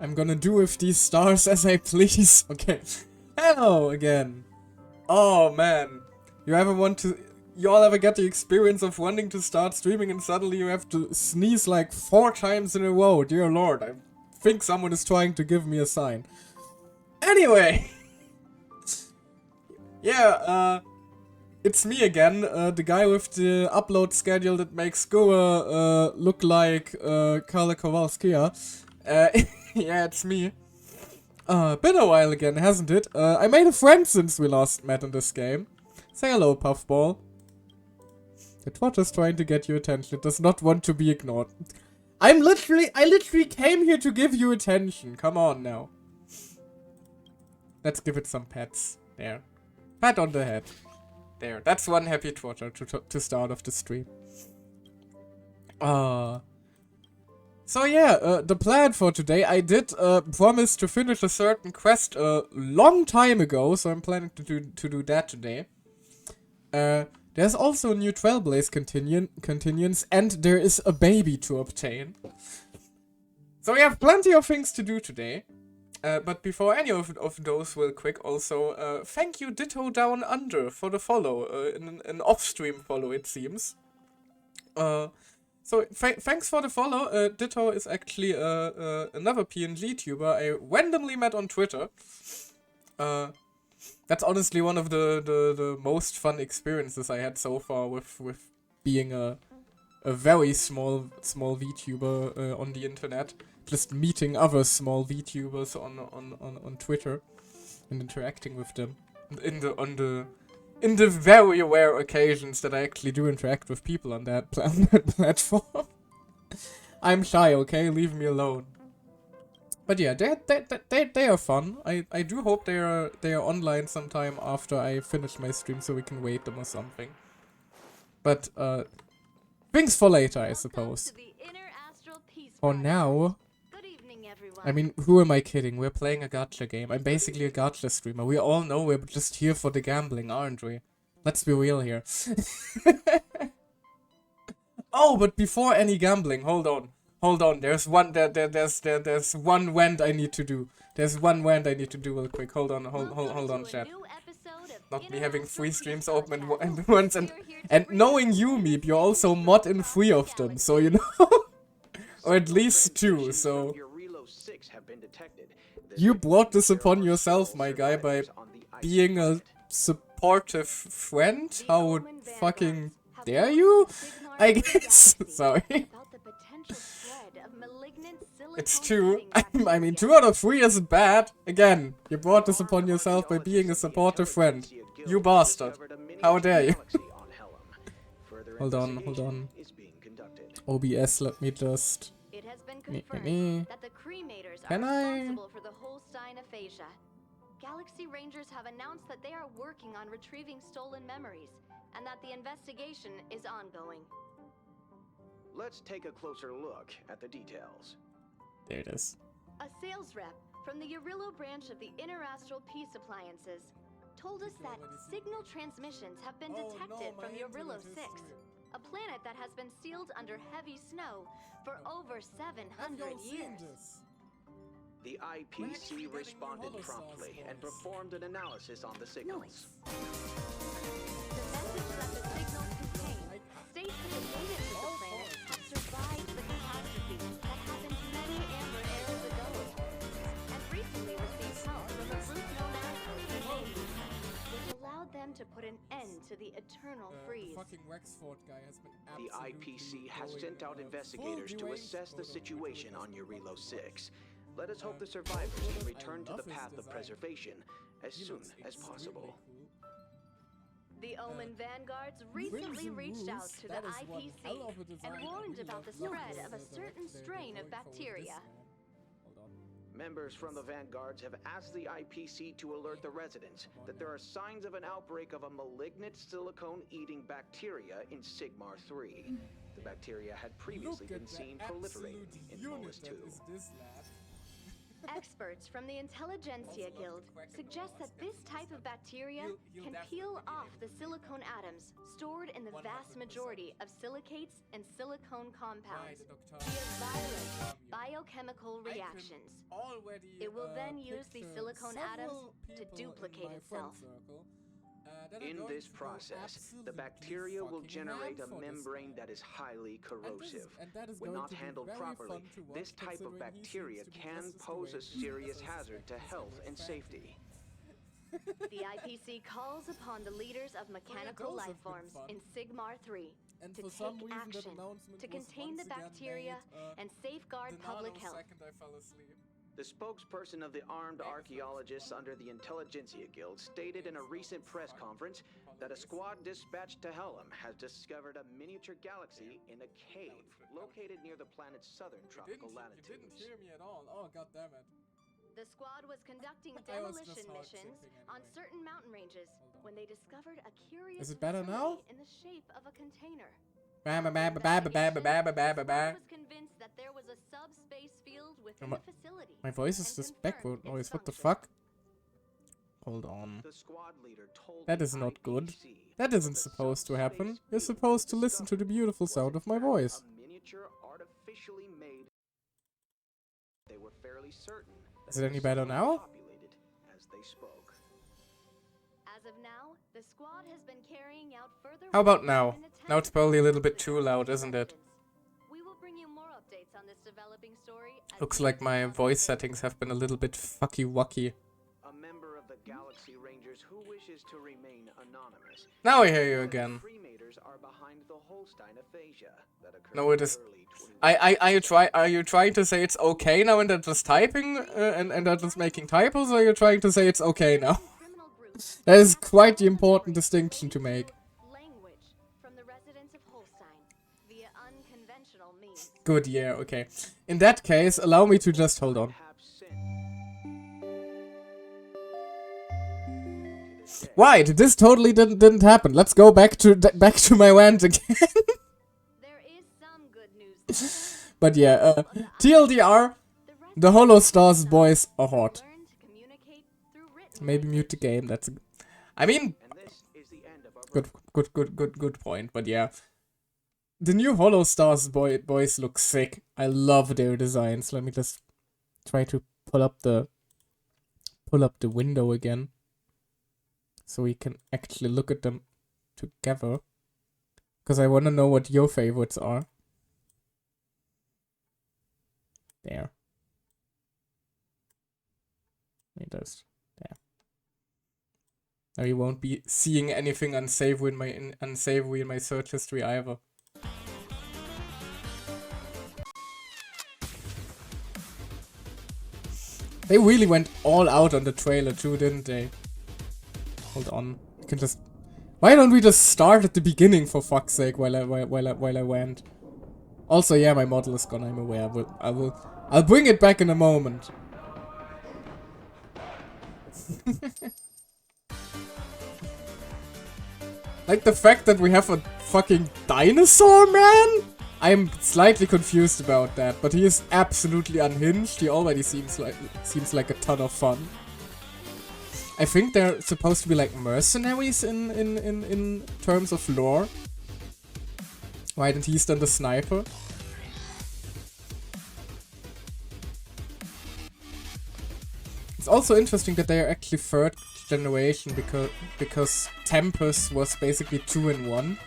I'm gonna do with these stars as I please. Okay. Hello again. Oh man. You all ever get the experience of wanting to start streaming and suddenly you have to sneeze like 4 times in a row? Dear lord, I think someone is trying to give me a sign. Anyway. Yeah, it's me again, the guy with the upload schedule that makes Goa look like Karla Kowalski. Yeah, it's me. Been a while again, hasn't it? I made a friend since we last met in this game. Say hello, Puffball. The twat is trying to get your attention. It does not want to be ignored. I literally came here to give you attention. Come on now. Let's give it some pats. There. Pat on the head. There. That's one happy twatter to start off the stream. So yeah, the plan for today, I did promise to finish a certain quest a long time ago, so I'm planning to do that today. There's also a new Trailblaze continuance, and there is a baby to obtain. So we have plenty of things to do today. But before any of those real quick, also, thank you Ditto Down Under for the follow, an off-stream follow it seems. So thanks for the follow. Ditto is actually another PNG tuber I randomly met on Twitter. That's honestly one of the most fun experiences I had so far with being a very small VTuber on the internet. Just meeting other small VTubers on Twitter and interacting with them in the very rare occasions that I actually do interact with people on that platform. I'm shy, okay? Leave me alone. But yeah, they are fun. I do hope they are online sometime after I finish my stream so we can wait them or something. But things for later, I suppose. For now, I mean, who am I kidding? We're playing a gacha game. I'm basically a gacha streamer. We all know we're just here for the gambling, aren't we? Let's be real here. Oh, but before any gambling, hold on. There's one there's one rant I need to do. There's one rant I need to do real quick. Hold on, chat. Not me having 3 streams open at once, and knowing you, Meep, you're also mod in 3 of them, so you know. Or at least 2, so you brought this upon yourself, my guy, by being a supportive friend? How fucking dare you? I guess. Sorry. It's 2. I mean, 2 out of 3 isn't bad. Again, you brought this upon yourself by being a supportive friend. You bastard. How dare you? Hold on. OBS, let me just... It has been confirmed that the cremators are responsible for the Holostar aphasia. Galaxy Rangers have announced that they are working on retrieving stolen memories, and that the investigation is ongoing. Let's take a closer look at the details. There it is. A sales rep from the Urillo branch of the Interastral Peace Appliances told us that signal transmissions have been detected from Urillo 6, a planet that has been sealed under heavy snow for over 700 years. The IPC responded promptly and performed an analysis on the signals. The message that the signals contain states that the natives of the planet have survived the catastrophe that happened many amber eras ago, and recently received help from a group known as the Navy, which allowed them to put an end to the eternal freeze. The IPC has sent out investigators to assess the situation on Urillo 6. Let us hope the survivors can return to the path of preservation as soon as possible. The Omen Vanguards recently reached out to the IPC and warned about the spread of a certain strain of bacteria. Members from the Vanguards have asked the IPC to alert the residents that there are signs of an outbreak of a malignant silicone-eating bacteria in Sigmar 3. The bacteria had previously been seen proliferating in Molus 2. Experts from the Intelligentsia Guild suggest that this type of bacteria can peel off the silicone atoms stored in the vast majority of silicates and silicone compounds via violent biochemical reactions. It will then use these silicone atoms to duplicate itself. In this process, the bacteria will generate a membrane that is highly corrosive. When not handled properly, this type of bacteria can pose a serious hazard to health and safety. The IPC calls upon the leaders of mechanical life forms in Sigmar 3 to take action to contain the bacteria and safeguard public health. The spokesperson of the armed archaeologists under the Intelligentsia Guild stated in a recent press conference that a squad dispatched to Helm has discovered a miniature galaxy in a cave located near the planet's southern tropical latitudes. You didn't hear me at all. Oh, goddammit. The squad was conducting I was just demolition hard missions simping on anyway. certain mountain ranges when they discovered a curious Is it better now? facility in the shape of a container. Ba ba ba ba ba ba ba ba ba ba ba. Was convinced that there was a subspace field within My- the facility. My voice is and just confirmed backward its noise. What the function. fuck? Hold on. The squad leader told That the is not good. IPC That isn't the supposed to happen. subspace You're field supposed to listen to the discovered beautiful was sound in of my fact voice. a miniature artificially made. They were fairly certain that Is it any better was now? populated as they spoke. As of now, the squad has been carrying out further How about work now? in an attempt Now it's to probably a little prove bit the too loud, galaxy's isn't it? existence. We will bring you more updates on this developing story as Looks soon like as my possible. voice settings have been a little bit fucky-wucky. A member of the Galaxy Rangers who wishes to remain anonymous. Now I hear you The again. Freematers are behind the Holstein aphasia that occurred No, it in is. early 21 Are you trying to say it's okay now and that just typing and that just making typos, or are you trying to say it's okay now? Criminal groups That is captured quite the all important memories distinction to related make. Language from the residents of Holstein via unconventional means. Good, yeah, okay. In that case, allow me to just hold on. have sinned. Right, this totally didn't happen. Let's go back to my rant again. There is some good news. But yeah, TLDR, the Holostar's boys are hot. Learn to communicate through written Maybe mute the game. That's. I mean, And this is the end of our good point. But yeah, the new Holostar's boys look sick. I love their designs. Let me just try to pull up the window again, so we can actually look at them together. Because I want to know what your favorites are. There. It does. There. Now you won't be seeing anything unsavory in my search history either. They really went all out on the trailer too, didn't they? Hold on. You can just. Why don't we just start at the beginning, for fuck's sake, while I went? Also, yeah, my model is gone. I'm aware. I'll bring it back in a moment. Like the fact that we have a fucking dinosaur man? I'm slightly confused about that, but he is absolutely unhinged. He already seems like a ton of fun. I think they're supposed to be like mercenaries in terms of lore. Right, and he's then the sniper. It's also interesting that they are actually third generation because Tempest was basically 2 in 1.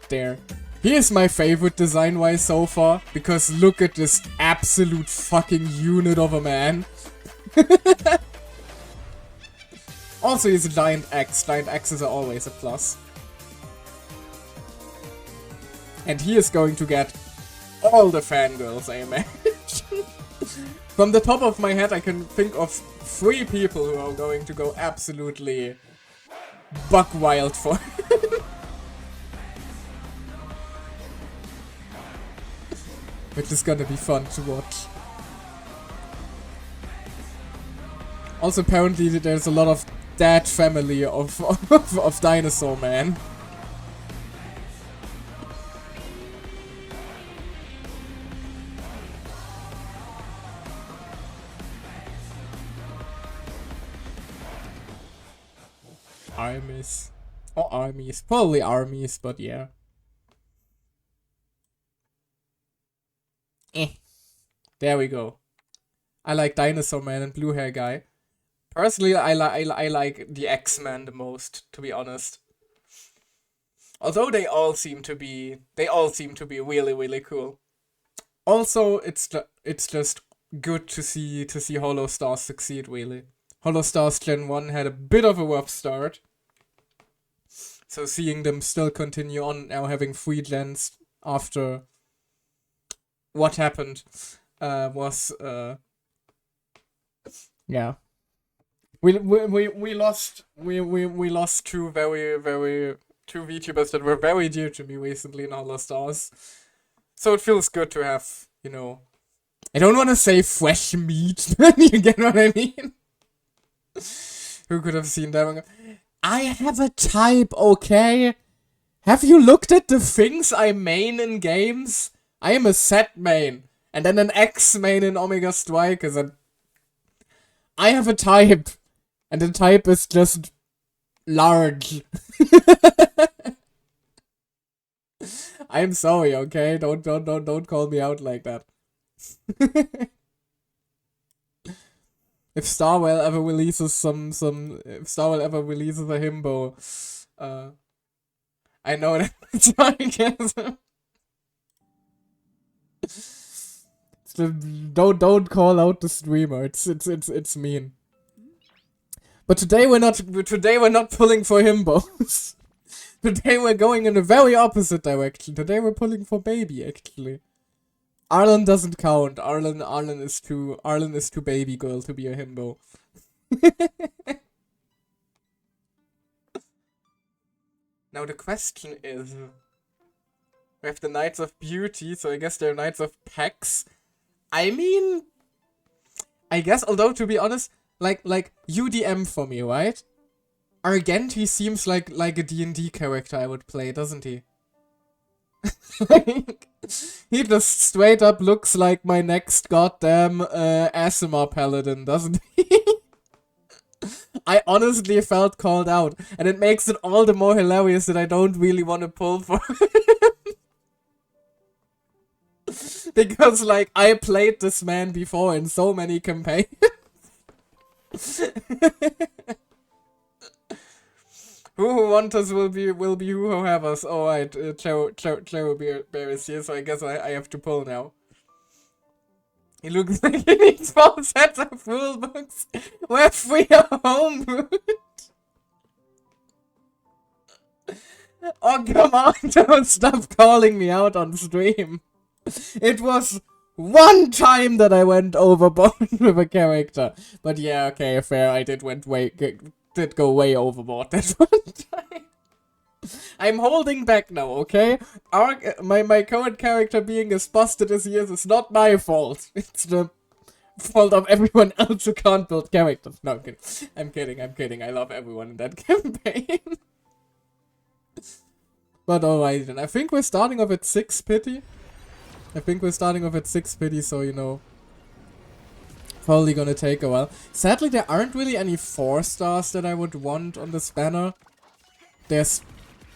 There. Here's my favorite design-wise so far, because look at this absolute fucking unit of a man. Also, he's a giant axe. Giant axes are always a plus. And he is going to get all the fangirls, I imagine. From the top of my head, I can think of 3 people who are going to go absolutely buck wild for him. Which is gonna be fun to watch. Also, apparently, there's a lot of dead family of Dinosaur Man. armies. Or armies. Probably armies, but yeah. There we go. I like Dinosaur Man and Blue Hair Guy. Personally, I like the X-Men the most, to be honest. Although they all seem to be really, really cool. Also, it's just good to see Holostar succeed, really. Holostar's Gen 1 had a bit of a rough start. So seeing them still continue on now, having 3 gens after what happened was yeah. We lost two two VTubers that were very dear to me recently in Holostars. So it feels good to have, you know, I don't want to say fresh meat, but you get what I mean? Who could have seen that? I have a type, okay? Have you looked at the things I main in games? I am a set main, and then an X main in Omega Strikers, and I have a type, and the type is just large. I'm sorry, okay? Don't call me out like that. If Starwell ever releases if Starwell ever releases a himbo, I know that it's sarcasm. Don't call out the streamer. It's mean. But today we're not pulling for himbos. Today we're going in a very opposite direction. Today we're pulling for baby, actually. Arlen doesn't count. Arlen is too baby girl to be a himbo. Now the question is, we have the Knights of Beauty, so I guess they're Knights of Pax. I mean, I guess, although to be honest, like UDM for me, right? Argenti seems like a D&D character I would play, doesn't he? Like, he just straight up looks like my next goddamn Asimar paladin, doesn't he? I honestly felt called out, and it makes it all the more hilarious that I don't really want to pull for him. Because, like, I played this man before in so many campaigns. Who want us will be who have us. Alright, Cherubear is here, so I guess I have to pull now. He looks like he needs 4 sets of rule books. We're free homebrewed. Oh, come on, don't stop calling me out on stream. It was one time that I went overboard with a character. But yeah, okay, fair, I did go way overboard that one time. I'm holding back now, okay? My current character being as busted as he is not my fault. It's the fault of everyone else who can't build characters. No, I'm kidding. I love everyone in that campaign. But alright then, I think we're starting off at 6 pity. So, you know, probably gonna take a while. Sadly, there aren't really any 4 stars that I would want on this banner. There's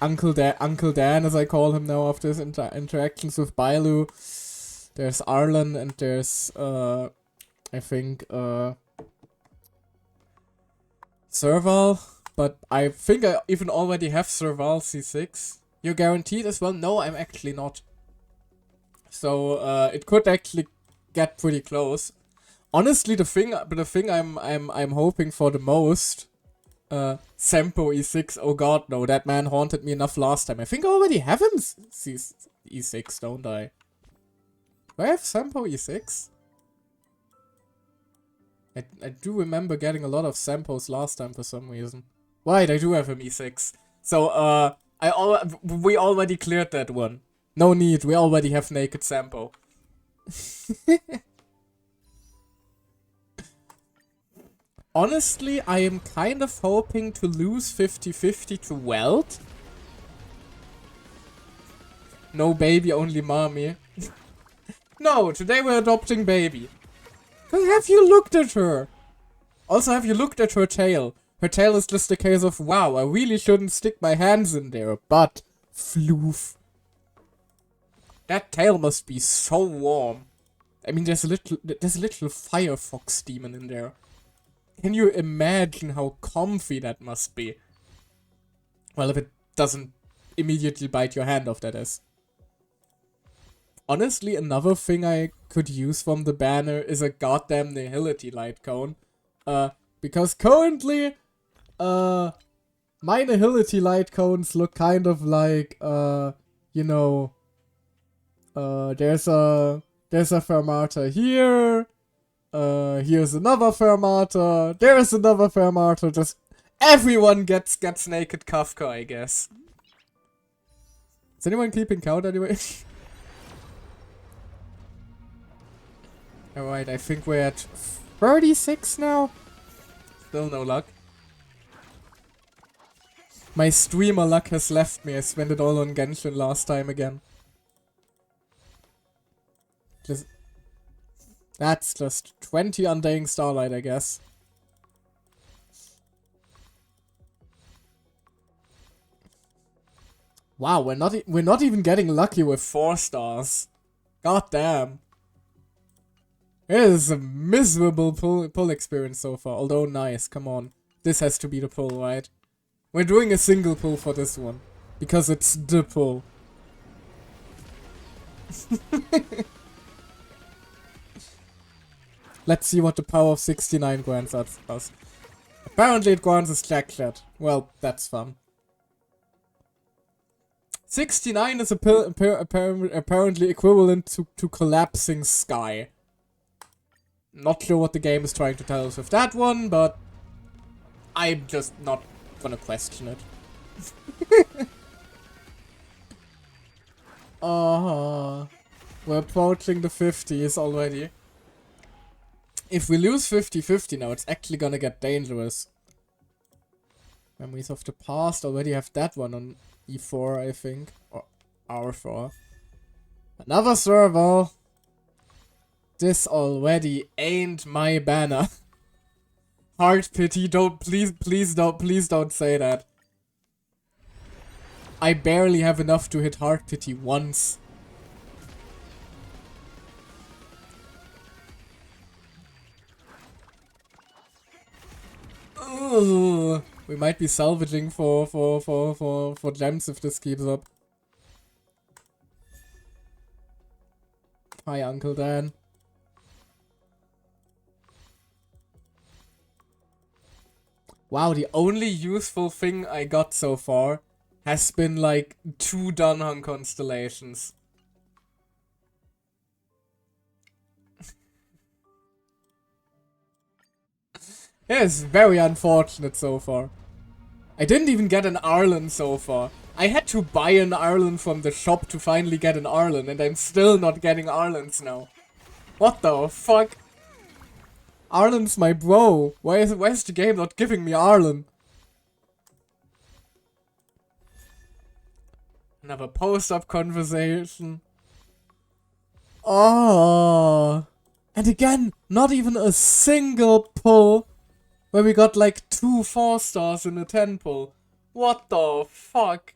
Uncle Dan, as I call him now after his interactions with Bailu. There's Arlen, and there's, I think, Serval. But I think I even already have Serval C6. You're guaranteed as well? No, I'm actually not. So, it could actually get pretty close. Honestly, the thing I'm hoping for the most, Sempo E6. Oh god, no, that man haunted me enough last time. I think I already have him E6, don't I? Do I have Sempo E6? I do remember getting a lot of Sempos last time for some reason. Right, I do have him E6. So, we already cleared that one. No need, we already have Naked Sempo. Honestly, I am kind of hoping to lose 50-50 to Welt. No baby, only mommy. No, today we're adopting baby. Have you looked at her? Also, have you looked at her tail? Her tail is just a case of, wow, I really shouldn't stick my hands in there, but floof. That tail must be so warm. I mean, there's a little Firefox demon in there. Can you imagine how comfy that must be? Well, if it doesn't immediately bite your hand off, that is. Honestly, another thing I could use from the banner is a goddamn nihility light cone. Because currently, my nihility light cones look kind of like, you know, there's a fermata here, here's another fermata, there's another fermata, just everyone gets naked Kafka, I guess. Is anyone keeping count anyway? Alright, I think we're at 36 now. Still no luck. My streamer luck has left me. I spent it all on Genshin last time again. That's just 20 Undying Starlight, I guess. Wow, we're not even getting lucky with 4 stars. God damn. It is a miserable pull experience so far. Although nice, come on. This has to be the pull, right? We're doing a single pull for this one. Because it's the pull. Let's see what the power of 69 grants us. Apparently it grants us Jackchat. Well, that's fun. 69 is apparently equivalent to collapsing sky. Not sure what the game is trying to tell us with that one, but I'm just not gonna question it. We're approaching the 50s already. If we lose 50-50 now, it's actually gonna get dangerous. Memories of the Past already have that one on E4, I think. Or R4. Another server. This already ain't my banner. Heart pity, please don't say that. I barely have enough to hit heart pity once. Ugh. We might be salvaging for gems if this keeps up. Hi, Uncle Dan. Wow, the only useful thing I got so far has been like 2 Dunhuang constellations. It is very unfortunate so far. I didn't even get an Arlen so far. I had to buy an Arlen from the shop to finally get an Arlen, and I'm still not getting Arlens now. What the fuck? Arlen's my bro. Why is the game not giving me Arlen? Another post-up conversation. Oh. And again, not even a single pull where we got like 2 4 stars in a 10 pull. What the fuck?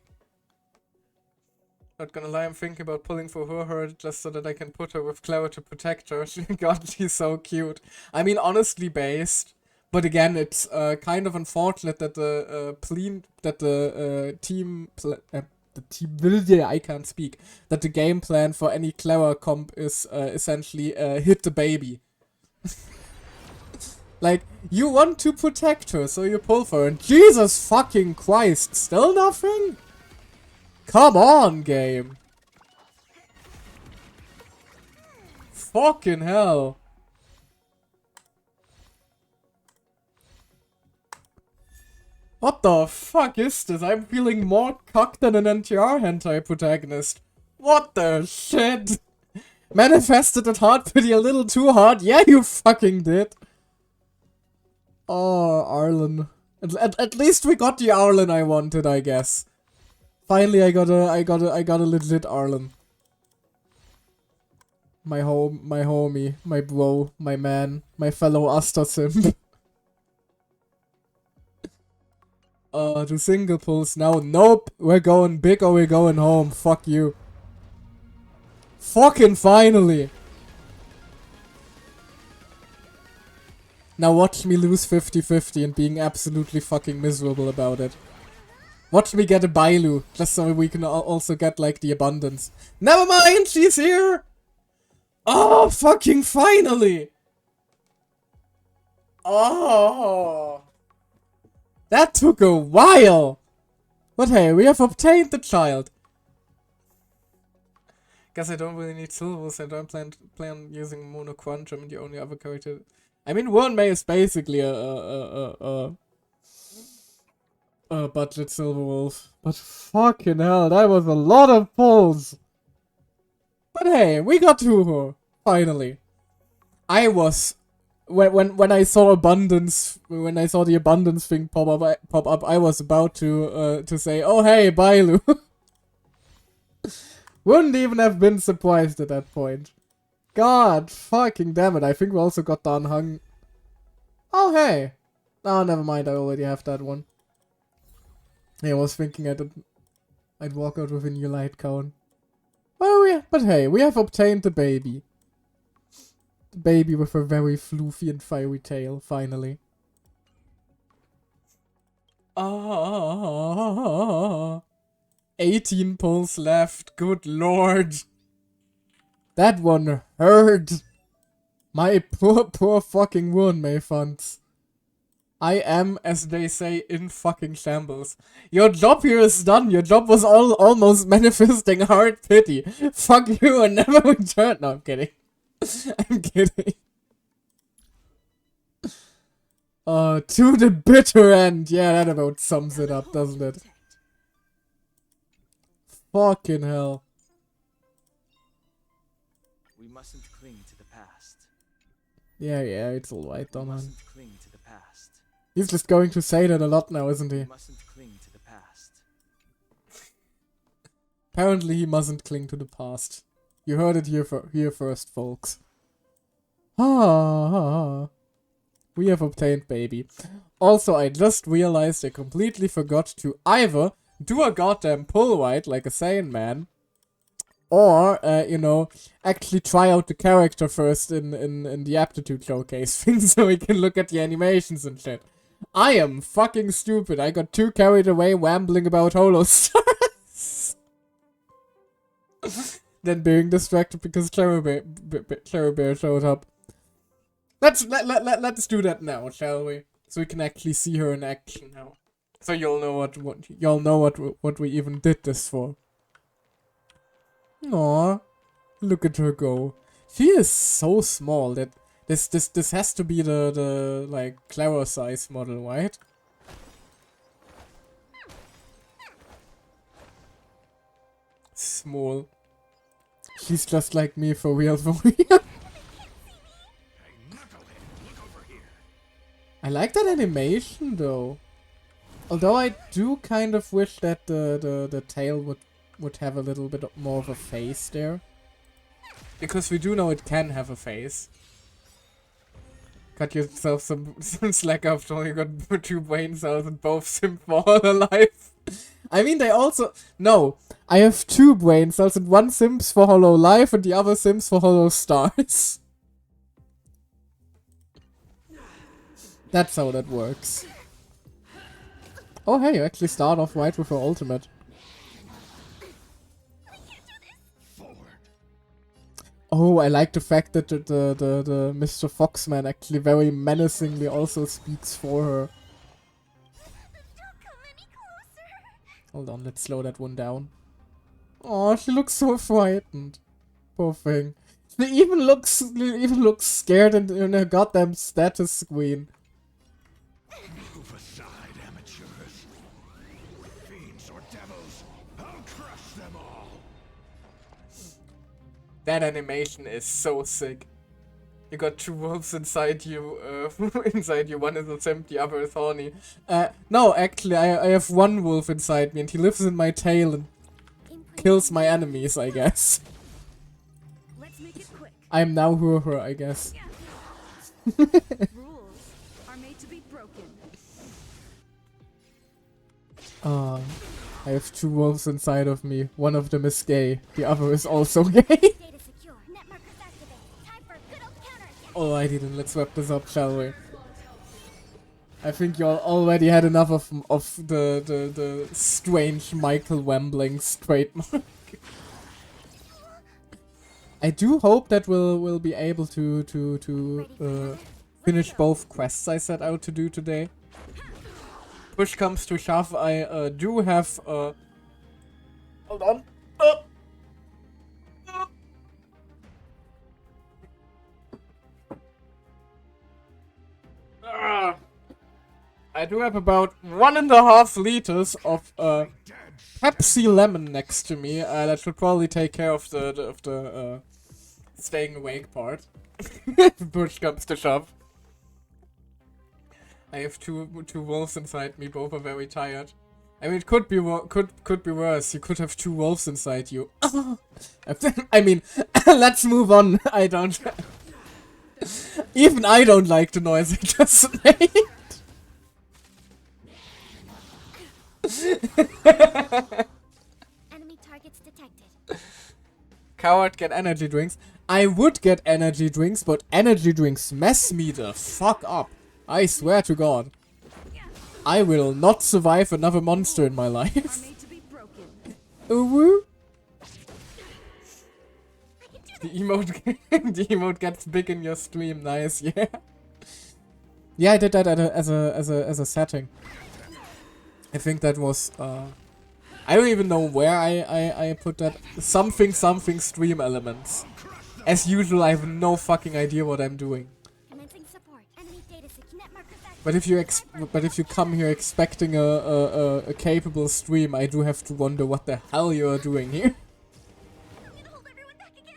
Not gonna lie, I'm thinking about pulling for her just so that I can put her with Clara to protect her. God, she's so cute. I mean, honestly based. But again, it's kind of unfortunate that the I can't speak. That the game plan for any Clara comp is essentially hit the baby. Like, you want to protect her, so you pull for her. And Jesus fucking Christ, still nothing? Come on, game. Fucking hell. What the fuck is this? I'm feeling more cocked than an NTR hentai protagonist. What the shit? Manifested that hard pity a little too hard? Yeah, you fucking did. Oh, Arlen. At least we got the Arlen I wanted, I guess. Finally, I got a legit Arlen. My homie, my bro, my man, my fellow Asta simp. Do single pulls now. Nope, we're going big or we're going home. Fuck you. Fucking finally. Now watch me lose 50-50 and being absolutely fucking miserable about it. Watch me get a Bailu, just so we can also get, like, the abundance. Never mind, she's here! Oh, fucking finally! Oh! That took a while! But hey, we have obtained the child. Guess I don't really need silvers. I don't plan on using Mono Quantum, the only other character. I mean, Wurmei is basically a budget silver wolf. But fucking hell, that was a lot of pulls. But hey, we got to her finally. I was when I saw abundance, when I saw the abundance thing pop up, I was about to say, oh hey, Bailu. Wouldn't even have been surprised at that point. God fucking damn it, I think we also got the unhung. Oh hey! Oh, never mind, I already have that one. Yeah, I was thinking I'd walk out with a new light cone. Well, yeah, but hey, we have obtained the baby. The baby with a very floofy and fiery tail, finally. Ah, 18 pulls left, good lord. That one hurt. My poor fucking Wurmei funds. I am, as they say, in fucking shambles. Your job here is done. Your job was almost manifesting hard pity. Fuck you and never return. No, I'm kidding. I'm kidding. To the bitter end. Yeah, that about sums it up, doesn't it? Fucking hell. We mustn't cling to the past. Yeah, it's alright, We Donan. mustn't cling to the past. He's just going to say that a lot now, isn't he? We mustn't cling to the past. Apparently he mustn't cling to the past. You heard it here first, folks. Ah, we have obtained baby. Also, I just realized I completely forgot to either do a goddamn pull right like a sane man, or, you know, actually try out the character first in the aptitude showcase thing so we can look at the animations and shit. I am fucking stupid. I got too carried away rambling about Holostars. Then being distracted because Cherry showed up. Let's do that now, shall we? So we can actually see her in action now. So you'll know what we even did this for. Aw, look at her go. She is so small that this has to be the like Clara size model, right? Small. She's just like me for real, for real. I like that animation though. Although I do kind of wish that the tail would have a little bit more of a face there. Because we do know it can have a face. Cut yourself some slack after all, you got 2 brain cells and both simp for all alive. I mean, they also... No, I have 2 brain cells and one simps for Hollow Life and the other simps for Hollow Stars. That's how that works. Oh hey, you actually start off right with her ultimate. Oh, I like the fact that the Mr. Foxman actually very menacingly also speaks for her. Hold on, let's slow that one down. Oh, she looks so frightened. Poor thing. She even looks scared in her goddamn status screen. Move aside, amateurs. Fiends or devils, I'll crush them all. That animation is so sick. You got 2 wolves inside you, inside you. One is a simp, the other is horny. No, actually, I have 1 wolf inside me and he lives in my tail and kills my enemies, I guess. Let's make it quick. I'm now her, I guess. Rules are made to be broken. Ah, I have two wolves inside of me. One of them is gay. The other is also gay. Data secure. Net markers activate. Time for good old counterattack. Alrighty then, let's wrap this up, shall we? I think you all already had enough of the strange Michael Wembling's trademark. I do hope that we'll be able to finish both quests I set out to do today. Push comes to shove, I do have hold on. I do have about 1.5 liters of Pepsi Lemon next to me. That should probably take care of the staying awake part. If push comes to shove. I have two wolves inside me. Both are very tired. I mean, it could be could be worse. You could have two wolves inside you. I mean, let's move on. I don't. Even I don't like the noise it just made. Enemy targets detected. Coward, get energy drinks. I would get energy drinks, but energy drinks mess me the fuck up. I swear to God. I will not survive another monster in my life. Ooh. The emote gets big in your stream. Nice, yeah. Yeah, I did that as a setting. I think that was I don't even know where I put that. Something stream elements. As usual, I have no fucking idea what I'm doing. Commencing support. Enemy data secure. Net markers activate. But if you come here expecting a capable stream, I do have to wonder what the hell you are doing here. I need to hold everyone back again.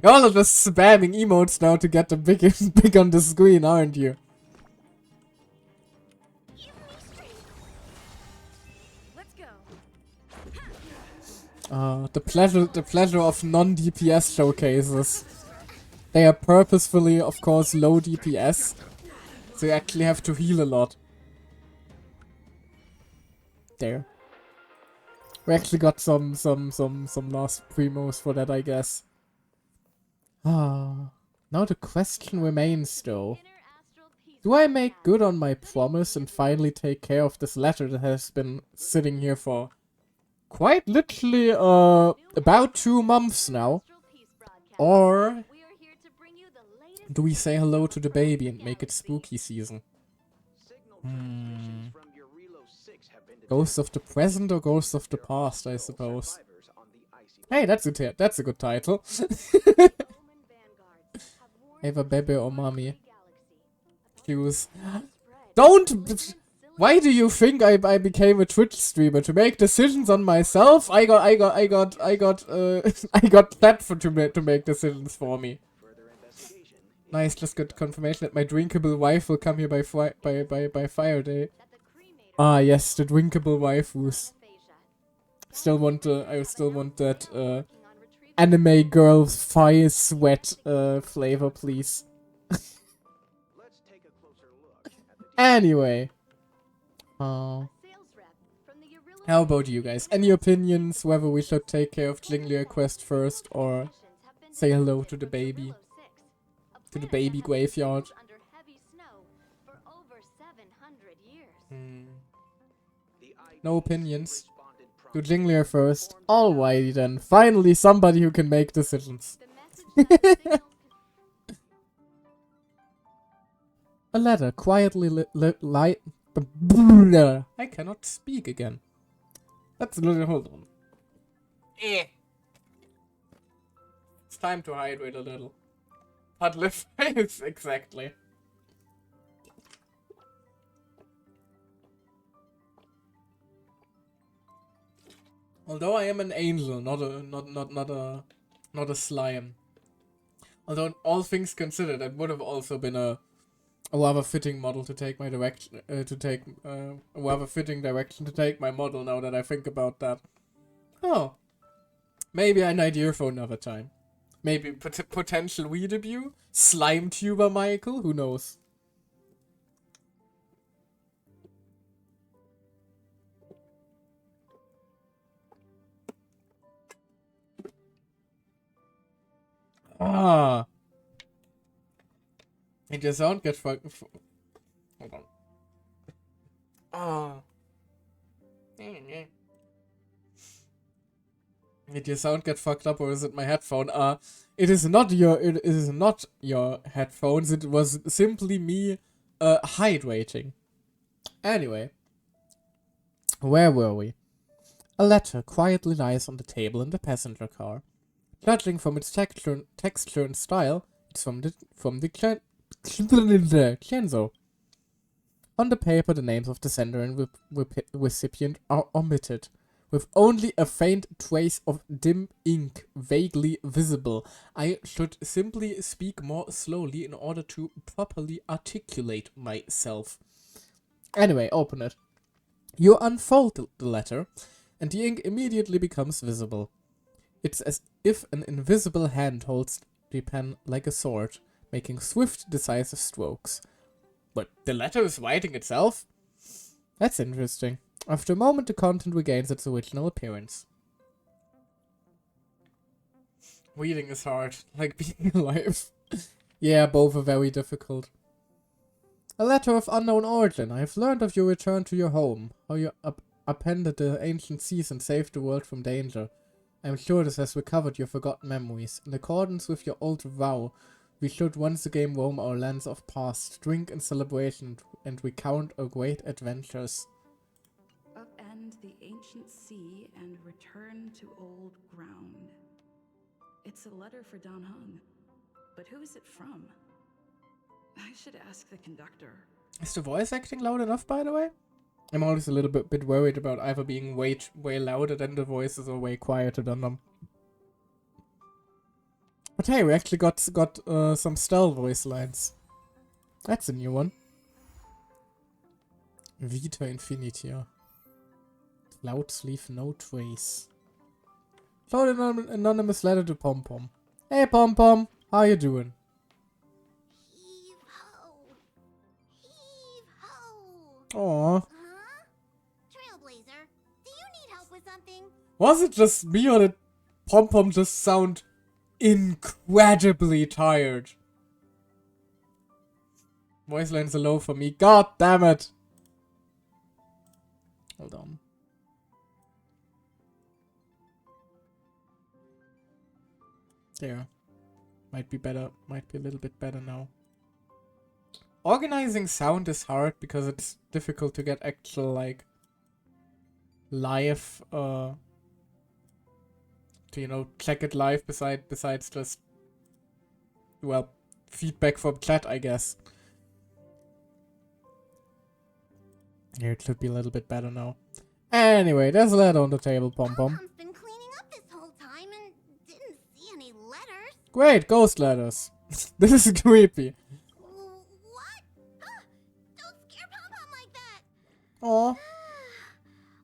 You're all just spamming emotes now to get them big big on the screen, aren't you? Give me strength. Let's go. The pleasure of non-DPS showcases. They are purposefully, of course, low DPS, so you actually have to heal a lot. There. We actually got some last primos for that, I guess. Now the question remains, though. Do I make good on my promise and finally take care of this letter that has been sitting here for quite literally about 2 months now? Or do we say hello to the baby and make it spooky season? Ghost of the present or Ghost of the past, I suppose. Hey, that's a good title. Ava, baby or mommy? Choose. Don't. Why do you think I became a Twitch streamer? To make decisions on myself? I got that to make decisions for me. Nice, just got confirmation that my drinkable wife will come here by Fire Day. Ah yes, the drinkable waifus. I still want that anime girl fire sweat flavor, please. Anyway. How about you guys? Any opinions whether we should take care of Jinglier quest first or say hello to the baby? To the baby graveyard? No opinions. Do Jinglier first. Alrighty then. Finally somebody who can make decisions. A letter quietly light. I cannot speak again. That's a little. Hold on. It's time to hydrate a little. Hot lip face, exactly. Although I am an angel, not a slime. Although all things considered, that would have also been a rather fitting model to take my direction, a rather fitting direction to take my model now that I think about that. Oh. Maybe an idea for another time. Maybe potential Wii debut? Slime tuber Michael? Who knows? Ah. Did your sound get fucked? Hold on. Ah. Did your sound get fucked up or is it my headphone? It is not your headphones. It was simply me hydrating. Anyway, where were we? A letter quietly lies on the table in the passenger car. Judging from its texture and style, it's from the Chenzo. On the paper, the names of the sender and recipient are omitted, with only a faint trace of dim ink vaguely visible. I should simply speak more slowly in order to properly articulate myself. Anyway, open it. You unfold the letter, and the ink immediately becomes visible. It's as if an invisible hand holds the pen like a sword, making swift, decisive strokes. But the letter is writing itself? That's interesting. After a moment, the content regains its original appearance. Reading is hard, like being alive. Yeah, both are very difficult. A letter of unknown origin. I have learned of your return to your home, how you upended the ancient seas and saved the world from danger. I am sure this has recovered your forgotten memories. In accordance with your old vow, we should once again roam our lands of past, drink in celebration, and recount our great adventures. Upend the ancient sea and return to old ground. It's a letter for Don Hung. But who is it from? I should ask the conductor. Is the voice acting loud enough, by the way? I'm always a little bit worried about either being way louder than the voices or way quieter than them. But hey, we actually got some stealth voice lines. That's a new one. Vita Infinitia. Cloud sleeve no trace. Showed an anonymous letter to Pom Pom. Hey Pom Pom, how you doing? Heave ho. Heave ho. Aww. Huh? Trailblazer, do you need help with something? Was it just me or did Pom Pom just sound incredibly tired? Voice lines are low for me. God damn it. Hold on. There. Might be better. Might be a little bit better now. Organizing sound is hard because it's difficult to get actual, like, live, to, you know, check it live besides just, well, feedback from chat, I guess. Here, it should be a little bit better now. Anyway, there's a letter on the table, Pom Pom. Mom's been cleaning up this whole time and didn't see any letters. Great, ghost letters. This is creepy. What? Don't scare Pom-Pom like that. Aw.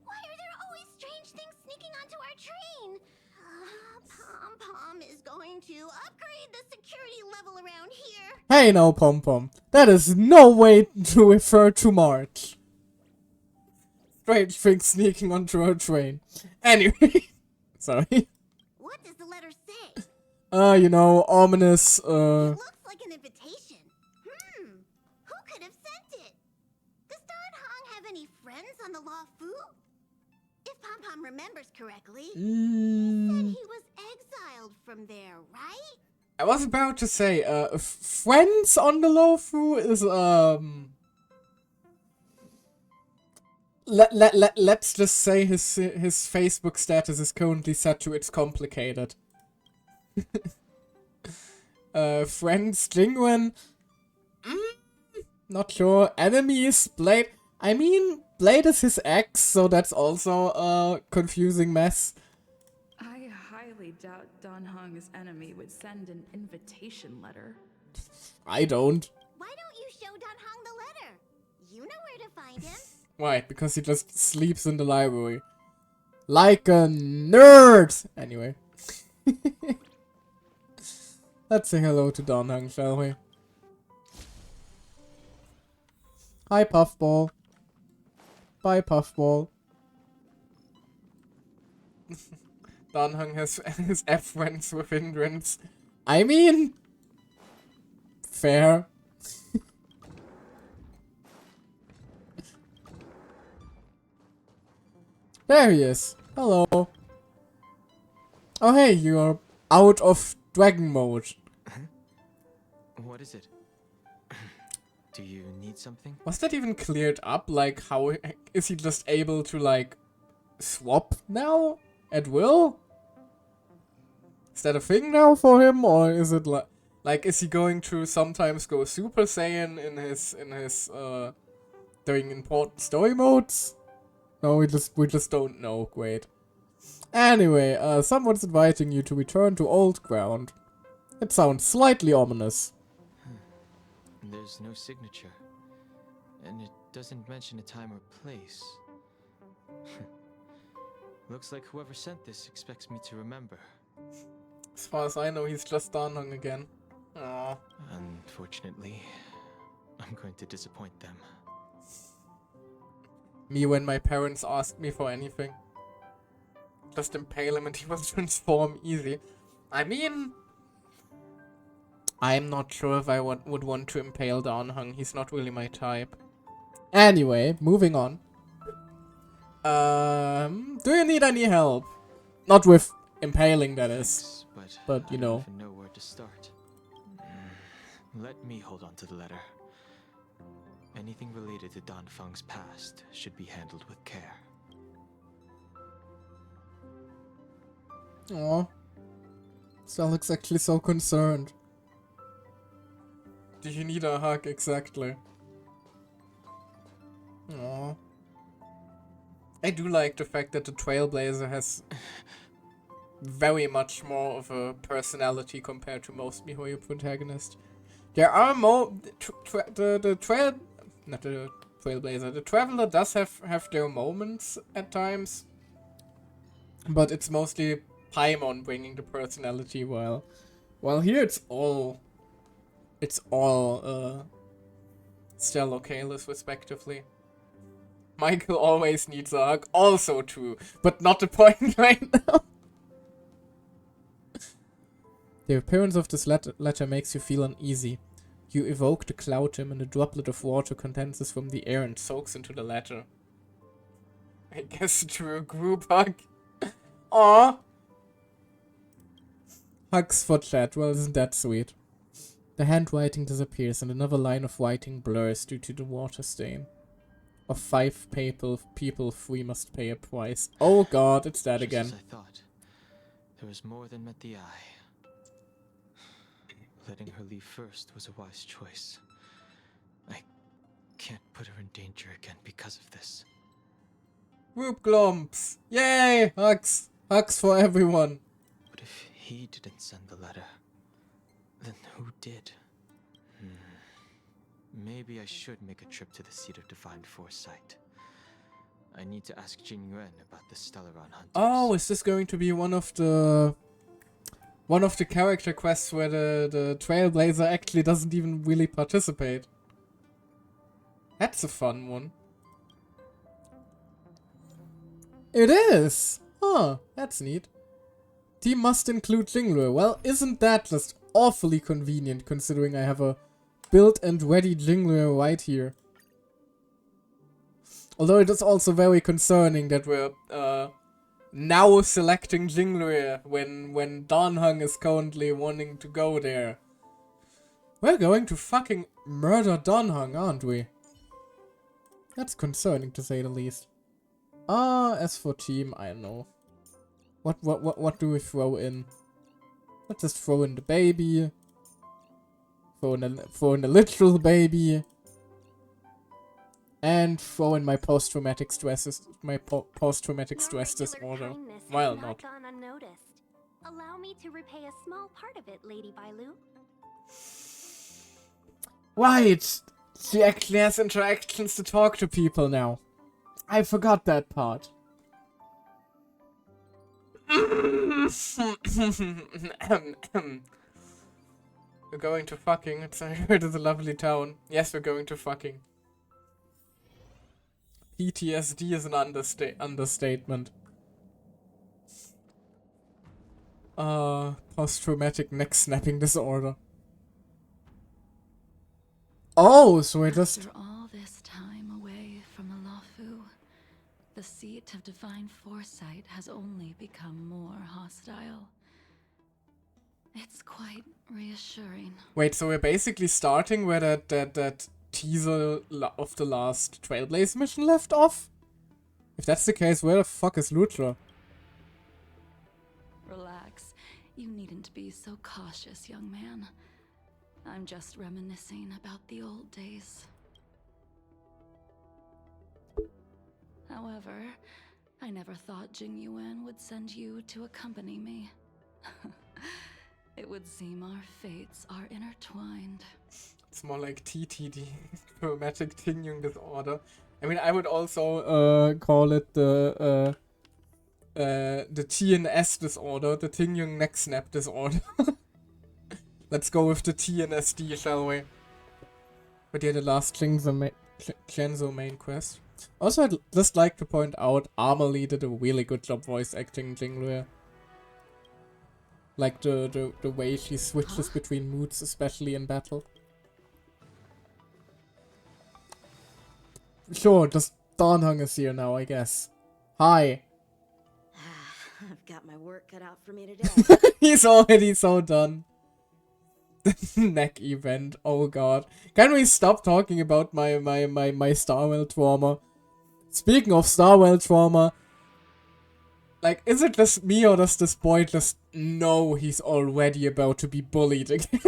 Why are there always strange things sneaking onto our train? Pom-Pom is going to upgrade the security level around here. Hey now, Pom Pom. That is no way to refer to March. Strange things sneaking onto our train. Anyway. Sorry. What does the letter say? You know, ominous, It looks like an invitation. Who could have sent it? Does Don Hong have any friends on the Law Fu? If Pom-Pom remembers correctly, he said he was exiled from there, right? I was about to say, friends on the Lofu is, let's just say his Facebook status is currently set to it's complicated. Friends, Jingwen, not sure. Enemies, Blade. I mean, Blade is his ex, so that's also a confusing mess. I highly doubt Don Hung's enemy would send an invitation letter. I don't. Why don't you show Don Hong the letter? You know where to find him. Why? Because he just sleeps in the library. Like a nerd! Anyway. Let's say hello to Don Hung, shall we? Hi, Puffball. Bye, Puffball. Don Hung has his F friends with hindrance. I mean, fair. There he is. Hello. Oh hey, you're out of dragon mode. What is it? Do you need something? Was that even cleared up? Like, how is he just able to, like, swap now at will? Is that a thing now for him, or is it like is he going to sometimes go Super Saiyan in his during important story modes? No, we just don't know. Great. Anyway, someone's inviting you to return to old ground. It sounds slightly ominous. There's no signature. And it doesn't mention a time or place. Looks like whoever sent this expects me to remember. As far as I know, he's just Danhong again. Aww. Unfortunately, I'm going to disappoint them. Me when my parents asked me for anything. Just impale him and he will transform easy. I mean, I'm not sure if I would want to impale Danhong. He's not really my type. Anyway, moving on. Do you need any help? Not with impaling, that is. But you know. I don't even know where to start. Let me hold on to the letter. Anything related to Dan Feng's past should be handled with care. Aw. Sal looks actually so concerned. Do you need a hug? Exactly. Aww. I do like the fact that the Trailblazer has very much more of a personality compared to most MiHoYo protagonists. There are more... The Traveler does have their moments at times. But it's mostly Paimon bringing the personality, while here it's all Stella Kalis respectively. Michael always needs a hug, also true, but not the point right now. The appearance of this letter makes you feel uneasy. You evoke the cloud gem and a droplet of water condenses from the air and soaks into the letter. I guess through a group hug. Aww. Hugs for chat, well, isn't that sweet? The handwriting disappears and another line of writing blurs due to the water stain. Of 5 people, 3 must pay a price. Oh god, it's that again. Just as I thought. There was more than met the eye. Letting her leave first was a wise choice. I can't put her in danger again because of this. Whoop glomps! Yay! Hugs! Hugs for everyone! But if he didn't send the letter, then who did? Maybe I should make a trip to the seat of divine foresight. I need to ask Jing Yuan about the Stellaron Hunters. Oh, is this going to be one of the character quests where the Trailblazer actually doesn't even really participate? That's a fun one. It is! Huh, that's neat. Team must include Jinglue. Well, isn't that just awfully convenient considering I have a built and ready Jinglue right here. Although it is also very concerning that we're now selecting Jinglue when Danhong is currently wanting to go there. We're going to fucking murder Danhong, aren't we? That's concerning to say the least. As for team, I don't know. What do we throw in? Let's just throw in the baby. Throw in a literal baby. And throw in my post-traumatic stress disorder. Well, not. Gone unnoticed. Allow me to repay a small part of it, Lady Bailu. Right! She actually has interactions to talk to people now. I forgot that part. We're going to fucking. It's a lovely town. Yes, we're going to fucking. PTSD is an understatement. Post-traumatic neck snapping disorder. Oh, so I just... After all this time away from the Lafu, the seat of divine foresight has only become more hostile. It's quite reassuring. Wait, so we're basically starting where that teaser of the last Trailblaze mission left off? If that's the case, where the fuck is Lutra? Relax. You needn't be so cautious, young man. I'm just reminiscing about the old days. However, I never thought Jing Yuan would send you to accompany me. It would seem our fates are intertwined. It's more like TTD, traumatic Tingyun disorder. I mean, I would also call it the TNS disorder, the Tingyun neck snap disorder. Let's go with the TNSD, shall we? But yeah, the last Chenzo main quest. Also, I'd just like to point out, Armorly did a really good job voice acting Jinglue. Like the way she switches between moods, especially in battle. Sure, just Dawnhung is here now, I guess. Hi. I've got my work cut out for me today. He's already so done. Neck event, oh god. Can we stop talking about my Starwell trauma? Speaking of Starwell trauma, like, is it just me or does this boy just know he's already about to be bullied again?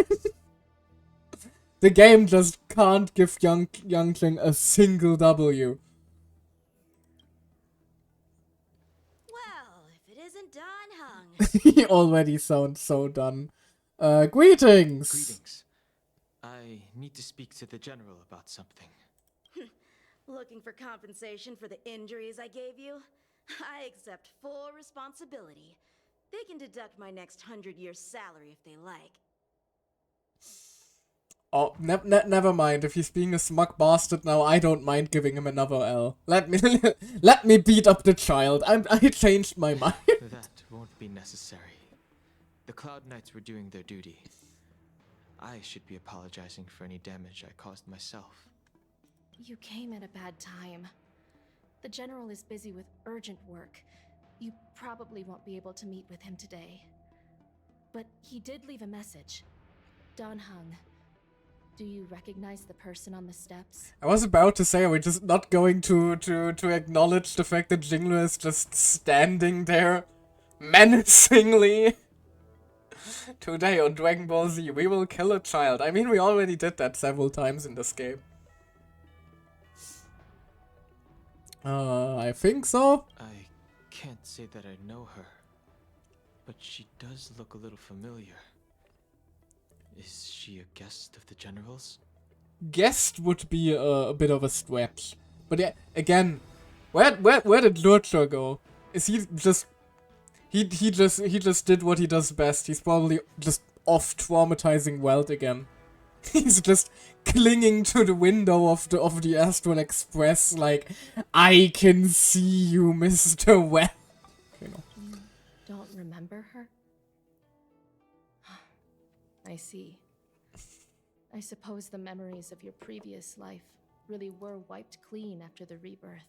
The game just can't give Youngling a single W. Well, if it isn't Don Hung. He already sounds so done. Greetings! Greetings. I need to speak to the general about something. Looking for compensation for the injuries I gave you? I accept full responsibility. They can deduct my next 100-year salary if they like. Oh, never mind. If he's being a smug bastard now, I don't mind giving him another L. Let me beat up the child. I changed my mind. That won't be necessary. The Cloud Knights were doing their duty. I should be apologizing for any damage I caused myself. You came at a bad time. The General is busy with urgent work. You probably won't be able to meet with him today. But he did leave a message. Don Hung, do you recognize the person on the steps? I was about to say, are we just not going to acknowledge the fact that Jinglue is just standing there menacingly? Today on Dragon Ball Z, we will kill a child. I mean, we already did that several times in this game. I think so. I can't say that I know her, but she does look a little familiar. Is she a guest of the General's? Guest would be a bit of a stretch. But yeah, again, where did Lurcher go? Is he just... He just did what he does best. He's probably just off traumatizing Welt again. He's just clinging to the window of the Astral Express like, I can see you, Mr. Welt. Okay, no. You don't remember her? I see. I suppose the memories of your previous life really were wiped clean after the rebirth.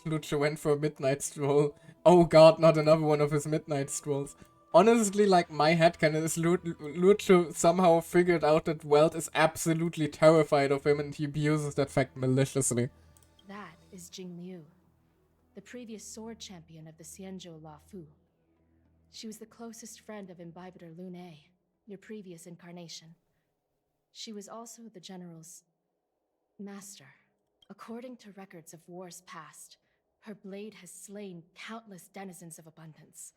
Lucha went for a midnight stroll. Oh god, not another one of his midnight strolls. Honestly, like, my headcanon is Lucha somehow figured out that Welt is absolutely terrified of him and he abuses that fact maliciously. That is Jing Liu, the previous sword champion of the Xianzhou La Fu. She was the closest friend of Imbibitor Lune, your previous incarnation. She was also the General's master. According to records of wars past, her blade has slain countless denizens of abundance.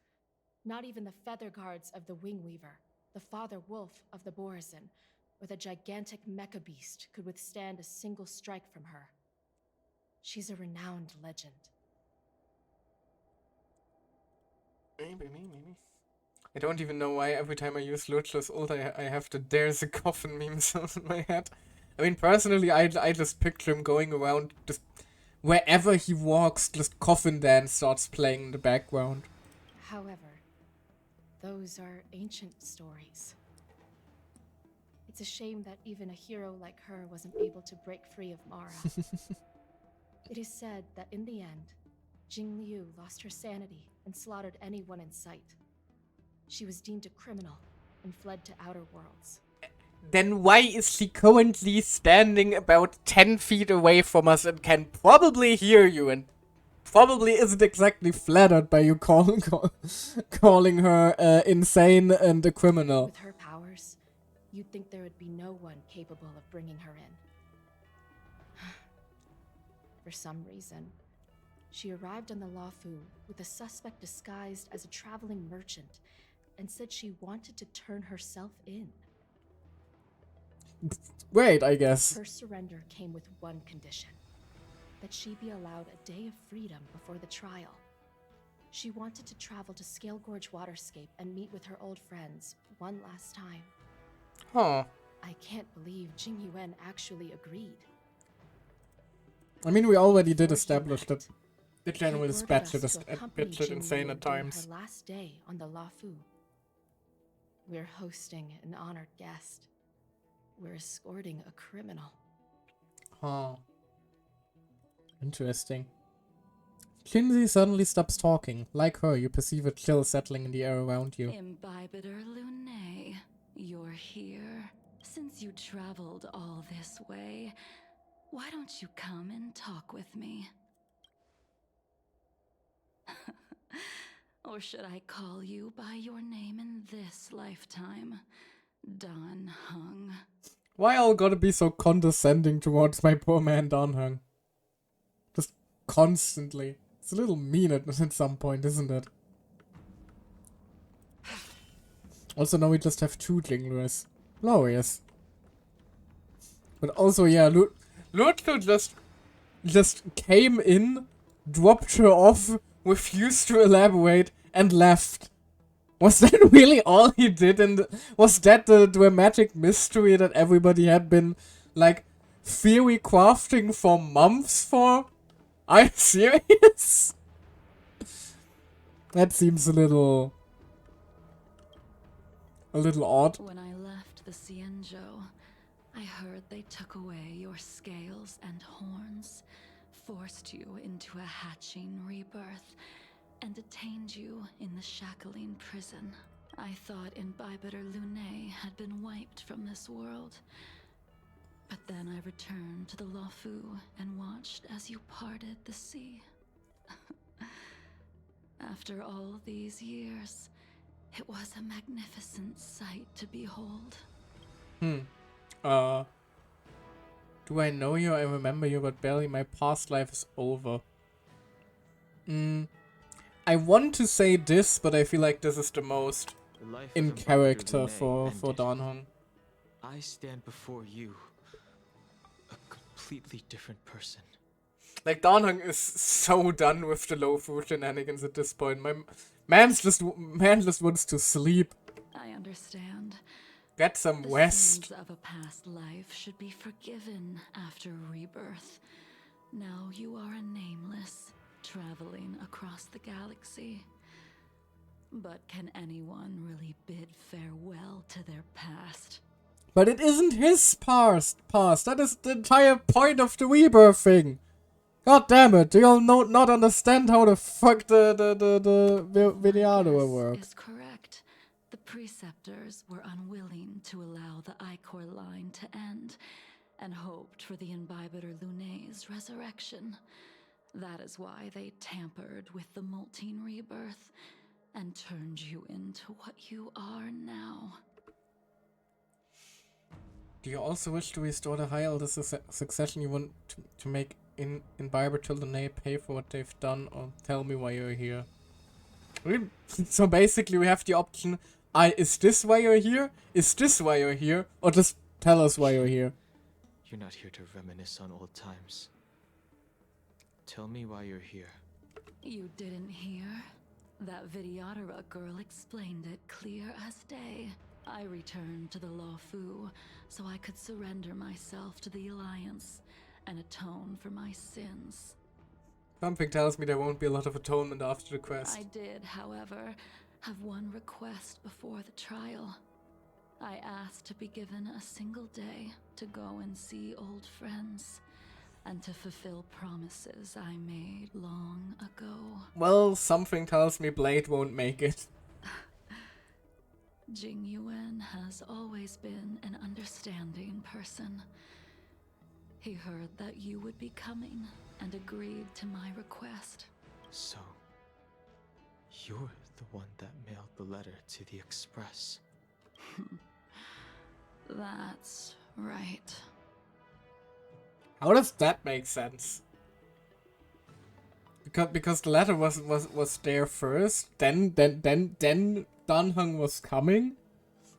Not even the feather guards of the Wing Weaver, the father wolf of the Borazon, or the gigantic mecha beast could withstand a single strike from her. She's a renowned legend. Maybe. I don't even know why every time I use Lucha's ult I have to "there's a coffin" meme sound in my head. I mean, personally, I just picture him going around, just wherever he walks, just Coffin Dance starts playing in the background. However, those are ancient stories. It's a shame that even a hero like her wasn't able to break free of Mara. It is said that in the end, Jing Liu lost her sanity and slaughtered anyone in sight. She was deemed a criminal and fled to outer worlds. Then why is she currently standing about 10 feet away from us and can probably hear you and probably isn't exactly flattered by you calling her insane and a criminal? With her powers, you'd think there would be no one capable of bringing her in. For some reason, she arrived on the Luofu with a suspect disguised as a traveling merchant and said she wanted to turn herself in. Great, I guess. Her surrender came with one condition: that she be allowed a day of freedom before the trial. She wanted to travel to Scale Gorge Waterscape and meet with her old friends one last time. Huh. I can't believe Jing Yuan actually agreed. I mean, we already did Before he establish that left, the he general is ordered us batshit to accompany Jing insane Liu at during times. Her last day on the Luofu. We're hosting an honored guest. We're escorting a criminal. Huh. Interesting. Kinsey suddenly stops talking. Like her, you perceive a chill settling in the air around you. Imbibitor Lunae, you're here. Since you traveled all this way, why don't you come and talk with me? Or should I call you by your name in this lifetime? Dan Heng. Why all gotta be so condescending towards my poor man Donhung? Just constantly. It's a little mean at some point, isn't it? Also, now we just have 2 Jinglers. Glorious. But also, yeah, Luther just came in, dropped her off, refused to elaborate, and left. Was that really all he did? And was that the dramatic mystery that everybody had been, like, theory crafting for months for? Are you serious? That seems a little odd. When I left the Xianzhou, I heard they took away your scales and horns, forced you into a hatching rebirth, and detained you in the Shackling prison. I thought Imbibitor Lunae had been wiped from this world. But then I returned to the Luofu and watched as you parted the sea. After all these years, it was a magnificent sight to behold. Do I know you? I remember you, but barely. My past life is over. I want to say this, but I feel like this is the most in character for Donhong. I stand before you, a completely different person. Like, Donhong is so done with the Luofu shenanigans at this point. Man just wants to sleep. I understand. Get some The rest. sins of a past life should be forgiven after rebirth. Now you are a nameless, traveling across the galaxy. But can anyone really bid farewell to their past? But it isn't his past. That is the entire point of the rebirth thing. God damn it! Do you all not understand how the fuck the Videador works? Is correct. The preceptors were unwilling to allow the Ichor line to end, and hoped for the Imbibitor Lunae's resurrection. That is why they tampered with the molting rebirth and turned you into what you are now. Do you also wish to restore the High Elder succession? You want to make Imbibitor Lunae pay for what they've done, or tell me why you're here? So basically we have the option, is this why you're here? Is this why you're here? Or just tell us why you're here. You're not here to reminisce on old times. Tell me why you're here. You didn't hear? That Videadora girl explained it clear as day. I returned to the Luofu so I could surrender myself to the Alliance and atone for my sins. Something tells me there won't be a lot of atonement after the quest. I did, however, have one request before the trial. I asked to be given a single day to go and see old friends and to fulfill promises I made long ago. Well, something tells me Blade won't make it. Jing Yuan has always been an understanding person. He heard that you would be coming and agreed to my request. So, you're the one that mailed the letter to the Express. That's right. How does that make sense? Because the letter was there first, then Dan Heng was coming,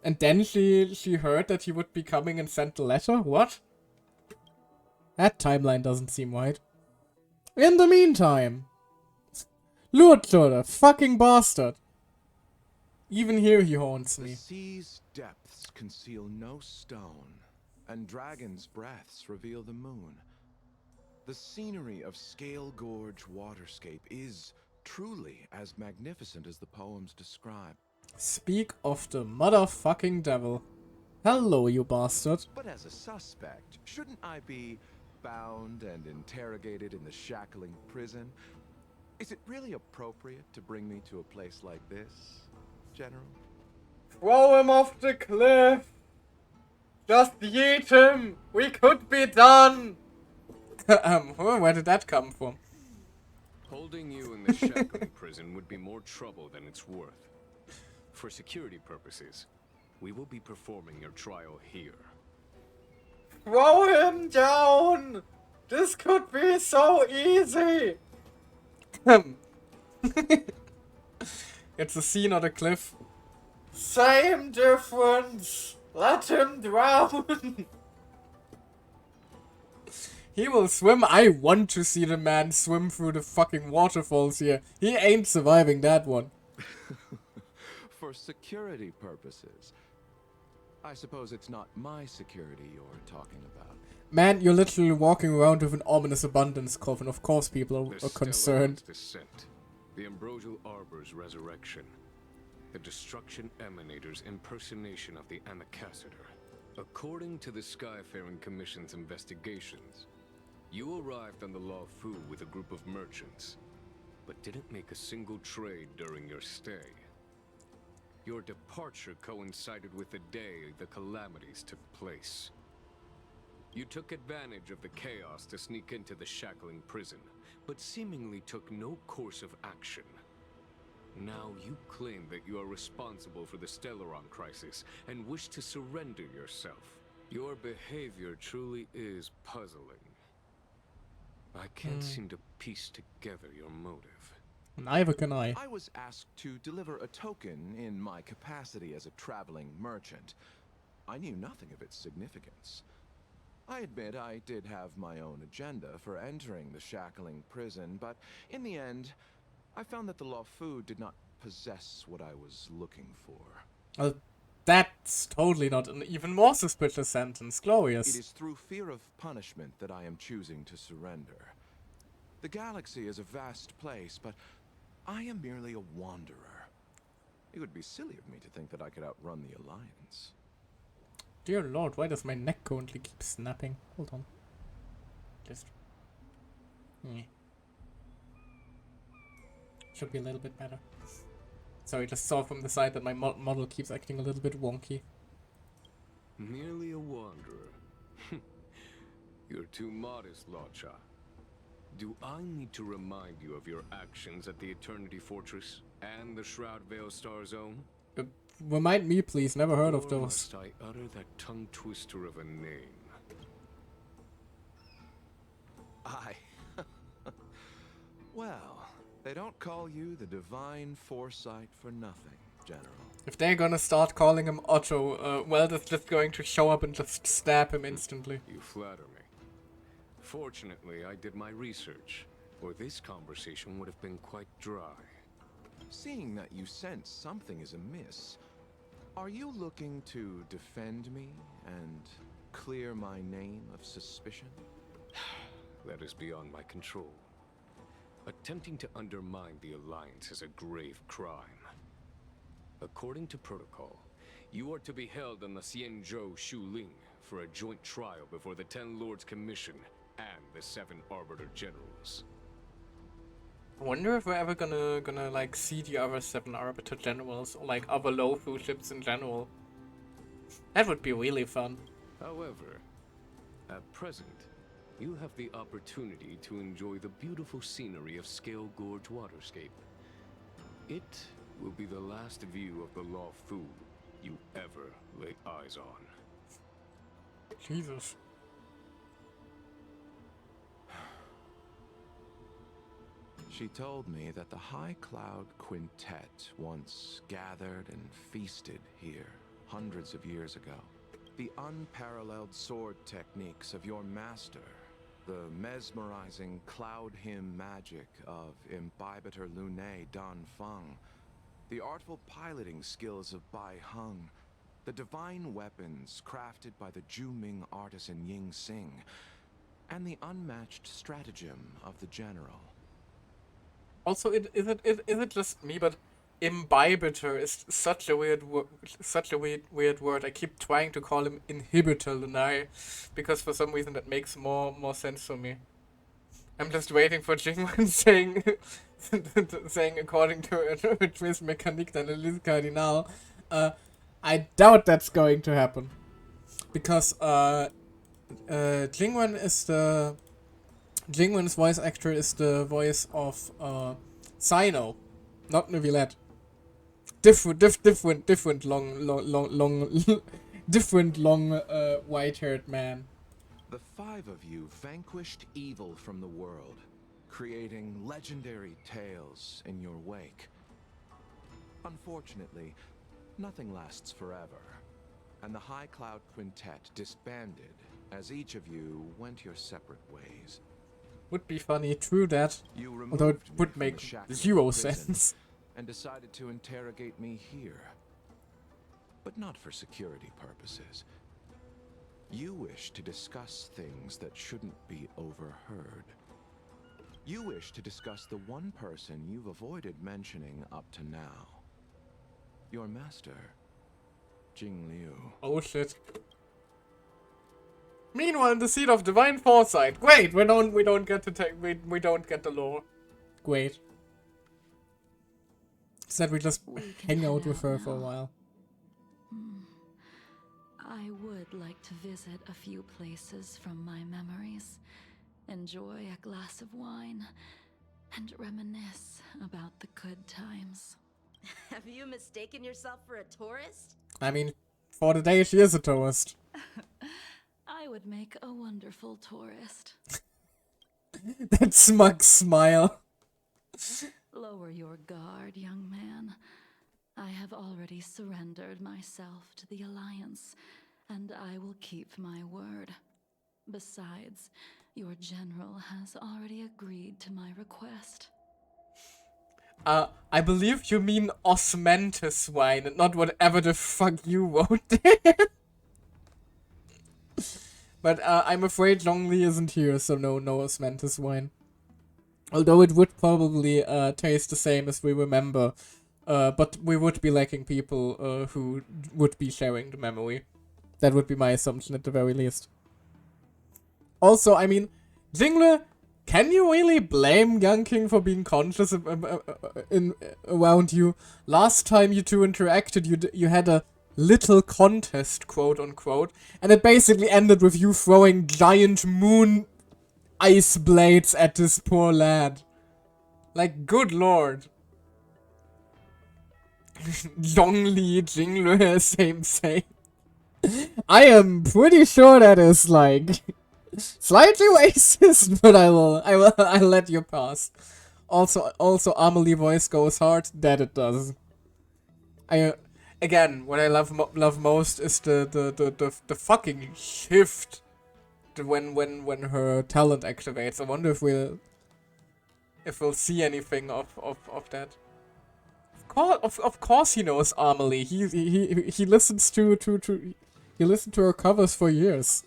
and then she heard that he would be coming and sent the letter? What? That timeline doesn't seem right. In the meantime, Luthor, the fucking bastard. Even here he haunts The me. sea's depths conceal no stone, and dragon's breaths reveal the moon. The scenery of Scale Gorge waterscape is truly as magnificent as the poems describe. Speak of the motherfucking devil. Hello, you bastard. But as a suspect, shouldn't I be bound and interrogated in the shackling prison? Is it really appropriate to bring me to a place like this, General? Throw him off the cliff! Just yeet him! We could be done! Where did that come from? Holding you in the shackling prison would be more trouble than it's worth. For security purposes, we will be performing your trial here. Throw him down! This could be so easy! It's a scene on a cliff. Same difference! Let him drown! He will swim. I want to see the man swim through the fucking waterfalls here. He ain't surviving that one. For security purposes. I suppose it's not my security you're talking about. Man, you're literally walking around with an ominous abundance coffin. Of course people The are concerned. Stellar's descent, the Ambrosial Arbor's resurrection, the Destruction Emanator's impersonation of the Amicassator. According to the Skyfaring Commission's investigations, you arrived on the Law Fu with a group of merchants, but didn't make a single trade during your stay. Your departure coincided with the day the calamities took place. You took advantage of the chaos to sneak into the shackling prison, but seemingly took no course of action. Now you claim that you are responsible for the Stellaron crisis and wish to surrender yourself. Your behavior truly is puzzling. I can't seem to piece together your motive. Neither can I. I was asked to deliver a token in my capacity as a traveling merchant. I knew nothing of its significance. I admit I did have my own agenda for entering the shackling prison, but in the end, I found that the Law Fu did not possess what I was looking for. That's totally not an even more suspicious sentence. Glorious. It is through fear of punishment that I am choosing to surrender. The galaxy is a vast place, but I am merely a wanderer. It would be silly of me to think that I could outrun the Alliance. Dear Lord, why does my neck currently keep snapping? Hold on. Just... Should be a little bit better. Sorry, just saw from the side that my model keeps acting a little bit wonky. Merely a wanderer. You're too modest, Lotcha. Do I need to remind you of your actions at the Eternity Fortress and the Shroud Veil Star Zone? Remind me, please. Never heard of Or those. must I utter that tongue twister of a name? Well, they don't call you the Divine Foresight for nothing, General. If they're gonna start calling him Otto, Welder's just going to show up and just stab him instantly. You flatter me. Fortunately, I did my research, or this conversation would have been quite dry. Seeing that you sense something is amiss, are you looking to defend me and clear my name of suspicion? That is beyond my control. Attempting to undermine the Alliance is a grave crime. According to protocol, you are to be held on the Xianzhou Shuling for a joint trial before the 10 Lords Commission and the 7 Arbiter Generals. I wonder if we're ever gonna like see the other 7 Arbiter Generals or like other Lofu ships in general. That would be really fun. However, at present, you have the opportunity to enjoy the beautiful scenery of Scale Gorge Waterscape. It will be the last view of the Luofu you ever lay eyes on. Jesus. She told me that the High Cloud Quintet once gathered and feasted here hundreds of years ago. The unparalleled sword techniques of your master, the mesmerizing cloud hymn magic of Imbibitor Lunae Dan Feng, the artful piloting skills of Bai Heng, the divine weapons crafted by the Juming artisan Ying Xing, and the unmatched stratagem of the general. Also, is it just me, but imbibitor is such a weird word. I keep trying to call him inhibitor Lunai, because for some reason that makes more sense for me. I'm just waiting for Jingwen saying according to a twist mechanique d'analyse cardinal. I doubt that's going to happen, because Jingwen's voice actor is the voice of Sino, not Neuvillette. Different long different long white-haired man. The 5 of you vanquished evil from the world, creating legendary tales in your wake. Unfortunately, nothing lasts forever, and the High Cloud Quintet disbanded as each of you went your separate ways. Would be funny, true that. Although it would make zero sense. And decided to interrogate me here. But not for security purposes. You wish to discuss things that shouldn't be overheard. You wish to discuss the one person you've avoided mentioning up to now. Your master, Jing Liu. Oh shit. Meanwhile, in the seat of divine foresight. Great, we don't get to take we don't get the lore. Great. Instead, we just hang out with her for a while. I would like to visit a few places from my memories, enjoy a glass of wine, and reminisce about the good times. Have you mistaken yourself for a tourist? I mean, for the day she is a tourist. I would make a wonderful tourist. That smug smile. Lower your guard, young man. I have already surrendered myself to the Alliance, and I will keep my word. Besides, your general has already agreed to my request. I believe you mean osmanthus wine, and not whatever the fuck you wrote there. But I'm afraid Zhongli isn't here, so no osmanthus wine. Although it would probably taste the same as we remember. But we would be lacking people who would be sharing the memory. That would be my assumption at the very least. Also, I mean, Jingle, can you really blame Yanking for being conscious around you? Last time you two interacted, you had a little contest, quote unquote, and it basically ended with you throwing giant moon ice blades at this poor lad. Like, good lord. Zhongli, Jingle, same. I am pretty sure that is like slightly racist, but I'll let you pass. Also Amelie voice goes hard. That it does. Again, what I love most is the fucking shift when her talent activates. I wonder if we'll see anything of that. Of course he knows Amelie. He listens to her covers for years.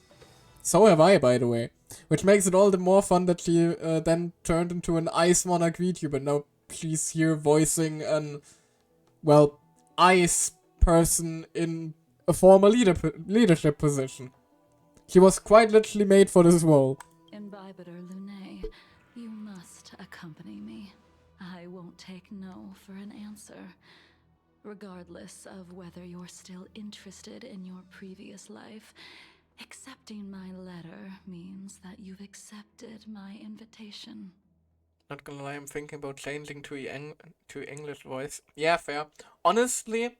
So have I, by the way. Which makes it all the more fun that she then turned into an Ice Monarch VTuber. Now she's here voicing an, well, ice person in a former leadership position. She was quite literally made for this role. Imbibitor Lunae, you must accompany me. I won't take no for an answer. Regardless of whether you're still interested in your previous life, accepting my letter means that you've accepted my invitation. Not gonna lie, I'm thinking about changing to English voice. Yeah, fair. Honestly,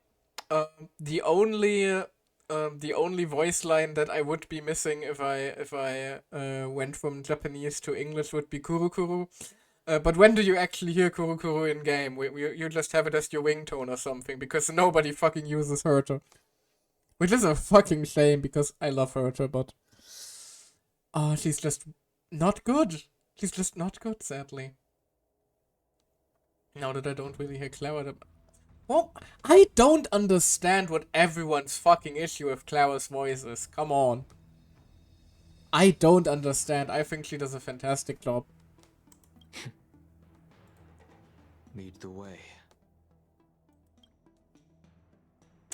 the only voice line that I would be missing if I went from Japanese to English would be Kurukuru. But when do you actually hear Kurukuru in game? You just have it as your ringtone or something, because nobody fucking uses Herta. Which is a fucking shame, because I love Herta, but... she's just not good. She's just not good, sadly. Now that I don't really hear Clara... Well, I don't understand what everyone's fucking issue with Clara's voice is. Come on. I don't understand. I think she does a fantastic job. Lead the way.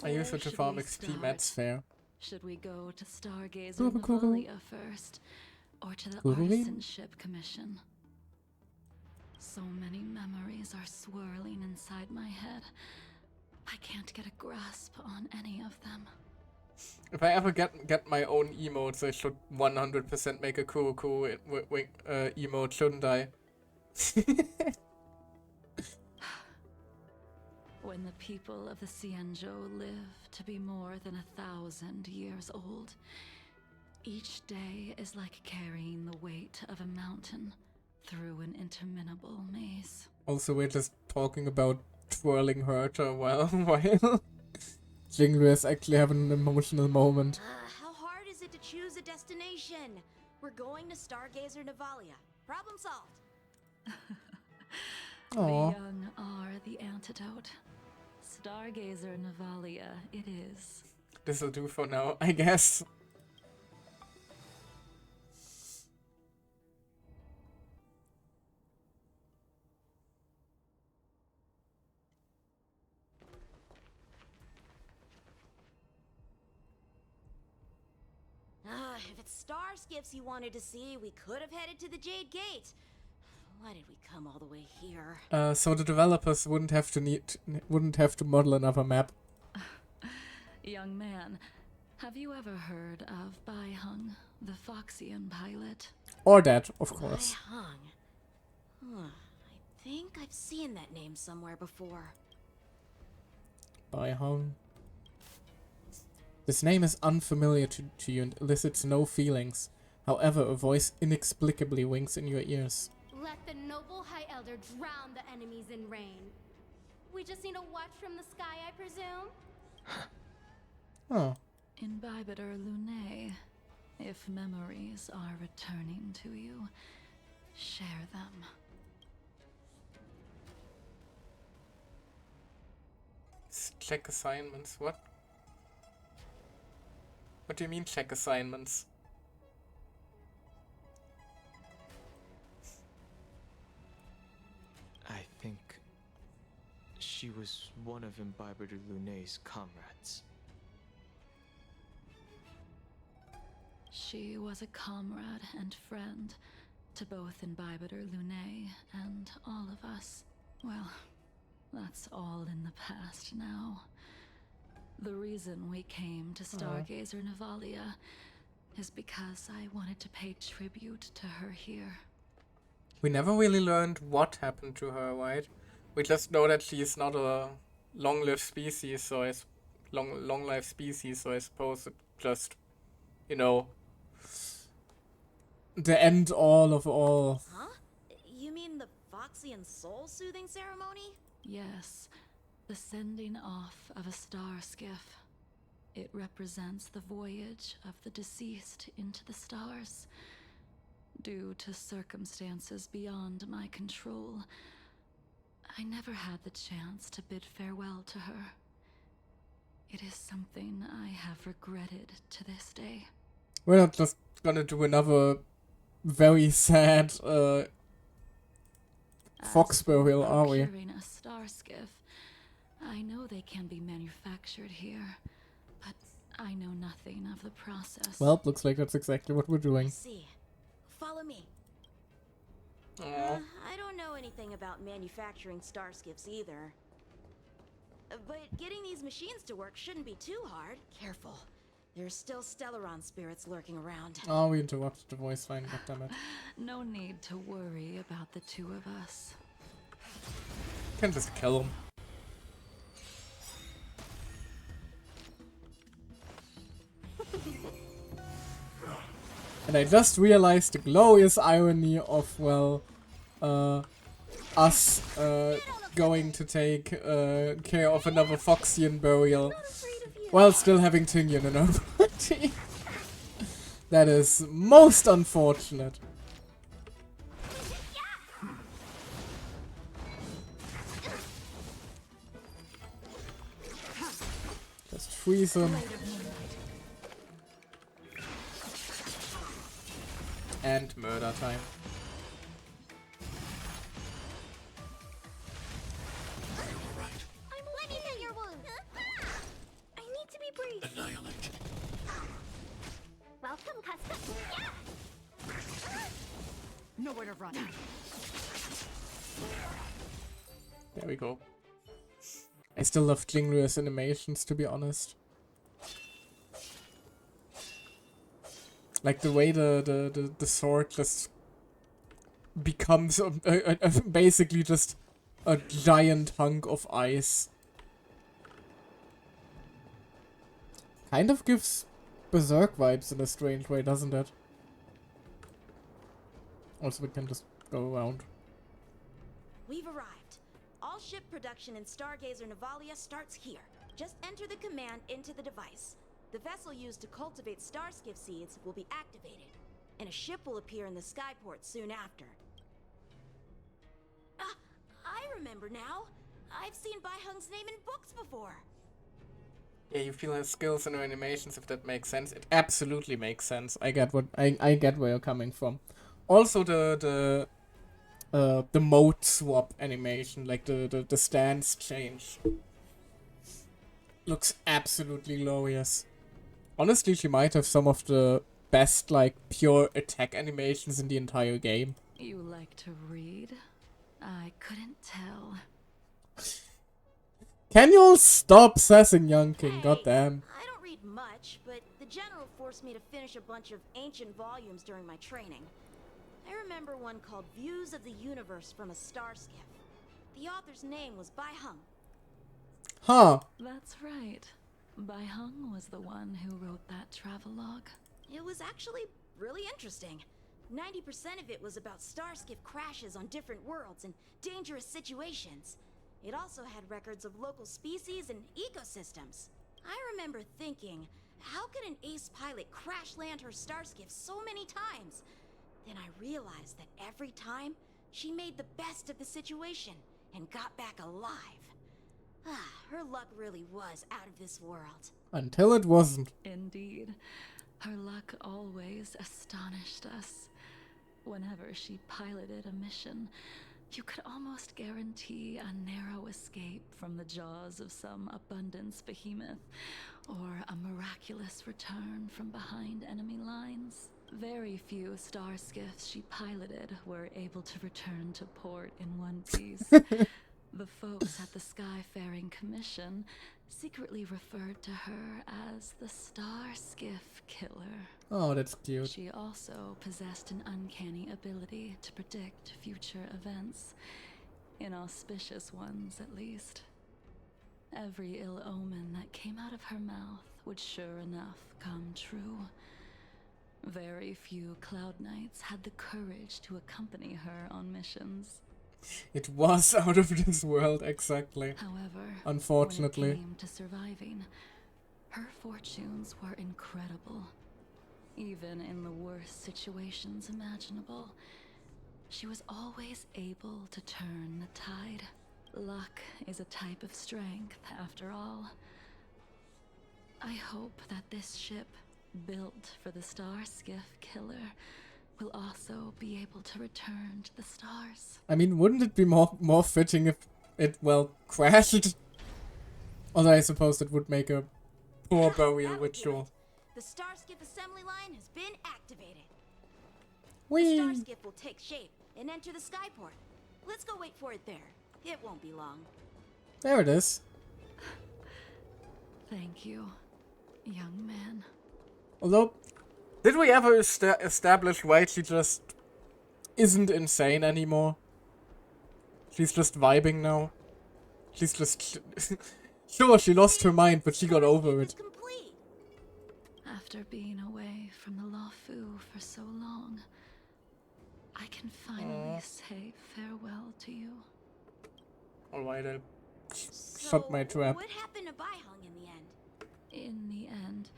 I use her Where to should farm we XP, start? that's fair. Should we go to Stargazer Kuru-kuru. Navalia first? Or to the Kuru-rin? Artisanship Commission? So many memories are swirling inside my head. I can't get a grasp on any of them. If I ever get my own emotes, I should 100% make a Kurukuru emote, shouldn't I? When the people of the Cienjo live to be more than 1,000 years old, each day is like carrying the weight of a mountain through an interminable maze. Also, we're just talking about twirling Herta while Jinglu is actually having an emotional moment. How hard is it to choose a destination? We're going to Stargazer Navalia. Problem solved. Aww. The young are the antidote. Stargazer Navalia it is. This'll do for now, I guess. If it's star skiffs you wanted to see, we could have headed to the Jade Gate. Why did we come all the way here? So the developers wouldn't have to model another map. Young man, have you ever heard of Bai Hung, the Foxian pilot? Or that, of course. Bai Hung. I think I've seen that name somewhere before. Bai Hung. This name is unfamiliar to you and elicits no feelings. However, a voice inexplicably winks in your ears. Let the noble High Elder drown the enemies in rain. We just need a watch from the sky, I presume? Oh. Imbibitor Lunae, if memories are returning to you, share them. Check assignments, what? What do you mean check assignments? I think she was one of Imbibitor Lunae's comrades. She was a comrade and friend to both Imbibitor Lunae and all of us. Well, that's all in the past now. The reason we came to Stargazer Navalia is because I wanted to pay tribute to her here. We never really learned what happened to her, right? We just know that she's not a long-lived species, so long-life species, so I suppose it just, you know, the end all of all. Huh? You mean the Foxian soul-soothing ceremony? Yes, the sending off of a star skiff. It represents the voyage of the deceased into the stars. Due to circumstances beyond my control, I never had the chance to bid farewell to her. It is something I have regretted to this day. We're not just gonna do another very sad Fox burial, are we? Procuring a star skiff, I know they can be manufactured here, but I know nothing of the process. Well, looks like that's exactly what we're I doing. see. Follow me. Aw. I don't know anything about manufacturing star skiffs either. But getting these machines to work shouldn't be too hard. Careful. There's still Stellaron spirits lurking around. Oh, we interrupted the voice line, goddammit. No need to worry about the two of us. Can just kill him. And I just realized the glorious irony of, well, us going to take care of another Foxian burial while still having Tingyun in our party. That is most unfortunate. Just freeze him. And murder time. Let me hit your wound. I need to be brief. Annihilate. Welcome, custom. Nowhere to run. There we go. I still love Jinglu's animations, to be honest. Like the way the sword just becomes basically just a giant hunk of ice. Kind of gives Berserk vibes in a strange way, doesn't it? Also, we can just go around. We've arrived. All ship production in Stargazer Navalia starts here. Just enter the command into the device. The vessel used to cultivate starskiff seeds will be activated, and a ship will appear in the skyport soon after. I remember now. I've seen Bai Hung's name in books before. Yeah, you feel her skills and her animations, if that makes sense. It absolutely makes sense. I get what I get where you're coming from. Also the mode swap animation, like the stance change, looks absolutely glorious. Honestly, she might have some of the best, like, pure attack animations in the entire game. You like to read? I couldn't tell. Can you all stop sassing Young King? Goddamn. I don't read much, but the general forced me to finish a bunch of ancient volumes during my training. I remember one called Views of the Universe from a Star Skiff. The author's name was Bai Hung. Huh. That's right. Bai Hung was the one who wrote that travelogue. It was actually really interesting. 90% of it was about starskiff crashes on different worlds and dangerous situations. It also had records of local species and ecosystems. I remember thinking, how could an ace pilot crash land her starskiff so many times? Then I realized that every time, she made the best of the situation and got back alive. Her luck really was out of this world. Until it wasn't. Indeed. Her luck always astonished us. Whenever she piloted a mission, you could almost guarantee a narrow escape from the jaws of some abundance behemoth, or a miraculous return from behind enemy lines. Very few star skiffs she piloted were able to return to port in one piece. The folks at the Skyfaring Commission secretly referred to her as the Star Skiff Killer. Oh, that's cute. She also possessed an uncanny ability to predict future events, inauspicious ones at least. Every ill omen that came out of her mouth would sure enough come true. Very few Cloud Knights had the courage to accompany her on missions. It was out of this world, exactly. However, unfortunately, when it came to surviving, her fortunes were incredible. Even in the worst situations imaginable, she was always able to turn the tide. Luck is a type of strength, after all. I hope that this ship, built for the Star Skiff Killer, will also be able to return to the stars. I mean, wouldn't it be more fitting if it, well, crashed Although I suppose it would make a poor burial That would do ritual. it. The Starskiff assembly line has been activated. The Whee! Starskiff will take shape and enter the skyport. Let's go wait for it there. It won't be long. There it is. Thank you, young man. Although, did we ever establish why she just isn't insane anymore? She's just vibing now. She's just... Sure, she lost her mind, but she got over it. Complete. After being away from the Lafu for so long, I can finally say farewell to you. Alright, I'll shut my trap. What happened to Baihung in the end? In the end,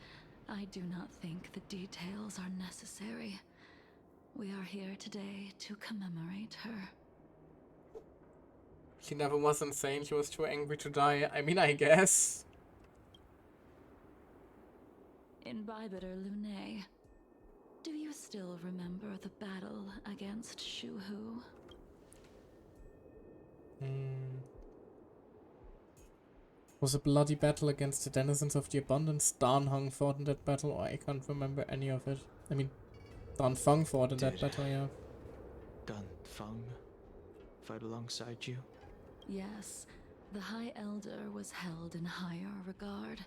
I do not think the details are necessary. We are here today to commemorate her. She never was insane, she was too angry to die. I mean, I guess. In Bybiter Lune, do you still remember the battle against Shuhu? Was a bloody battle against the denizens of the abundance. Dan Hung fought in that battle, or I can't remember any of it. I mean, Dan Feng fought in that battle, yeah. Dan Feng fight alongside you? Yes, the High Elder was held in higher regard.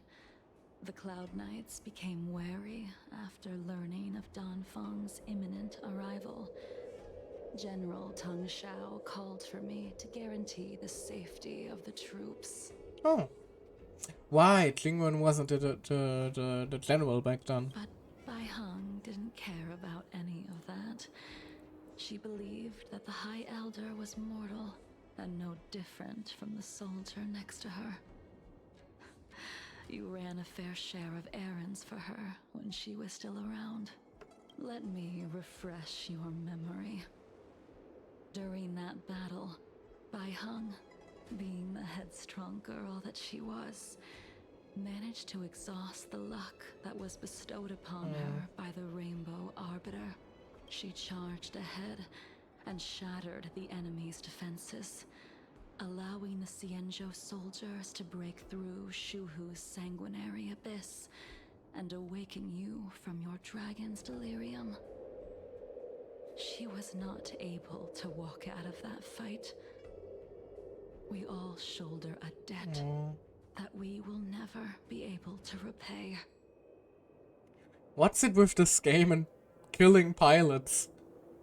The Cloud Knights became wary after learning of Dan Feng's imminent arrival. General Tang Xiao called for me to guarantee the safety of the troops. Oh. Why? Jingwen wasn't the general back then. But Bai Heng didn't care about any of that. She believed that the High Elder was mortal and no different from the soldier next to her. You ran a fair share of errands for her when she was still around. Let me refresh your memory. During that battle, Bai Heng, being the headstrong girl that she was, managed to exhaust the luck that was bestowed upon her by the Rainbow Arbiter. She charged ahead and shattered the enemy's defenses, allowing the Xianzhou soldiers to break through Shuhu's sanguinary abyss and awaken you from your dragon's delirium. She was not able to walk out of that fight. We all shoulder a debt that we will never be able to repay. What's it with this game and killing pilots?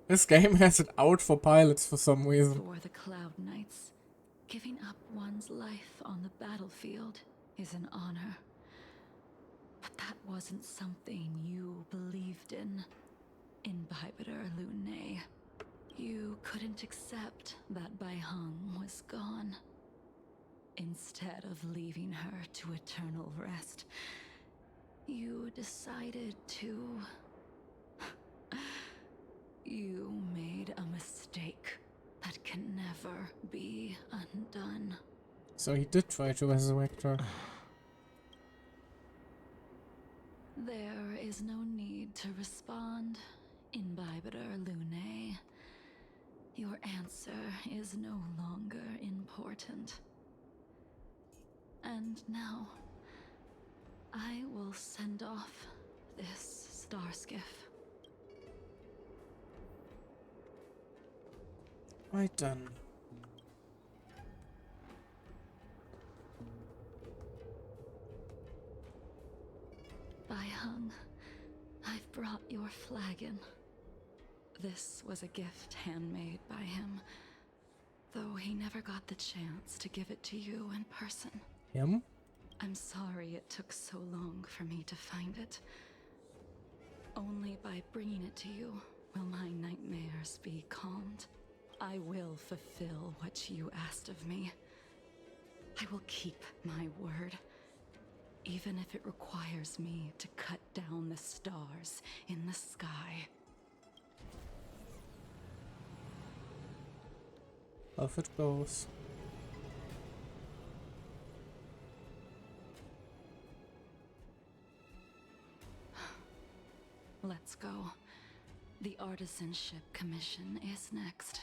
This game has it out for pilots for some reason. For the Cloud Knights, giving up one's life on the battlefield is an honor. But that wasn't something you believed in Bybiter Lune. You couldn't accept that Bai Heng was gone. Instead of leaving her to eternal rest, you decided to... You made a mistake that can never be undone. So he did try to resurrect her. There is no need to respond in Bybiter Lune. Your answer is no longer important. And now, I will send off this Starskiff. Right then. Bai Heng, I've brought your flagon. This was a gift handmade by him, though he never got the chance to give it to you in person. Him? I'm sorry it took so long for me to find it. Only by bringing it to you will my nightmares be calmed. I will fulfill what you asked of me. I will keep my word, even if it requires me to cut down the stars in the sky. Off it goes. Let's go. The Artisanship Commission is next.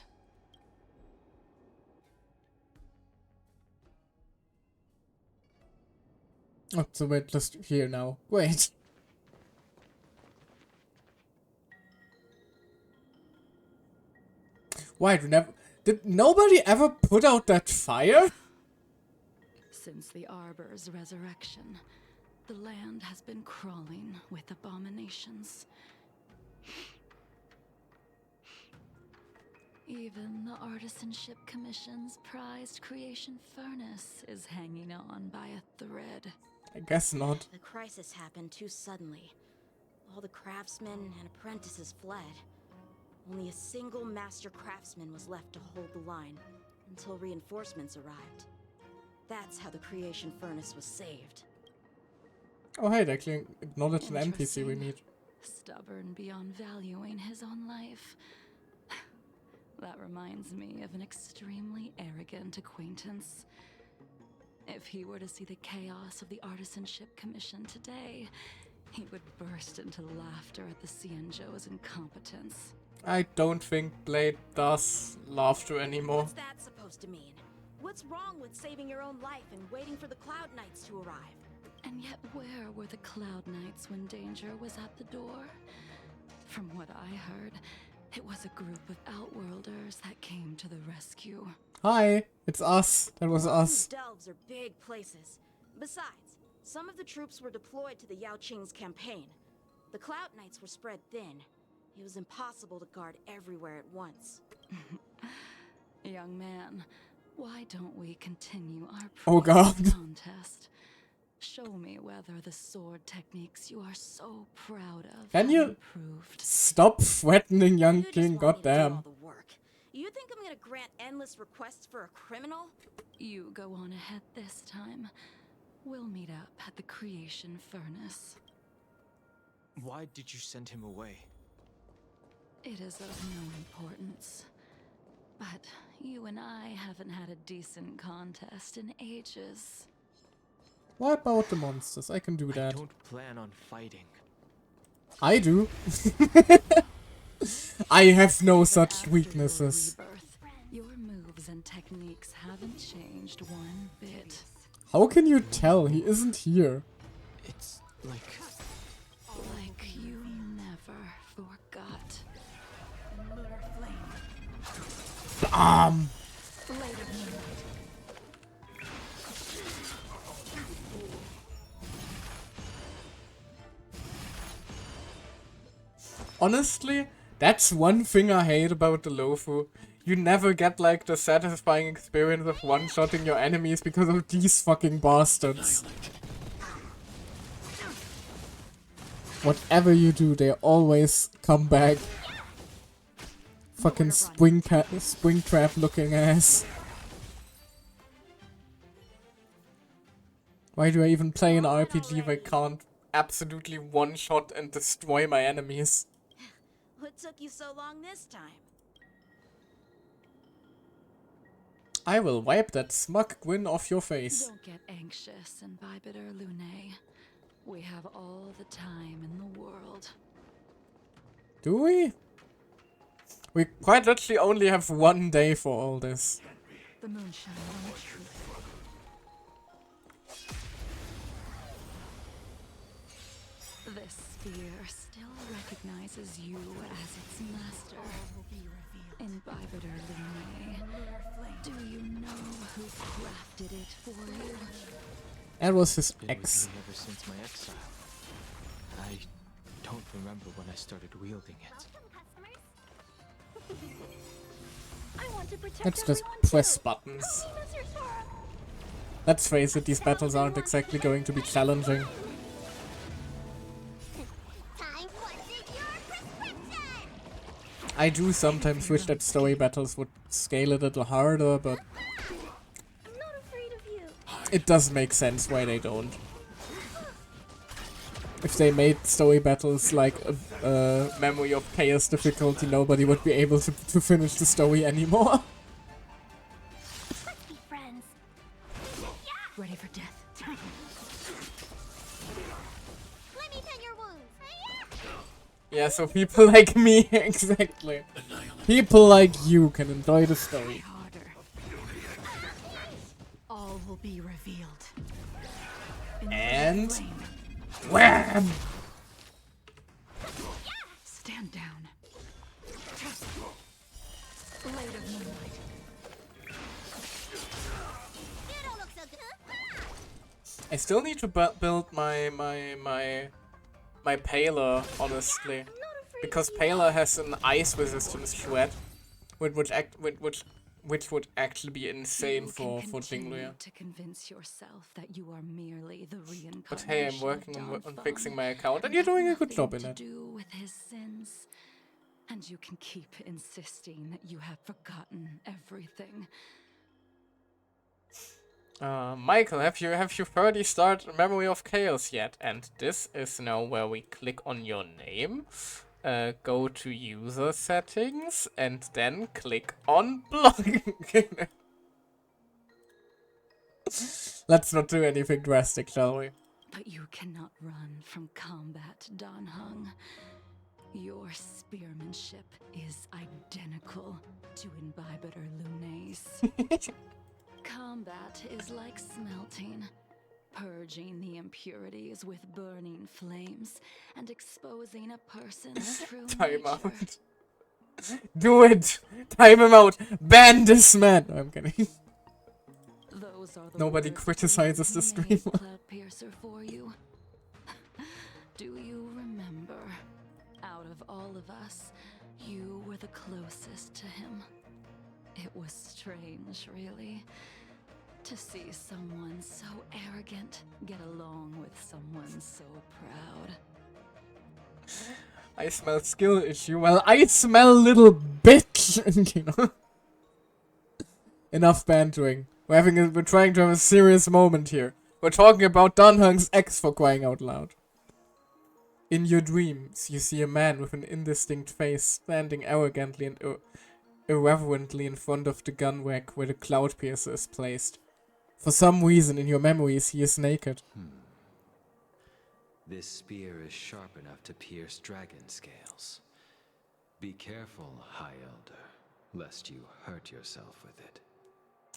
Oh, so we're just here now. Wait. Why did nobody ever put out that fire? Since the Arbor's resurrection, the land has been crawling with abominations. Even the Artisanship Commission's prized creation furnace is hanging on by a thread. I guess not. The crisis happened too suddenly. All the craftsmen and apprentices fled. Only a single master craftsman was left to hold the line until reinforcements arrived. That's how the creation furnace was saved. Oh hey, they can acknowledge an NPC we Interesting. meet. Stubborn beyond valuing his own life. That reminds me of an extremely arrogant acquaintance. If he were to see the chaos of the Artisanship Commission today, he would burst into laughter at the Cienjo's incompetence. I don't think Blade does laughter anymore. What's that supposed to mean? What's wrong with saving your own life and waiting for the Cloud Knights to arrive? And yet where were the Cloud Knights when danger was at the door? From what I heard, it was a group of Outworlders that came to the rescue. Hi, it's us. That was us. These delves are big places. Besides, some of the troops were deployed to the Yao Qing's campaign. The Cloud Knights were spread thin. It was impossible to guard everywhere at once. Young man, why don't we continue our Oh God. contest? Show me whether the sword techniques you are so proud of Can have you improved. stop threatening young You just king? want me to do all Goddamn. the work. You think I'm gonna grant endless requests for a criminal? You go on ahead this time. We'll meet up at the creation furnace. Why did you send him away? It is of no importance. But you and I haven't had a decent contest in ages. Wipe out the monsters. I can do I that. don't plan on fighting. I do. I have no such After weaknesses. Your rebirth, your moves and techniques haven't changed one bit. How can you tell? He isn't here. It's like You never forgot. Later moonlight. Honestly, that's one thing I hate about the Lofu. You never get like the satisfying experience of one-shotting your enemies because of these fucking bastards. Whatever you do, they always come back. Fucking Springtrap looking ass. Why do I even play an RPG if I can't absolutely one-shot and destroy my enemies? What took you so long this time? I will wipe that smug grin off your face. Don't get anxious, Imbibitor Lune. We have all the time in the world. Do we? We quite literally only have one day for all this. The moonshine on the truth. This sphere still recognizes you as its master. Imbibitor Lune. Do you know who crafted it for you? That was his been with ex. me ever since my exile. I don't remember when I started wielding it. I want to protect Let's just everyone press too. buttons. Help me, Mr. Sora. Let's face it, these battles aren't exactly going to be challenging. Time for your prescription. I do sometimes wish that story battles would scale a little harder, but I'm not afraid of you. it does make sense why they don't. If they made story battles like a Memory of Chaos difficulty, nobody would be able to finish the story anymore. Let's be friends. Ready for death. Let me tend your wounds. Yeah, so people like me, exactly. People like you can enjoy the story. Harder. All will be revealed. And And flame. wham! Stand down. Blade of moonlight. I still need to build my Paler, honestly, because Paler has an ice resistance shred, which would actually be insane for Jinglier. To convince yourself that you are merely the reincarnation. But hey, I'm working of on Don fixing my account, and you're doing a good job in to it. do with his sins. And you can keep insisting that you have forgotten everything. Michael, have you already started Memory of Chaos yet? And this is now where we click on your name, go to user settings, and then click on blogging. Let's not do anything drastic, shall we? But you cannot run from combat, Don Hung. Your spearmanship is identical to Imbibitor Lunae's. Combat is like smelting, purging the impurities with burning flames and exposing a person's true Time nature. out. Do it! Time him out! Ban this man! No, I'm kidding. Those are the Nobody words criticizes the Lunae made streamer. Cloudpiercer for you. Do you remember? Out of all of us, you were the closest to him. It was strange, really, to see someone so arrogant get along with someone so proud. I smell skill issue. Well, I smell little bitch. You know? Enough bantering. We're trying to have a serious moment here. We're talking about Don Hung's ex, for crying out loud. In your dreams, you see a man with an indistinct face standing arrogantly and irreverently in front of the gun rack where the Cloudpiercer is placed. For some reason in your memories, he is naked. This spear is sharp enough to pierce dragon scales. Be careful, High Elder, lest you hurt yourself with it.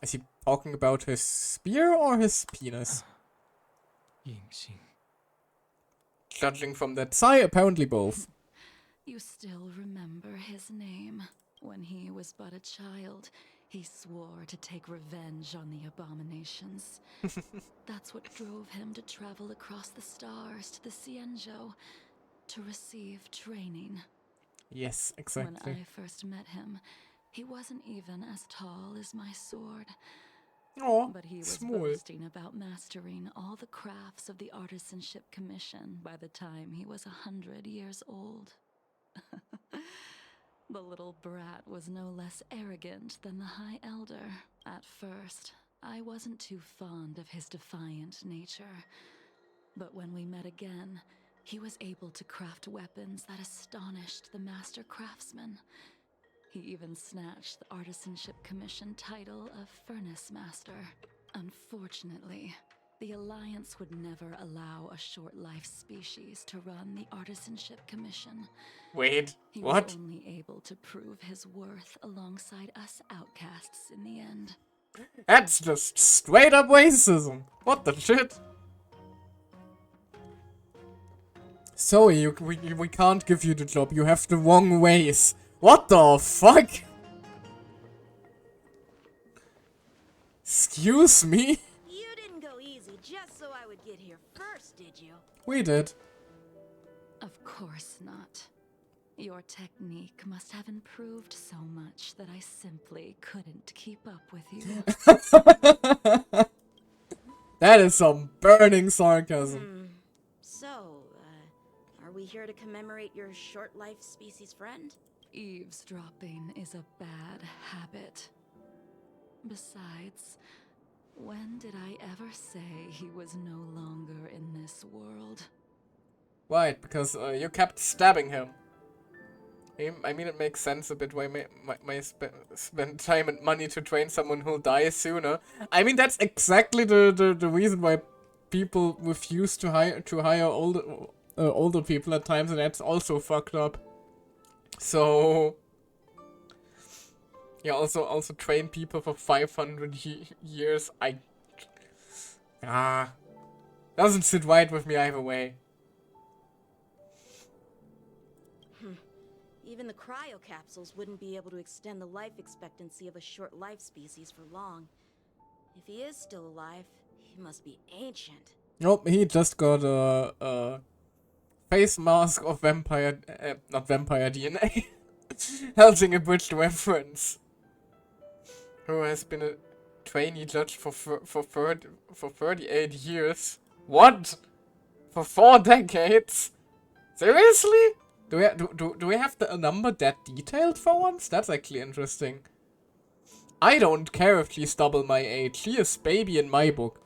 Is he talking about his spear or his penis? Yingxing. Judging from that sigh, apparently both. You still remember his name. When he was but a child, he swore to take revenge on the abominations. That's what drove him to travel across the stars to the Xianzhou to receive training. Yes, exactly. When I first met him, he wasn't even as tall as my sword. Oh, but he was small. boasting about mastering all the crafts of the Artisanship Commission by the time he was 100 years old. The little brat was no less arrogant than the High Elder. At first, I wasn't too fond of his defiant nature. But when we met again, he was able to craft weapons that astonished the Master Craftsman. He even snatched the Artisanship Commission title of Furnace Master. Unfortunately, the Alliance would never allow a short-life species to run the Artisanship Commission. Wait, He what? was only able to prove his worth alongside us outcasts in the end. That's just straight up racism. What the shit? Sorry, we can't give you the job. You have the wrong ways. What the fuck? Excuse me? You didn't go easy just so I would get here first, did you? We did. Of course not. Your technique must have improved so much that I simply couldn't keep up with you. That is some burning sarcasm. So, are we here to commemorate your short-life species friend? Eavesdropping is a bad habit. Besides, when did I ever say he was no longer in this world? Right, because you kept stabbing him. I mean, it makes sense a bit why I spend time and money to train someone who'll die sooner. I mean, that's exactly the reason why people refuse to hire older people at times, and that's also fucked up. So yeah, also train people for 500 years. Doesn't sit right with me either way. Even the cryo capsules wouldn't be able to extend the life expectancy of a short life species for long. If he is still alive, he must be ancient. Nope, he just got a face mask of vampire, not vampire DNA. Holding a bridged reference. Who has been a trainee judge for 38 years. What? For 4 decades? Seriously? Do we have a number that detailed for once? That's actually interesting. I don't care if she's double my age. She is baby in my book.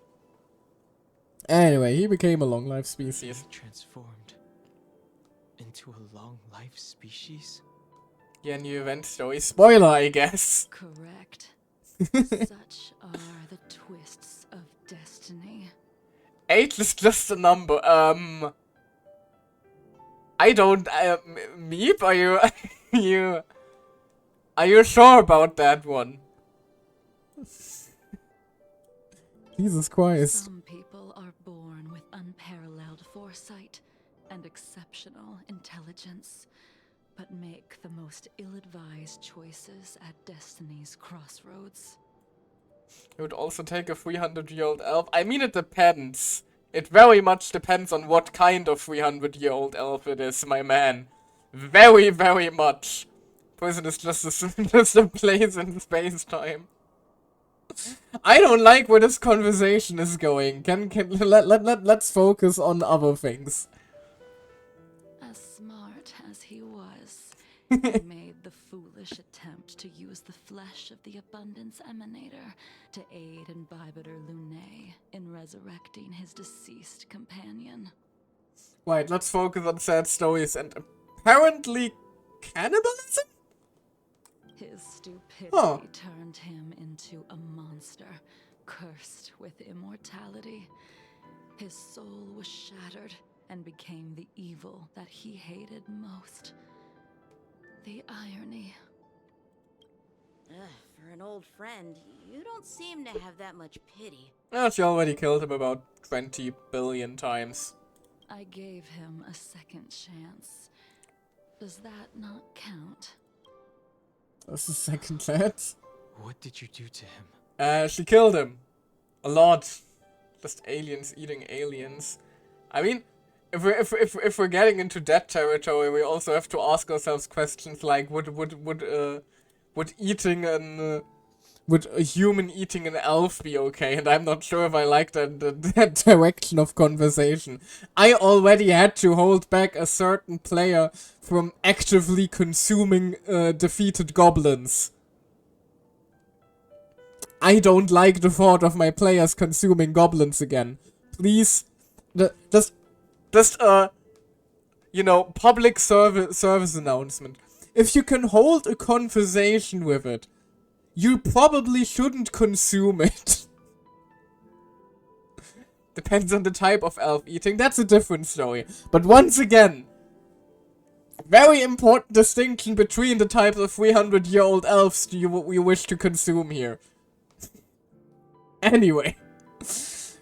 Anyway, he became a long life species. Transformed into a long life species? Yeah, new event story. Spoiler, I guess. Correct. Such are the twists of destiny. Age is just a number. I don't. Meep, are you? Are you sure about that one? Jesus Christ. Some people are born with unparalleled foresight and exceptional intelligence, but make the most ill-advised choices at destiny's crossroads. It would also take a 300-year-old elf. I mean, it depends. It very much depends on what kind of 300-year-old elf it is, my man. Very, very much. Prison is just a place in space-time. I don't like where this conversation is going. Let's focus on other things. As smart as he was, he made the foolish attempt to use the flesh of the Abundance Emanator to aid Imbibitor Lunae in resurrecting his deceased companion. Right, let's focus on sad stories and apparently cannibalism? His stupidity Huh. turned him into a monster, cursed with immortality. His soul was shattered and became the evil that he hated most. The irony. For an old friend, you don't seem to have that much pity. Well, she already killed him about 20 billion times. I gave him a second chance. Does that not count? That's the second chance. What did you do to him? She killed him. A lot. Just aliens eating aliens. I mean, if we're getting into that territory, we also have to ask ourselves questions like, would a human eating an elf be okay? And I'm not sure if I like that direction of conversation. I already had to hold back a certain player from actively consuming defeated goblins. I don't like the thought of my players consuming goblins again. Please, public service announcement. If you can hold a conversation with it, you probably shouldn't consume it. Depends on the type of elf eating, that's a different story. But once again, very important distinction between the types of 300-year-old elves you wish to consume here. Anyway.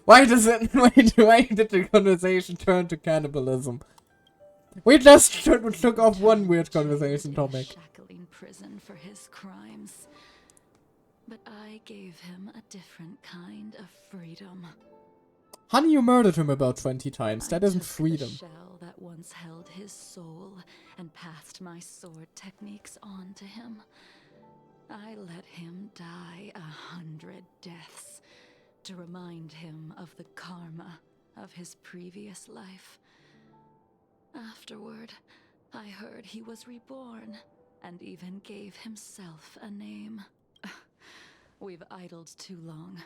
Why did the conversation turn to cannibalism? We just took off one weird conversation topic. Shackling prison for his crimes. But I gave him a different kind of freedom. Honey, you murdered him about 20 times. That isn't I took freedom. the shell that once held his soul and passed my sword techniques on to him. I let him die 100 deaths to remind him of the karma of his previous life. Afterward, I heard he was reborn and even gave himself a name. We've idled too long.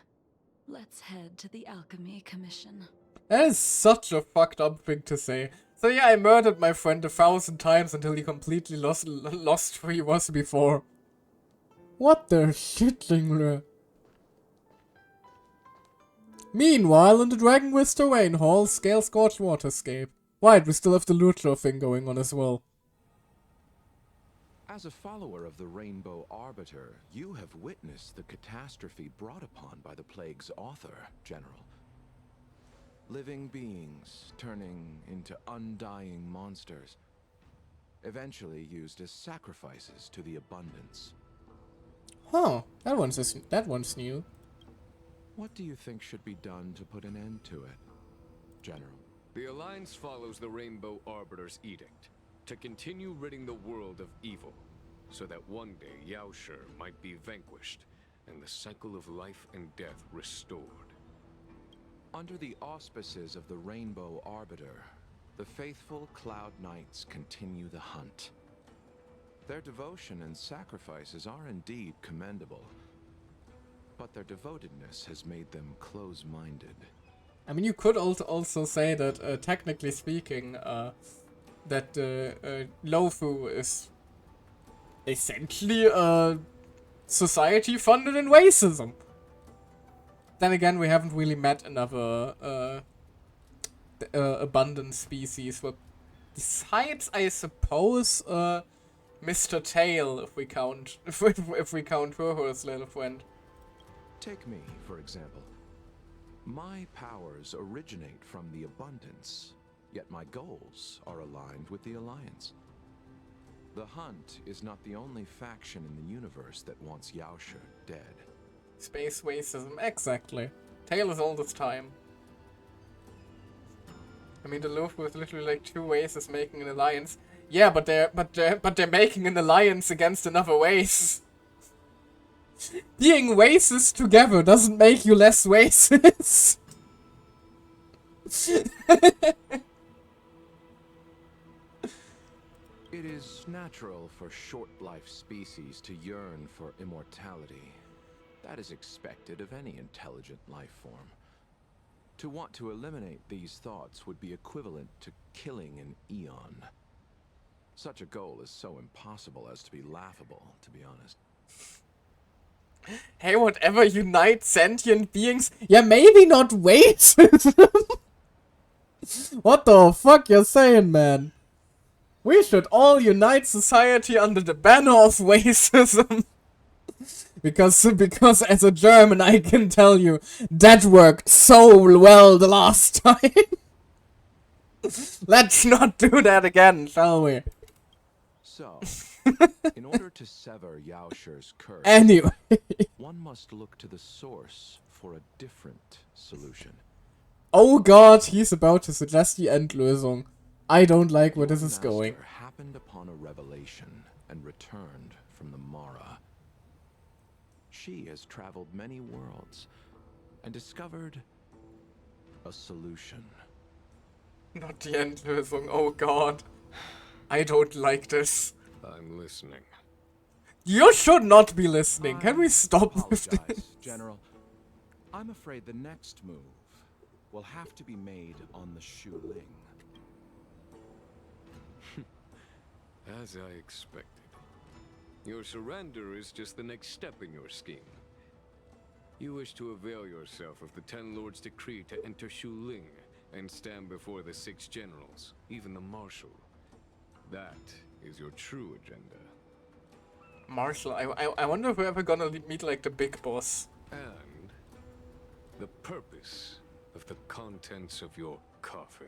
Let's head to the Alchemy Commission. That is such a fucked up thing to say. So yeah, I murdered my friend 1,000 times until he completely lost who he was before. What the shit, Jingler? Meanwhile, in the Dragon with Terrain Hall, Scale Scorched Waterscape. Right, we still have the Lucho thing going on as well. As a follower of the Rainbow Arbiter, you have witnessed the catastrophe brought upon by the plague's author, General. living beings turning into undying monsters, eventually used as sacrifices to the abundance. Huh, that one's new. What do you think should be done to put an end to it, General? The Alliance follows the Rainbow Arbiter's edict to continue ridding the world of evil, so that one day Yaoshi might be vanquished and the cycle of life and death restored. Under the auspices of the Rainbow Arbiter, the faithful Cloud Knights continue the hunt. Their devotion and sacrifices are indeed commendable, but their devotedness has made them close-minded. I mean, you could also say that, technically speaking, that Lofu is essentially a society funded in racism. Then again, we haven't really met another abundant species. Well, besides, I suppose, Mr. Tail, if we count Rohor's little friend. Take me, for example. My powers originate from the abundance, yet my goals are aligned with the Alliance. The Hunt is not the only faction in the universe that wants Yaoshi dead. Space racism, exactly. Tail is all this time. I mean, the Luffy was literally like two races making an alliance. Yeah, but they're making an alliance against another race. Being racist together doesn't make you less racist. It is natural for short-life species to yearn for immortality. That is expected of any intelligent life form. To want to eliminate these thoughts would be equivalent to killing an eon. Such a goal is so impossible as to be laughable, to be honest. Hey, whatever unites sentient beings. Yeah, maybe not racism. What the fuck you're saying, man? We should all unite society under the banner of racism. Because as a German, I can tell you, that worked so well the last time. Let's not do that again, shall we? So, in order to sever Yaoshi's curse, Anyway, one must look to the source for a different solution. Oh god, he's about to suggest the Endlösung. I don't like where this is Your going. master happened upon a revelation and returned from the Mara. She has traveled many worlds and discovered a solution. Not the Endlösung, oh god. I don't like this. I'm listening. You should not be listening. Can we stop with Apologize, this? General. I'm afraid the next move will have to be made on the Shu Ling. As I expected. Your surrender is just the next step in your scheme. You wish to avail yourself of the Ten Lords' decree to enter Shu Ling and stand before the 6 generals, even the Marshal. That is your true agenda. Marshall, I wonder if we're ever gonna meet like the big boss. And the purpose of the contents of your coffin.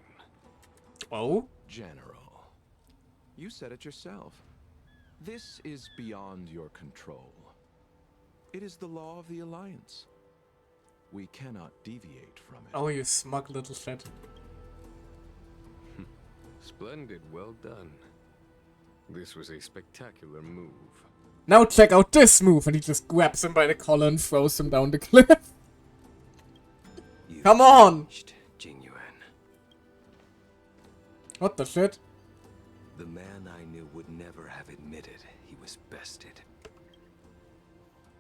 Oh? General, you said it yourself. This is beyond your control. It is the law of the Alliance. We cannot deviate from it. Oh, you smug little shit. Splendid, well done. This was a spectacular move. Now check out this move, and he just grabs him by the collar and throws him down the cliff. Come on! What the shit? The man I knew would never have admitted he was bested.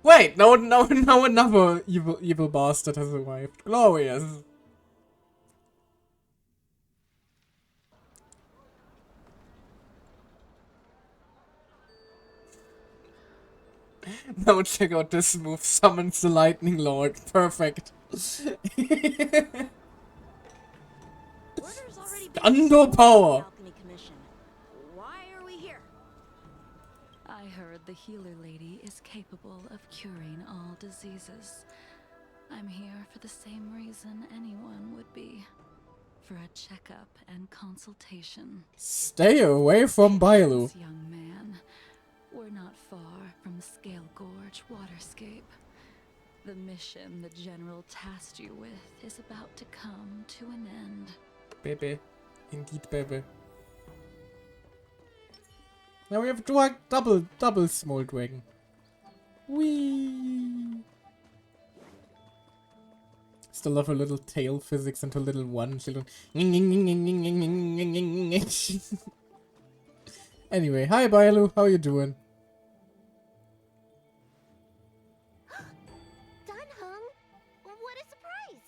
Wait, no, another evil bastard has arrived. Glorious. Now check out this move. Summons the Lightning Lord. Perfect. Thunder power. Why are we here? I heard the healer lady is capable of curing all diseases. I'm here for the same reason anyone would be. for a checkup and consultation. Stay away from Bailu. This young man, we're not far from the Scale Gorge waterscape. The mission the General tasked you with is about to come to an end. Baby. Indeed, baby. Now we have double small dragon. Whee! Still love her little tail physics and her little one. Anyway, hi Bailu, how you doing? Dunhung, what a surprise!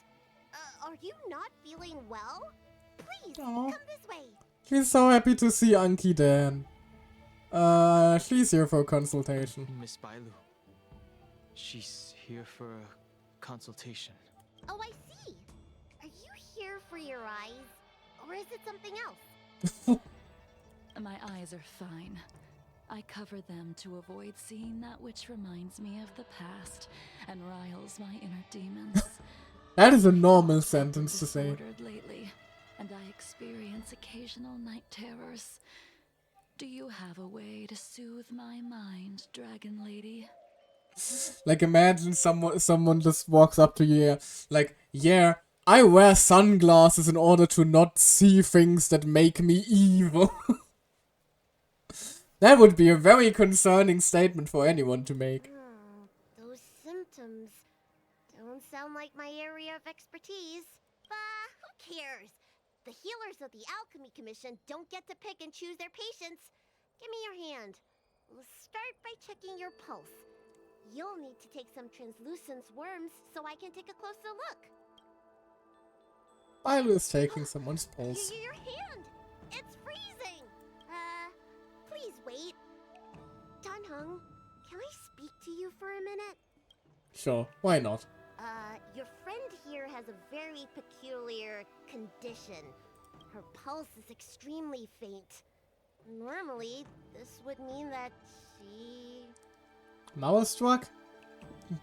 Are you not feeling well? Please, Aw. come this way. She's so happy to see Anki Dan. She's here for a consultation. Miss Bailu. She's here for a consultation. Oh, I see. Are you here for your eyes? Or is it something else? My eyes are fine. I cover them to avoid seeing that which reminds me of the past and riles my inner demons. That is a normal sentence to say. Disordered lately, and I experience occasional night terrors. Do you have a way to soothe my mind, Dragon Lady? Like imagine someone just walks up to you like, yeah, I wear sunglasses in order to not see things that make me evil. That would be a very concerning statement for anyone to make. Those symptoms don't sound like my area of expertise. Who cares? The healers of the Alchemy Commission don't get to pick and choose their patients. Give me your hand. We'll start by checking your pulse. You'll need to take some translucence worms so I can take a closer look. Bailu is taking someone's pulse. Your hand! It's freezing! Please wait. Dunhung, can I speak to you for a minute? Sure, why not? Your friend here has a very peculiar condition. Her pulse is extremely faint. Normally, this would mean that she... Mouse struck?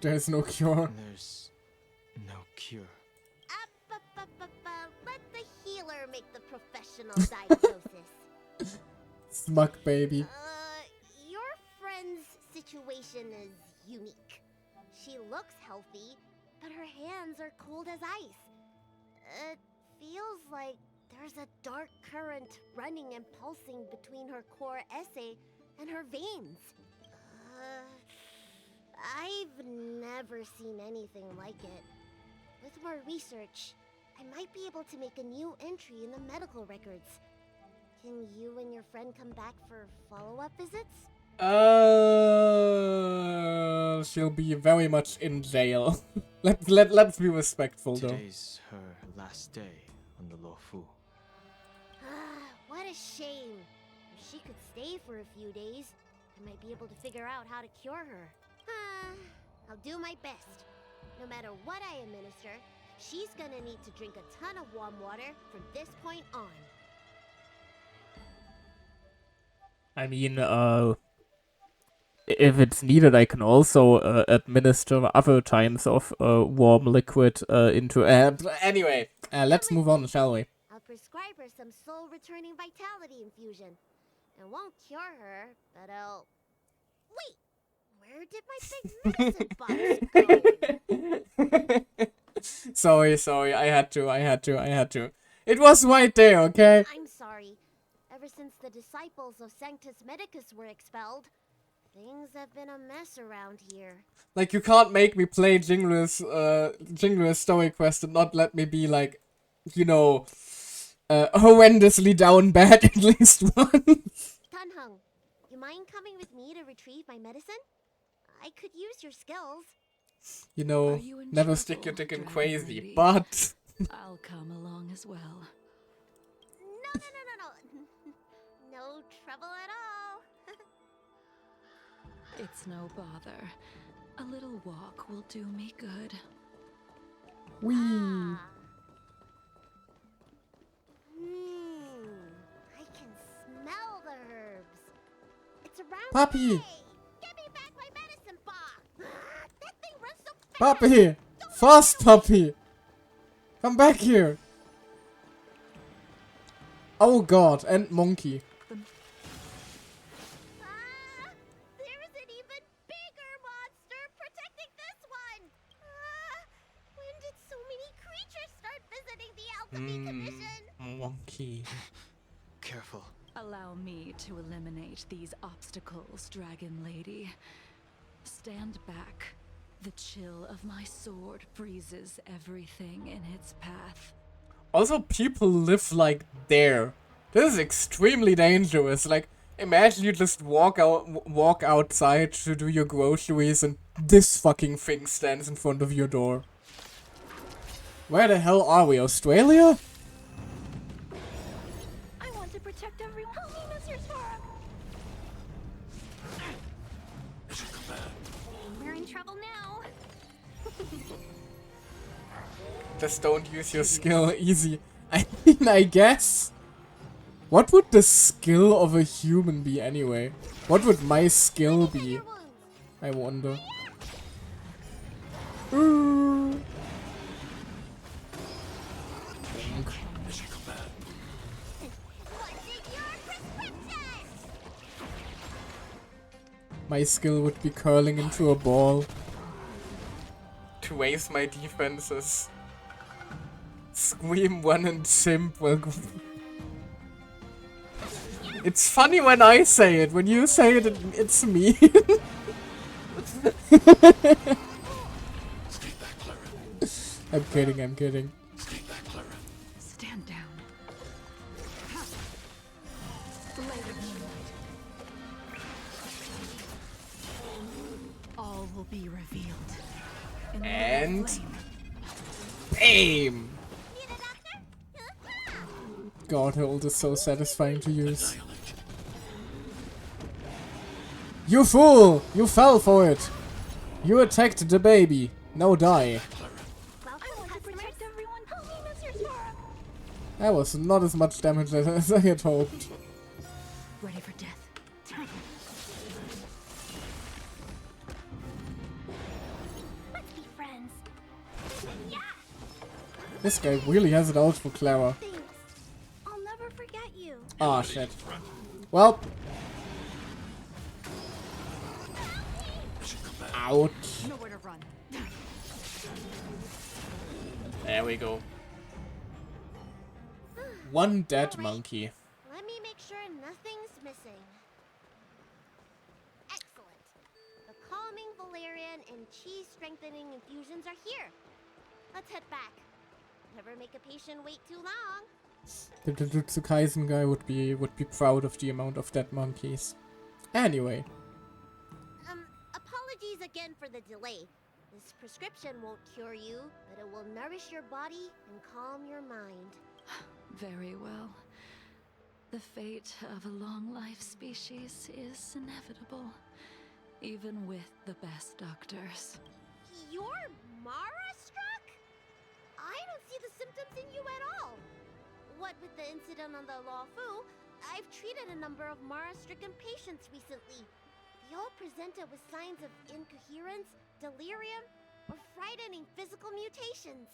There's no cure. There's no cure. Let the healer make the professional diagnosis. Smug baby. Your friend's situation is unique. She looks healthy, but her hands are cold as ice. It feels like there's a dark current running and pulsing between her core esse and her veins. I've never seen anything like it. With more research, I might be able to make a new entry in the medical records. Can you and your friend come back for follow-up visits? She'll be very much in jail. Let's be respectful though. Today's her last day on the Luofu. What a shame. If she could stay for a few days, I might be able to figure out how to cure her. I'll do my best. No matter what I administer, she's gonna need to drink a ton of warm water from this point on. I mean, if it's needed, I can also administer other types of warm liquid into... anyway, let's move on, shall we? I'll prescribe her some soul-returning vitality infusion. It won't cure her, but I'll... Wait! Where did my big medicine box go? Sorry, I had to. It was right there, okay? I'm sorry. Ever since the disciples of Sanctus Medicus were expelled, things have been a mess around here. Like, you can't make me play Jingler's story quest and not let me be, like, you know, horrendously down bad at least once. Dunhung, you mind coming with me to retrieve my medicine? I could use your skills. You know, never stick your dick in crazy, but... I'll come along as well. No. No trouble at all. It's no bother. A little walk will do me good. Whee! I can smell the herbs. It's around Puppy! me. Give me back my medicine box. That thing runs so fast. Puppy! Fast puppy! Come back here! Oh god, and monkey. There's an even bigger monster protecting this one! When did so many creatures start visiting the Alchemy Commission? Monkey. Careful. Allow me to eliminate these obstacles, Dragon Lady. Stand back. The chill of my sword freezes everything in its path. Also, people live like there. This is extremely dangerous. Like, imagine you just walk outside to do your groceries and this fucking thing stands in front of your door. Where the hell are we? Australia? I want to protect everyone. Help me, Mr. Sora. We're in trouble now. Just don't use your skill. Easy. I mean, I guess. What would the skill of a human be anyway? What would my skill be? I wonder. My skill would be curling into a ball. To raise my defenses. Scream, run, and simp. It's funny when I say it. When you say it, it's me. I'm kidding, I'm kidding. Stand down. Blade of moonlight. All will be revealed. In the And flame. BAM! God, her ult is so satisfying to use. You fool! You fell for it! You attacked the baby. Now die. That was not as much damage as I had hoped. Ready for death. Let's be friends. Yeah. This guy really has it out for Clara. Thanks. I'll never forget you. Ah, shit. Well. Ouch. Nowhere to run. There we go. One dead monkey. Let me make sure nothing's missing. Excellent. The calming valerian and chi strengthening infusions are here. Let's head back. Never make a patient wait too long. The Jujutsu Kaisen guy would be proud of the amount of dead monkeys. Anyway. Apologies again for the delay. This prescription won't cure you, but it will nourish your body and calm your mind. Very well. The fate of a long-life species is inevitable, even with the best doctors. You're Mara-struck? I don't see the symptoms in you at all. What with the incident on the Lafu, I've treated a number of Mara-stricken patients recently. They all presented with signs of incoherence, delirium, or frightening physical mutations.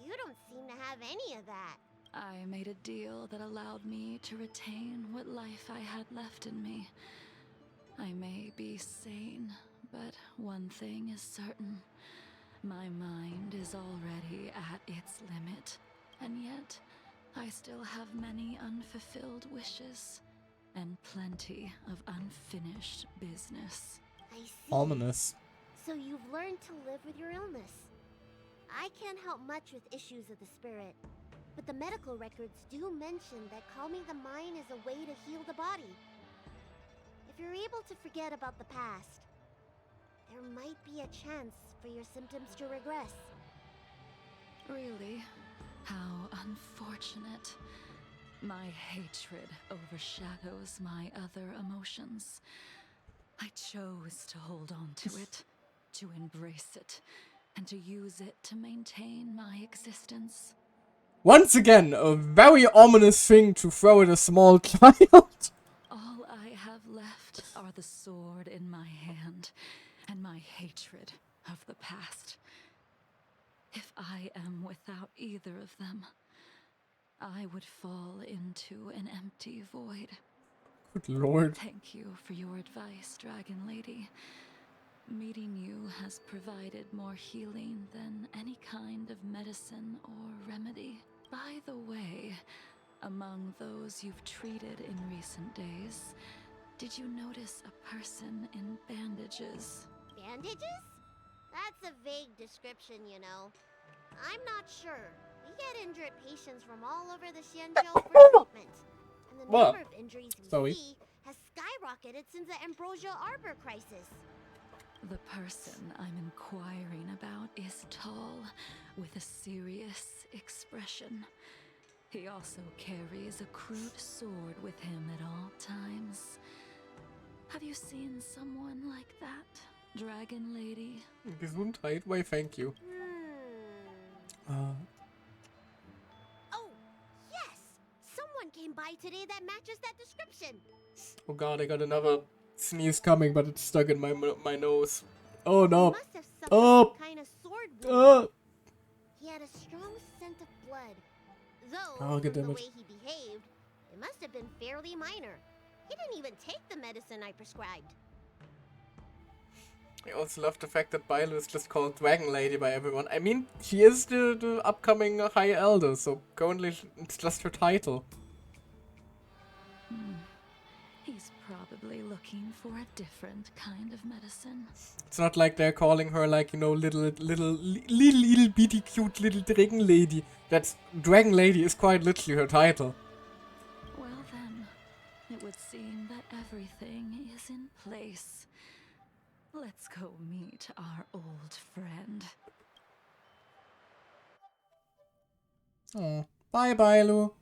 You don't seem to have any of that. I made a deal that allowed me to retain what life I had left in me. I may be sane, but one thing is certain. My mind is already at its limit, and yet I still have many unfulfilled wishes and plenty of unfinished business. I see. Ominous. So you've learned to live with your illness. I can't help much with issues of the spirit, but the medical records do mention that calming the mind is a way to heal the body. If you're able to forget about the past, there might be a chance for your symptoms to regress. Really? How unfortunate. My hatred overshadows my other emotions. I chose to hold on to it, to embrace it, and to use it to maintain my existence. Once again, a very ominous thing to throw at a small child. All I have left are the sword in my hand and my hatred of the past. If I am without either of them, I would fall into an empty void. Good lord. Thank you for your advice, Dragon Lady. Meeting you has provided more healing than any kind of medicine or remedy. By the way, among those you've treated in recent days, did you notice a person in bandages? Bandages? That's a vague description, you know. I'm not sure. We get injured patients from all over the Xianzhou for treatment. And the number of injuries we see has skyrocketed since the Ambrosial Arbor crisis. The person I'm inquiring about is tall, with a serious expression. He also carries a crude sword with him at all times. Have you seen someone like that, Dragon Lady? Gesundheit, why thank you. Oh, yes! Someone came by today that matches that description. Oh god, I got another sneeze coming, but it's stuck in my nose. Oh no. He must have suffered some kind of sword wound. He had a strong scent of blood. Though, from the way he behaved, it must have been fairly minor. He didn't even take the medicine I prescribed. I also love the fact that Bailu is just called Dragon Lady by everyone. I mean, she is the upcoming High Elder, so currently it's just her title. He's probably looking for a different kind of medicine. It's not like they're calling her like, you know, little bitty cute little Dragon Lady. That's Dragon Lady is quite literally her title. Well then, it would seem that everything is in place. Let's go meet our old friend. Oh, bye, Bailu.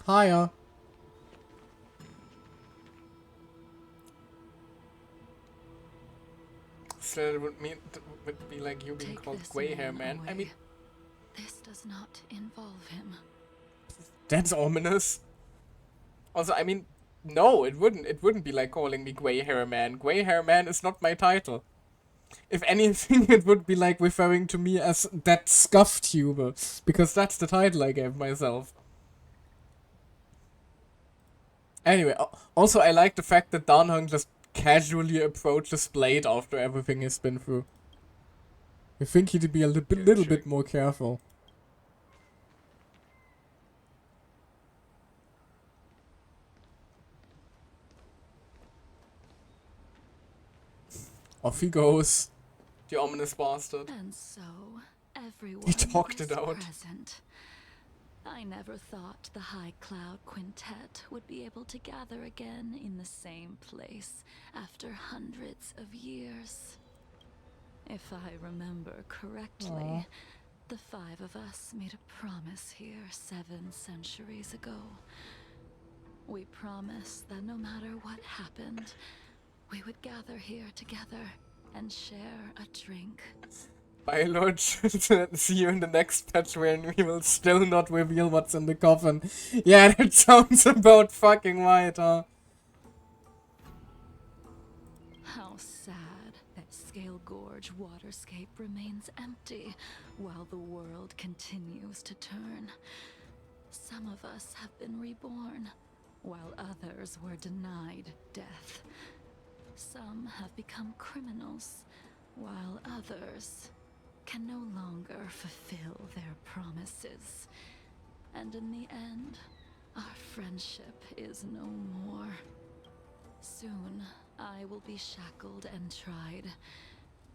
Hiya. So it would be like you being called Grey Hair Man. I mean, this does not involve him. That's ominous. Also, I mean, no, it wouldn't be like calling me Grey Hair Man. Grey Hair Man is not my title. If anything, it would be like referring to me as that scuff tuber, because that's the title I gave myself. Anyway, also I like the fact that Dan Heng just casually approaches Blade after everything he's been through. I think he'd be a little bit more careful. Off he goes, the ominous bastard. And so, everyone he talked is it out. Present. I never thought the High Cloud Quintet would be able to gather again in the same place after hundreds of years. If I remember correctly, the five of us made a promise here 7 centuries ago. We promised that no matter what happened, we would gather here together and share a drink. My lord, see you in the next patch when we will still not reveal what's in the coffin. Yeah, that sounds about fucking right, huh? How sad that Scale Gorge waterscape remains empty while the world continues to turn. Some of us have been reborn, while others were denied death. Some have become criminals, while others can no longer fulfill their promises. And in the end, our friendship is no more. Soon, I will be shackled and tried.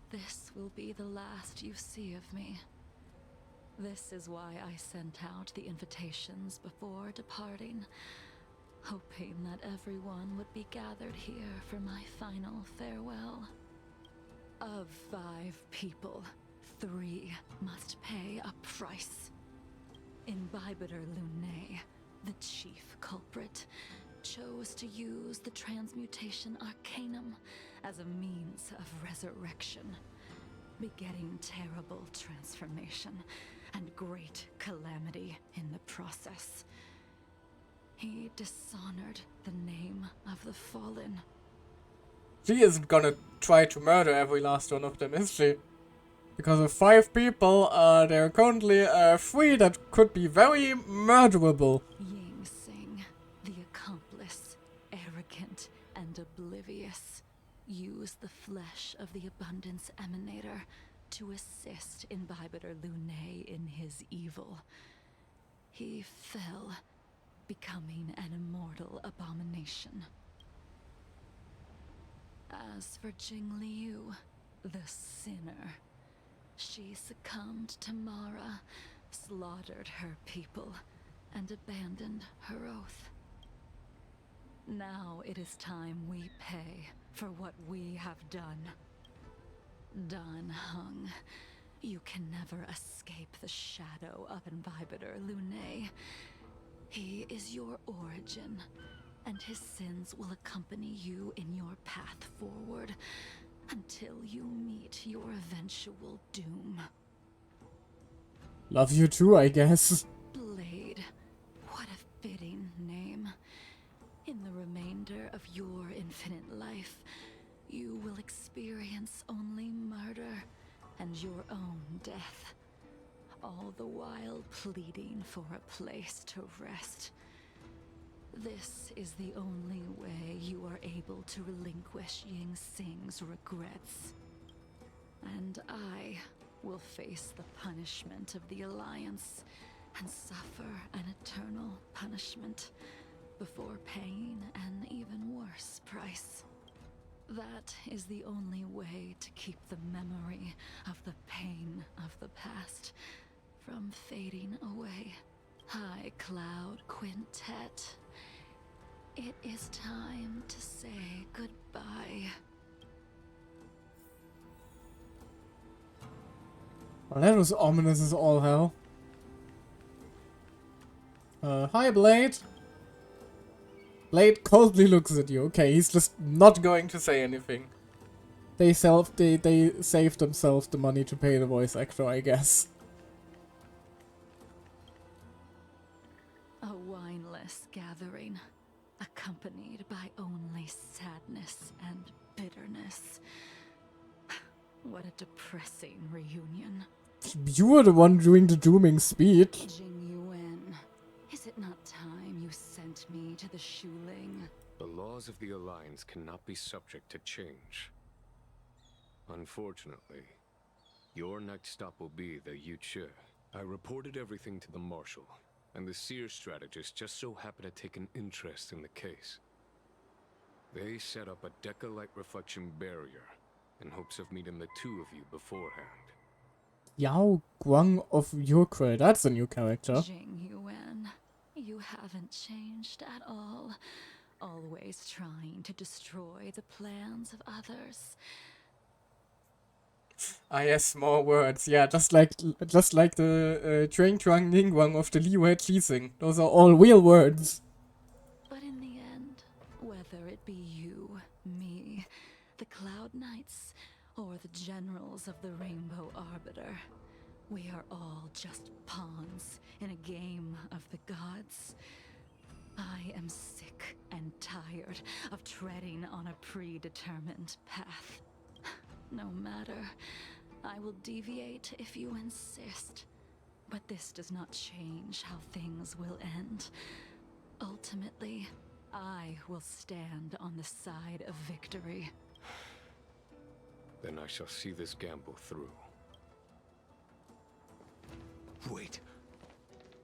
This will be the last you see of me. This is why I sent out the invitations before departing, hoping that everyone would be gathered here for my final farewell. Of 5 people, 3 must pay a price. Imbibitor Lunae, the chief culprit, chose to use the transmutation arcanum as a means of resurrection, begetting terrible transformation and great calamity in the process. He dishonored the name of the fallen. She isn't gonna try to murder every last one of them, is she? Because of 5 people, there are currently 3 that could be very murderable. Ying Sing, the accomplice, arrogant and oblivious, used the flesh of the Abundance Emanator to assist Imbibitor Lune in his evil. He fell, becoming an immortal abomination. As for Jingliu, the sinner, she succumbed to Mara, slaughtered her people, and abandoned her oath. Now it is time we pay for what we have done. Dan Heng, you can never escape the shadow of Imbibitor Lune. He is your origin, and his sins will accompany you in your path forward until you meet your eventual doom. Love you too, I guess. Blade, what a fitting name. In the remainder of your infinite life, you will experience only murder and your own death, all the while pleading for a place to rest. This is the only way you are able to relinquish Ying Sing's regrets. And I will face the punishment of the Alliance and suffer an eternal punishment before paying an even worse price. That is the only way to keep the memory of the pain of the past from fading away. High Cloud Quintet, it is time to say goodbye. Well, that was ominous as all hell. Hi, Blade. Blade coldly looks at you. Okay, he's just not going to say anything. They saved themselves the money to pay the voice actor, I guess. A wineless gathering, accompanied by only sadness and bitterness. What a depressing reunion. You were the one doing the dooming speech. Jing Yuan, is it not time you sent me to the Shuling? The laws of the Alliance cannot be subject to change. Unfortunately, your next stop will be the Yuchi. I reported everything to the Marshal, and the Seer strategist just so happened to take an interest in the case. They set up a Deca-light reflection barrier in hopes of meeting the two of you beforehand. Yao Guang of Yukre, that's a new character. Jing Yuan, you haven't changed at all. Always trying to destroy the plans of others. Ah yes, more words. Yeah, just like the Train Trung Ningguang of the Liwei Qixing. Those are all real words. But in the end, whether it be you, me, the Cloud Knights, or the generals of the Rainbow Arbiter, we are all just pawns in a game of the gods. I am sick and tired of treading on a predetermined path. No matter, I will deviate if you insist. But this does not change how things will end. Ultimately, I will stand on the side of victory. Then I shall see this gamble through. Wait.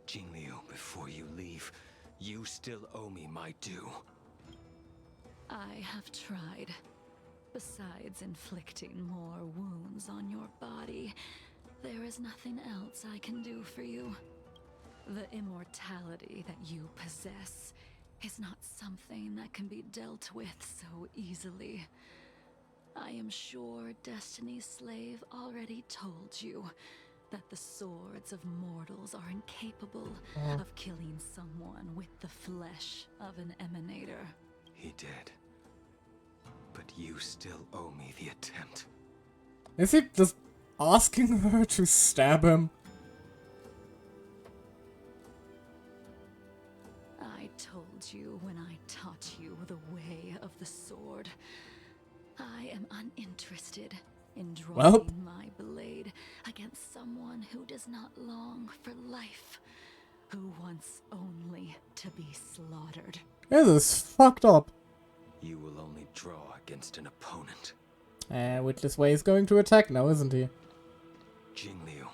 Jingliu, before you leave, you still owe me my due. I have tried. Besides inflicting more wounds on your body, there is nothing else I can do for you. The immortality that you possess is not something that can be dealt with so easily. I am sure Destiny's Slave already told you that the swords of mortals are incapable of killing someone with the flesh of an emanator. He did. But you still owe me the attempt. Is he just asking her to stab him? I told you when I taught you the way of the sword. I am uninterested in Well. drawing my blade against someone who does not long for life, who wants only to be slaughtered. This is fucked up. You will only draw against an opponent. Witless Way is going to attack now, isn't he? Jingliu,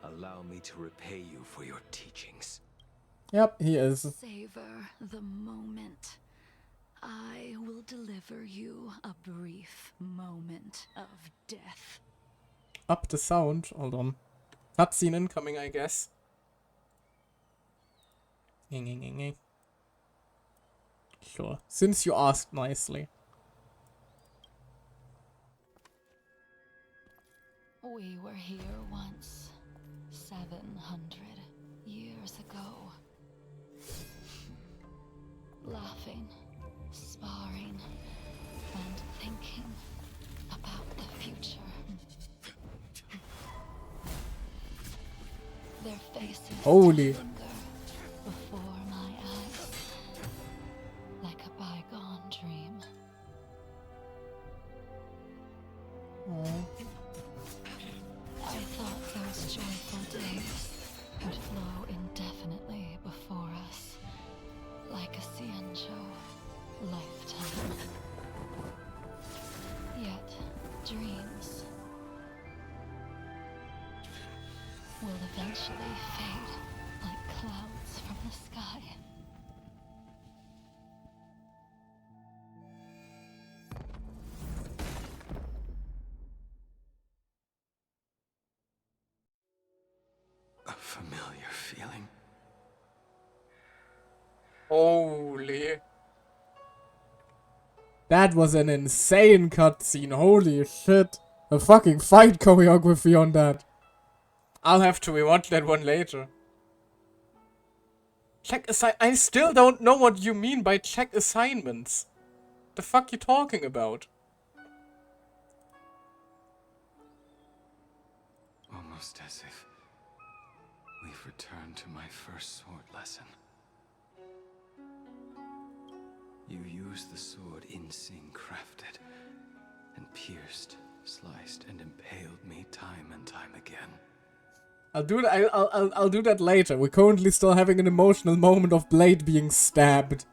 allow me to repay you for your teachings. Yep, he is. Savor the moment. I will deliver you a brief moment of death. Up the sound. Hold on. Cutscene incoming, I guess. Sure. Since you asked nicely. We were here once, 700 years ago. Laughing, sparring, and thinking about the future. Their faces Holy. linger before my eyes, like a bygone dream. I thought those joyful days would flow indefinitely before us, like a Xianzhou lifetime. Yet, dreams will eventually fade like clouds from the sky. A familiar feeling. Holy. That was an insane cutscene. Holy shit. A fucking fight choreography on that. I'll have to rewatch that one later. Check I still don't know what you mean by check assignments. The fuck you talking about? Almost as if we've returned to my first sword lesson. You used the sword Insing crafted, and pierced, sliced, and impaled me time and time again. I'll do that later. We're currently still having an emotional moment of Blade being stabbed.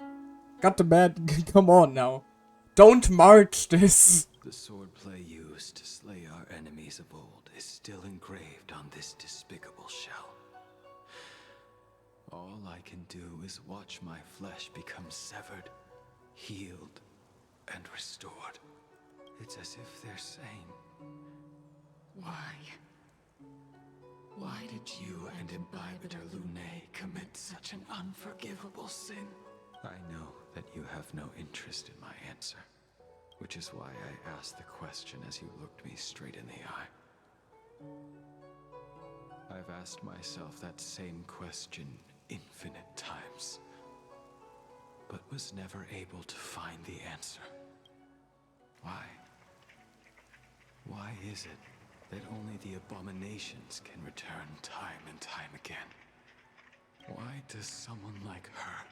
Got to bed. Come on now. Don't march this. The swordplay used to slay our enemies of old is still engraved on this despicable shell. All I can do is watch my flesh become severed, healed, and restored. It's as if they're saying, why? Why did you and Imbibitor Lunae commit such an unforgivable sin? I know that you have no interest in my answer, which is why I asked the question as you looked me straight in the eye. I've asked myself that same question infinite times, but was never able to find the answer. Why? Why is it that only the abominations can return time and time again? Why does someone like her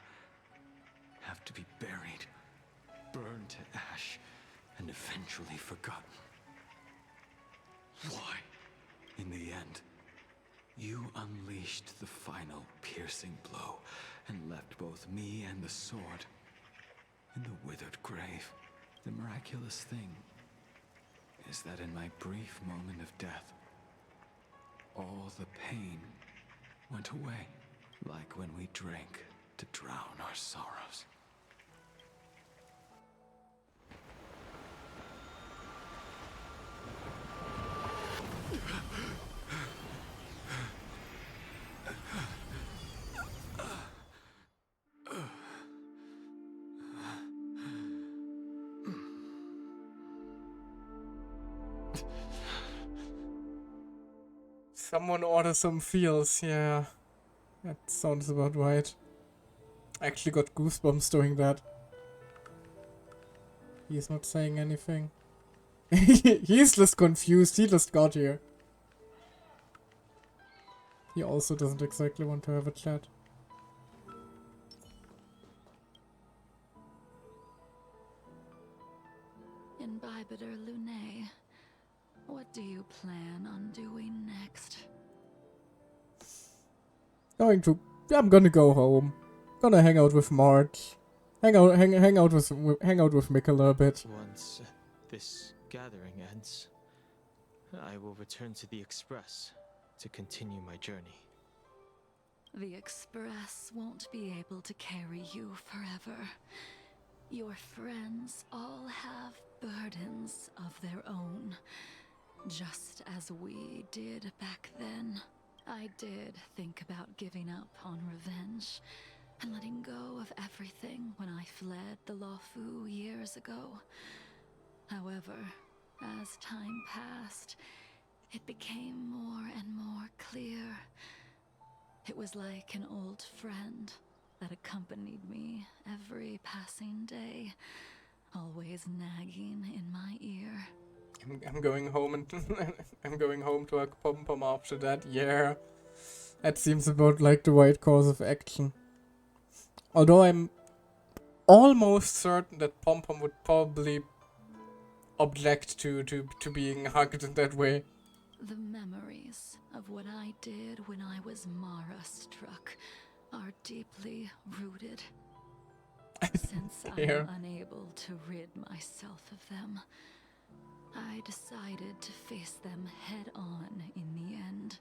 have to be buried, burned to ash, and eventually forgotten? Why? In the end, you unleashed the final piercing blow and left both me and the sword in the withered grave. The miraculous thing is that in my brief moment of death, all the pain went away, like when we drank to drown our sorrows. Someone order some feels, yeah. That sounds about right. I actually got goosebumps doing that. He's not saying anything. He's just confused, he just got here. He also doesn't exactly want to have a chat. Imbibitor Lunae, What do you plan on doing next? I'm gonna go home. Gonna hang out with Marge. Hang out with Mikola a bit. Once this gathering ends, I will return to the Express to continue my journey. The Express won't be able to carry you forever. Your friends all have burdens of their own, just as we did back then. I did think about giving up on revenge and letting go of everything when I fled the Lawfu years ago. However, as time passed, it became more and more clear. It was like an old friend that accompanied me every passing day, always nagging in my ear. I'm going home and I'm going home to a pom-pom after that. Yeah, that seems about like the right course of action. Although I'm almost certain that pom-pom would probably object to being hugged in that way. The memories of what I did when I was Mara-struck are deeply rooted. Since I am unable to rid myself of them, I decided to face them head on in the end.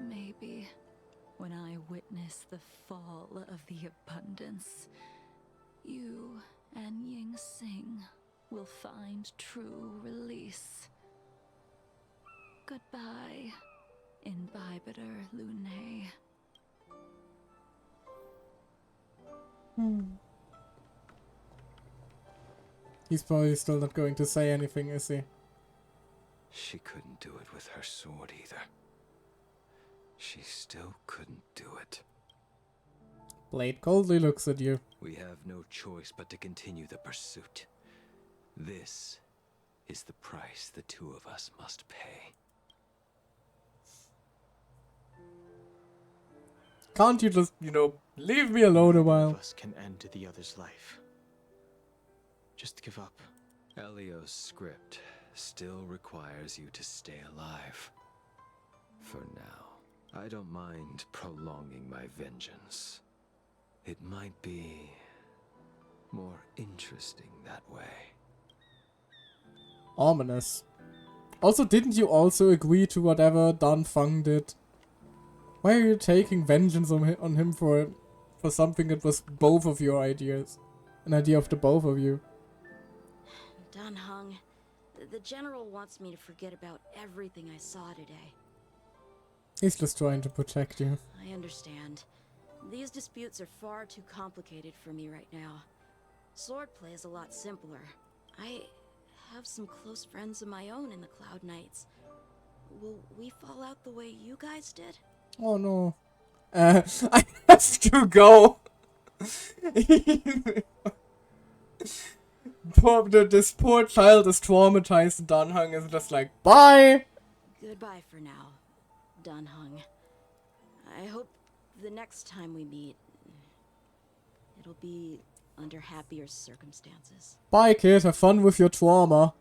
Maybe when I witness the fall of the abundance, you and Ying Sing will find true release. Goodbye, Imbibitor Lune. He's probably still not going to say anything, is he? She couldn't do it with her sword either. She still couldn't do it. Blade coldly looks at you. We have no choice but to continue the pursuit. This is the price the two of us must pay. Can't you just, leave me alone a while? None of us can end the other's life. Just give up. Elio's script still requires you to stay alive. For now, I don't mind prolonging my vengeance. It might be more interesting that way. Ominous. Also, didn't you also agree to whatever Dan Feng did? Why are you taking vengeance on him for something that was both of your ideas? An idea of the both of you. Dan Heng, the General wants me to forget about everything I saw today. He's just trying to protect you. I understand. These disputes are far too complicated for me right now. Swordplay is a lot simpler. I have some close friends of my own in the Cloud Knights. Will we fall out the way you guys did? Oh no. I have to go. This poor child is traumatized. Dan Heng is just like, bye! Goodbye for now, Dan Heng. I hope the next time we meet, it'll be under happier circumstances. Bye, kid. Have fun with your trauma.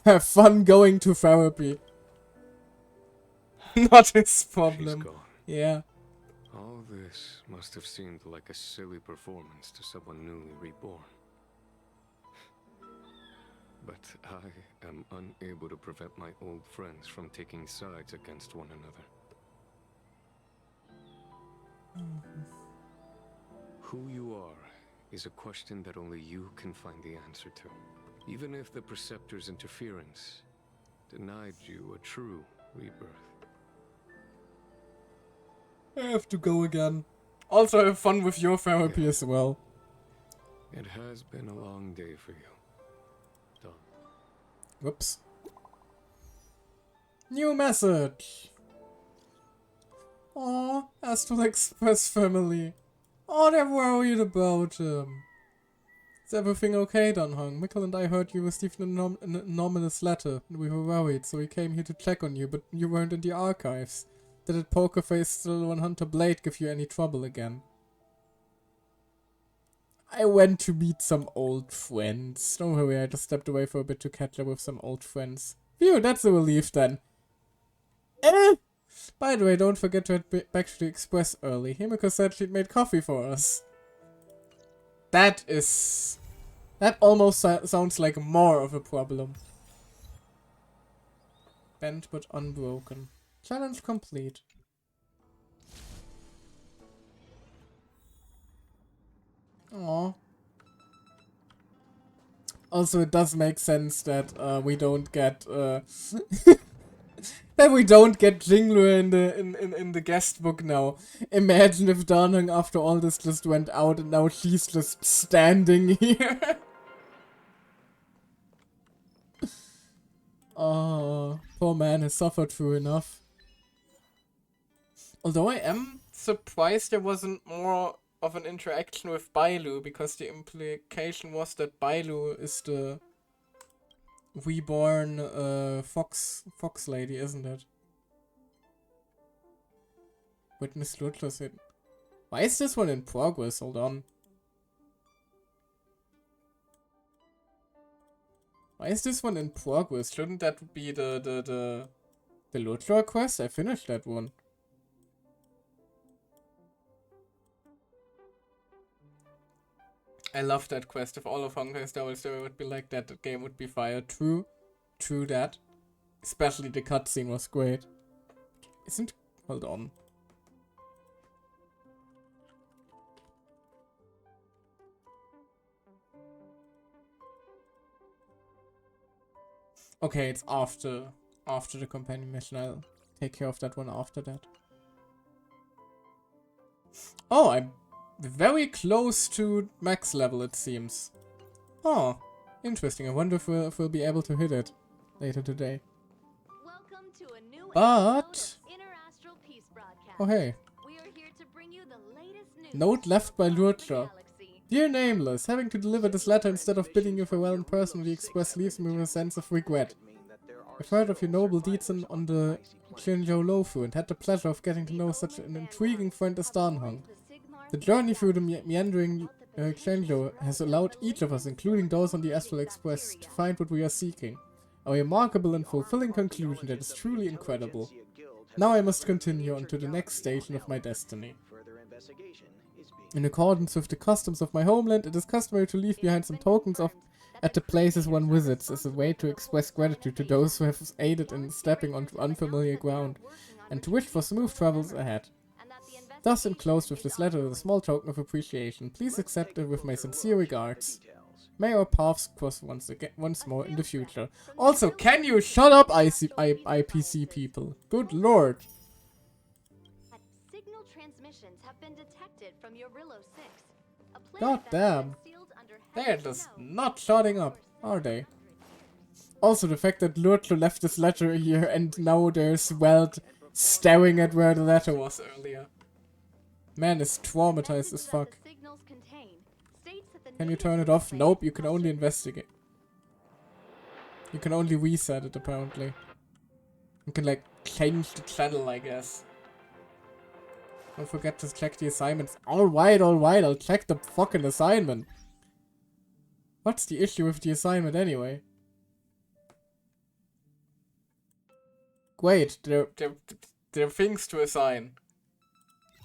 Have fun going to therapy. Not his problem. She's gone. Yeah. All this must have seemed like a silly performance to someone newly reborn. But I am unable to prevent my old friends from taking sides against one another. Who you are is a question that only you can find the answer to. Even if the Preceptor's interference denied you a true rebirth. I have to go again. Also have fun with your therapy as well. It has been a long day for you. Done. Whoops. New message. Aw, Astral Express family. Oh, they're worried about him. Is everything okay, Dan Heng? Mikkel and I heard you received an anonymous letter. We were worried, so we came here to check on you, but you weren't in the archives. Did Poker Face Still One Hunter Blade give you any trouble again? I went to meet some old friends. Don't worry, I just stepped away for a bit to catch up with some old friends. Phew, that's a relief then. By the way, don't forget to head back to the Express early. Himiko said she'd made coffee for us. That almost sounds like more of a problem. Bent but unbroken. Challenge complete. Aww. Also, it does make sense that we don't get that we don't get Jinglu in the guest book now. Imagine if Danheng after all this just went out and now she's just standing here. Oh, poor man has suffered through enough. Although I am surprised there wasn't more of an interaction with Bailu, because the implication was that Bailu is the reborn fox lady, isn't it? Witness Lutlus hidden. Why is this one in progress? Hold on. Why is this one in progress? Shouldn't that be the Lutlor quest? I finished that one. I love that quest. If all of Honkai's Double Story would be like that, the game would be fire. True that. Especially the cutscene was great. Hold on. Okay, it's after the companion mission. I'll take care of that one after that. Oh, I'm very close to max level, it seems. Oh, interesting. I wonder if we'll be able to hit it later today. Welcome to a new But Interastral Peace broadcast. oh hey, We are here to bring you the latest news. note left by around the Lutra. galaxy. Dear Nameless, having to deliver this letter instead of bidding you farewell in person with the express leaves me with a sense of regret. I've heard of your noble deeds on the Qinzhou Lofu and had the pleasure of getting to know such an intriguing friend as Danheng. The journey through the meandering Qinzhou has allowed each of us, including those on the Astral Express, to find what we are seeking. A remarkable and fulfilling conclusion that is truly incredible. Now I must continue on to the next station of my destiny. In accordance with the customs of my homeland, it is customary to leave behind some tokens at the places one visits as a way to express gratitude to those who have aided in stepping onto unfamiliar ground, and to wish for smooth travels ahead. Thus enclosed with this letter is a small token of appreciation. Please accept it with my sincere regards. May our paths cross once more in the future. Also, can you shut up, IPC people? Good lord. Signal transmissions have been detected from Eurillo 6. A planet God that has damn. been sealed under They're heavy just snow. not shutting up, are they? Also, the fact that Lurtlo left this letter here and now there's Welt staring at where the letter was earlier. Man is traumatized as fuck. Can you turn it off? Nope, you can only investigate. You can only reset it, apparently. You can, like, change the channel, I guess. Don't forget to check the assignments. Alright, I'll check the fucking assignment. What's the issue with the assignment anyway? Great, there are things to assign.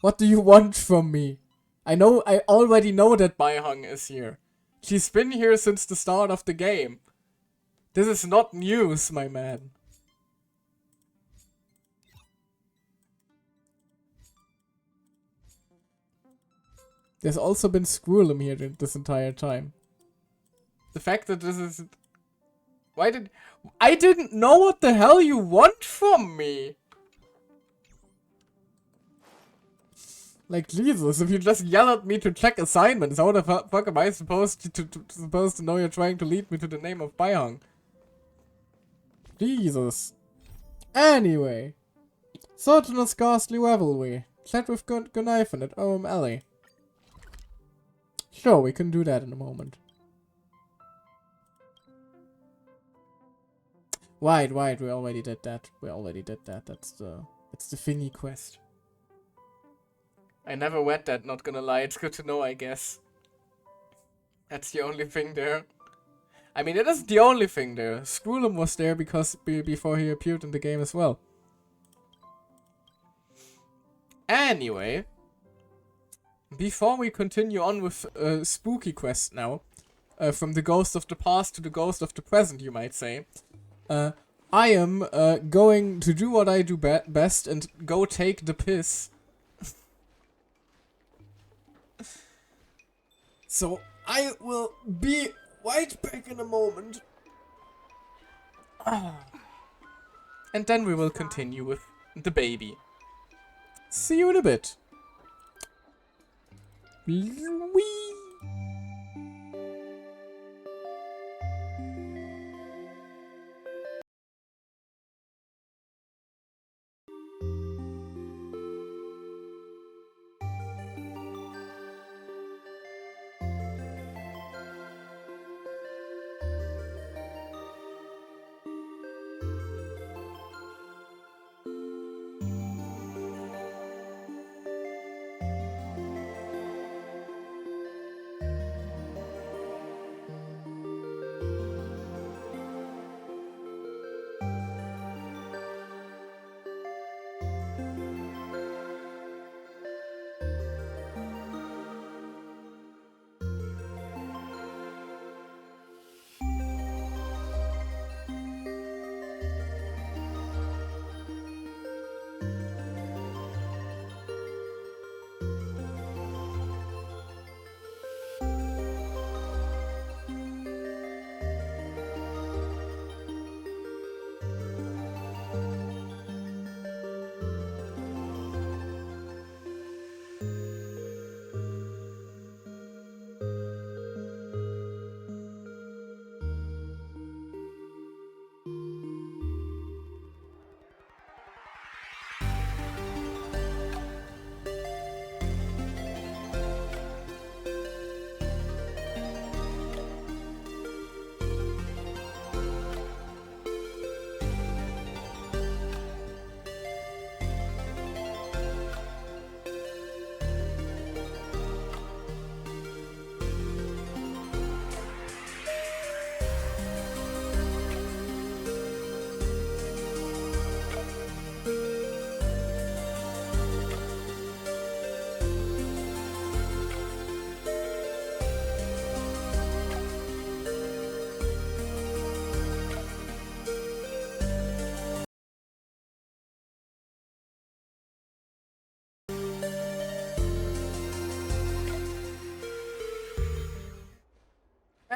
What do you want from me? I already know that Baihang is here. She's been here since the start of the game. This is not news, my man. There's also been Squirrelum here this entire time. The fact that this is... I didn't know what the hell you want from me! Like, Jesus, if you just yell at me to check assignments, how the fuck am I supposed to know you're trying to lead me to the name of Baihang? Jesus. Anyway. Sergeant of Scarcely Revelry. Chat with Gunaifen at OM Alley. Sure, we can do that in a moment. Right, we already did that. That's the thingy quest. I never read that, not gonna lie. It's good to know, I guess. That's the only thing there. I mean, it isn't the only thing there. Scroolum was there because before he appeared in the game as well. Anyway, before we continue on with spooky quest now, from the ghost of the past to the ghost of the present, you might say, I am going to do what I do best and go take the piss. So I will be right back in a moment. And then we will continue with the baby. See you in a bit. Whee!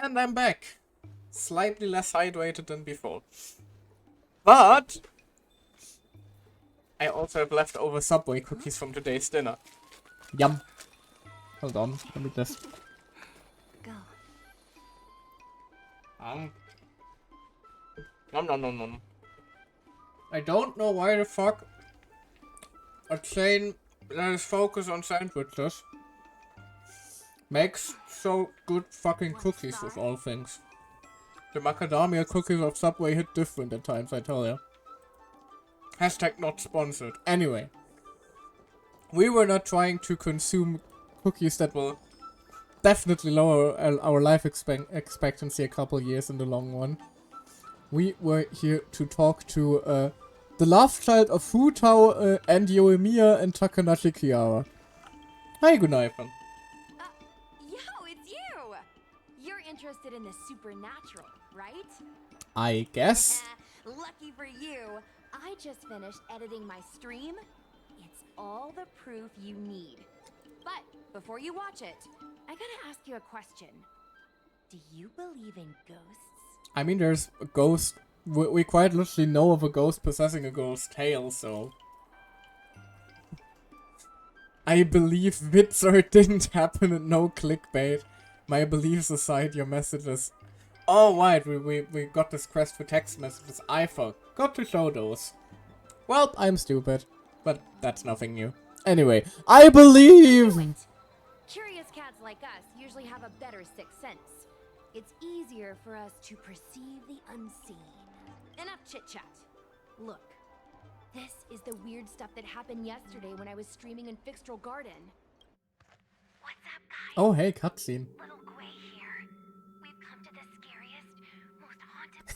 And I'm back. Slightly less hydrated than before. But I also have leftover Subway cookies from today's dinner. Yum. Hold on, let me just... Go. Nom nom nom nom. I don't know why the fuck a chain that is focused on sandwiches makes so good fucking cookies of all things. The macadamia cookies of Subway hit different at times, I tell ya. Hashtag not sponsored. Anyway. We were not trying to consume cookies that will definitely lower our life expectancy a couple years in the long run. We were here to talk to the love child of Futao and Yoimiya and Takanashi Kiara. Hi, Gunaipan. Yo, it's you! You're interested in the supernatural, right? I guess. Lucky for you, I just finished editing my stream. It's all the proof you need. But before you watch it, I gotta ask you a question. Do you believe in ghosts? I mean, there's a ghost. We quite literally know of a ghost possessing a ghost tail, so... I believe Witzer didn't happen and no clickbait. My beliefs aside, your messages... Oh, right, we got this quest for text messages. I forgot to show those. Well, I'm stupid. But that's nothing new. Anyway, I believe... Curious cats like us usually have a better sixth sense. It's easier for us to perceive the unseen. Enough chit-chat. Look, this is the weird stuff that happened yesterday when I was streaming in Fixtral Garden. What's up, guys? Oh, hey, cutscene. Little Quay here.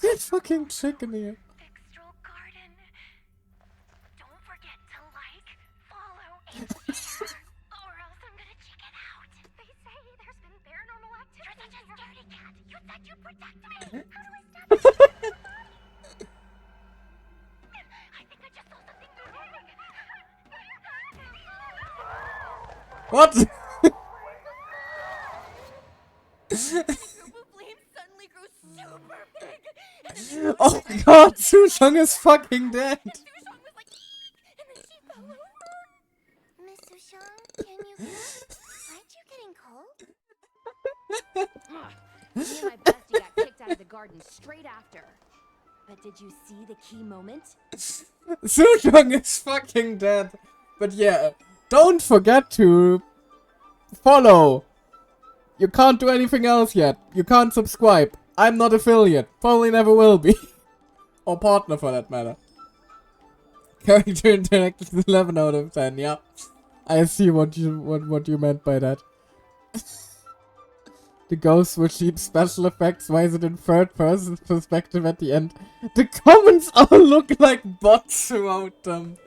that fucking chicken here. Fixtral Garden. Don't forget to like, follow, and share, or else I'm gonna check it out. They say there's been paranormal activity. You're such a scaredy cat. You said you'd protect me. How do I stop you? I think I just saw something moving. What? Suddenly grew super big. And Oh god, Sushong is fucking dead. Sushong was like, and then she fell over. Miss Sushong, can you come? Aren't you getting cold? Me and my bestie got kicked out of the garden straight after. But did you see the key moment? Sushong is fucking dead. But yeah, don't forget to follow. You can't do anything else yet. You can't subscribe. I'm not affiliate. Probably never will be. Or partner for that matter. Character interaction 11 out of 10, yeah. I see what you meant by that. The ghosts will keep special effects. Why is it in third person perspective at the end? The comments all look like bots throughout them.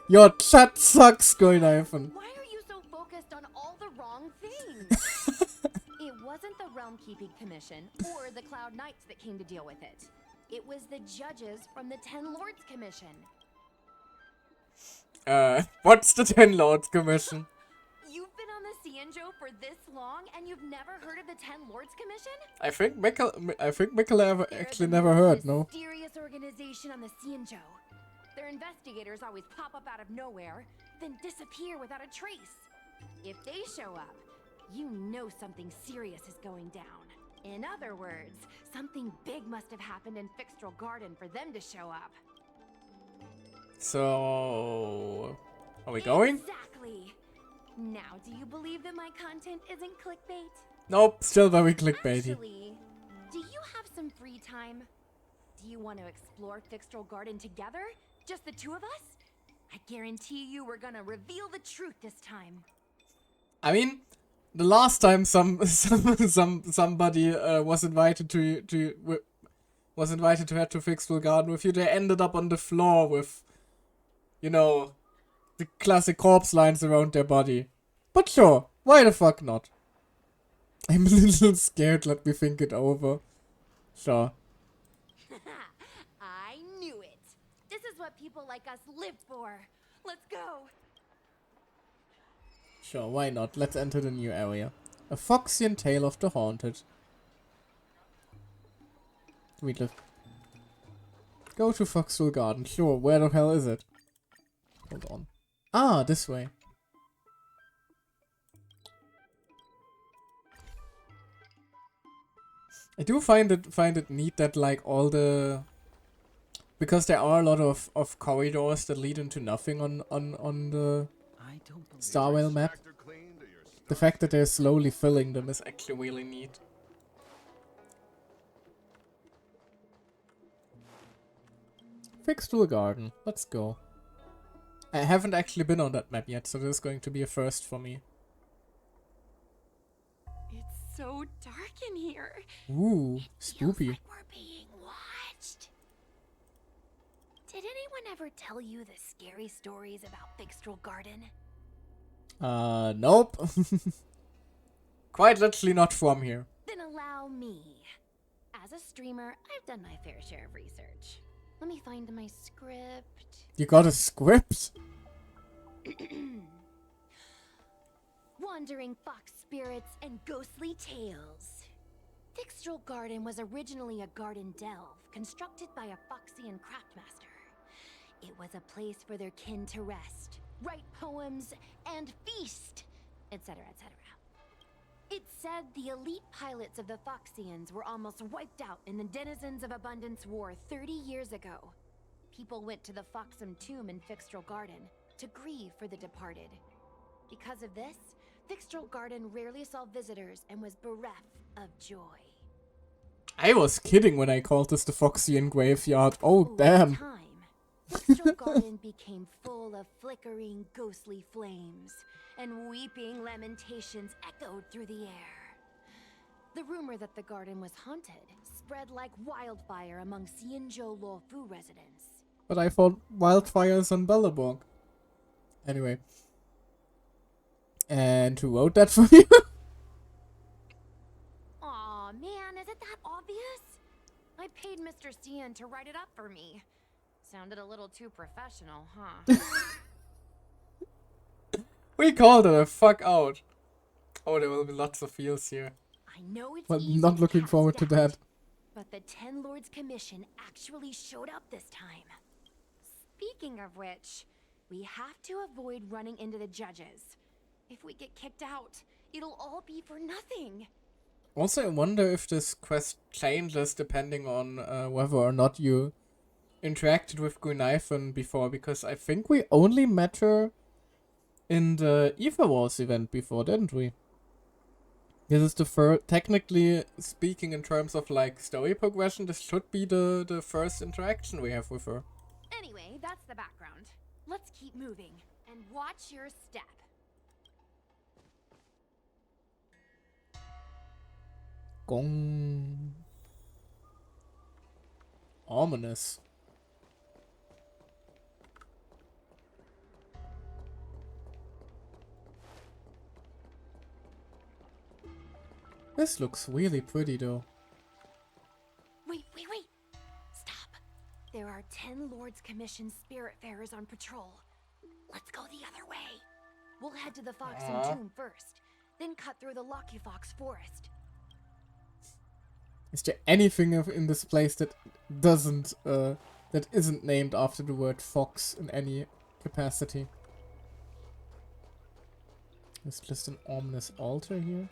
Your chat sucks, Goldeifen. Why are you so focused on all the wrong things? It wasn't the Realm Keeping Commission or the Cloud Knights that came to deal with it. It was the judges from the Ten Lords Commission. What's the Ten Lords Commission? You've been on the Cienjo for this long and you've never heard of the Ten Lords Commission? I think Mikkel actually never heard, no? Mysterious organization on the Cienjo. Their investigators always pop up out of nowhere, then disappear without a trace. If they show up, you know something serious is going down. In other words, something big must have happened in Fixtral Garden for them to show up. So... are we going? Exactly. Now, do you believe that my content isn't clickbait? Nope, still very clickbaity. Actually, do you have some free time? Do you want to explore Fixtral Garden together? Just the two of us? I guarantee you we're gonna reveal the truth this time. I mean, the last time somebody was invited to head to Fixtral Garden with you, they ended up on the floor with, you know, the classic corpse lines around their body. But sure, why the fuck not? I'm a little scared, let me think it over. Sure. I knew it. This is what people like us live for. Let's go. Sure, why not? Let's enter the new area. A Foxian Tale of the Haunted. Weedlift. Go to Foxhole Garden. Sure, where the hell is it? Hold on. Ah, this way. I do find it neat that like all the, because there are a lot of corridors that lead into nothing on the Starwell map. The fact that they're slowly filling them is actually really neat. Fixtral Garden, let's go. I haven't actually been on that map yet, so this is going to be a first for me. It's so dark in here. Ooh, spoopy. Like we're being watched. Did anyone ever tell you the scary stories about Fixtral Garden? Nope. Quite literally not from here. Then allow me. As a streamer, I've done my fair share of research. Let me find my script. You got a script? Wandering fox spirits and ghostly tales. Fixtral Garden was originally a garden delve constructed by a Foxian craftmaster. It was a place for their kin to rest, write poems, and feast, etc., etc. It's said the elite pilots of the Foxians were almost wiped out in the Denizens of Abundance War 30 years ago. People went to the Foxham Tomb in Fixtral Garden to grieve for the departed. Because of this, Fixtral Garden rarely saw visitors and was bereft of joy. I was kidding when I called this the Foxian Graveyard. Oh, damn. Over time, Fixtral Garden became full of flickering, ghostly flames, and weeping lamentations echoed through the air. The rumor that the garden was haunted spread like wildfire among Xianzhou Luofu residents. But I thought wildfires on Belleborg. Anyway. And who wrote that for you? Aw, man, is it that obvious? I paid Mr. Cian to write it up for me. Sounded a little too professional, huh? We called it a fuck out. Oh, there will be lots of feels here. I know it's But easy not looking cast forward to doubt, that. But the Ten Lords Commission actually showed up this time. Speaking of which, we have to avoid running into the judges. If we get kicked out, it'll all be for nothing. Also, I wonder if this quest changes depending on whether or not you interacted with Guinaifen before, because I think we only met her in the Ether Wars event before, didn't we? This is the first, technically speaking, in terms of like story progression, this should be the first interaction we have with her. Anyway, that's the background. Let's keep moving and watch your step. Gong. Ominous. This looks really pretty though. Wait. Stop. There are 10 Lords Commission Spiritfarers on patrol. Let's go the other way. We'll head to the Foxen Tomb first, then cut through the Lucky Fox Forest. Is there anything in this place that doesn't, that isn't named after the word fox in any capacity? There's just an ominous altar here.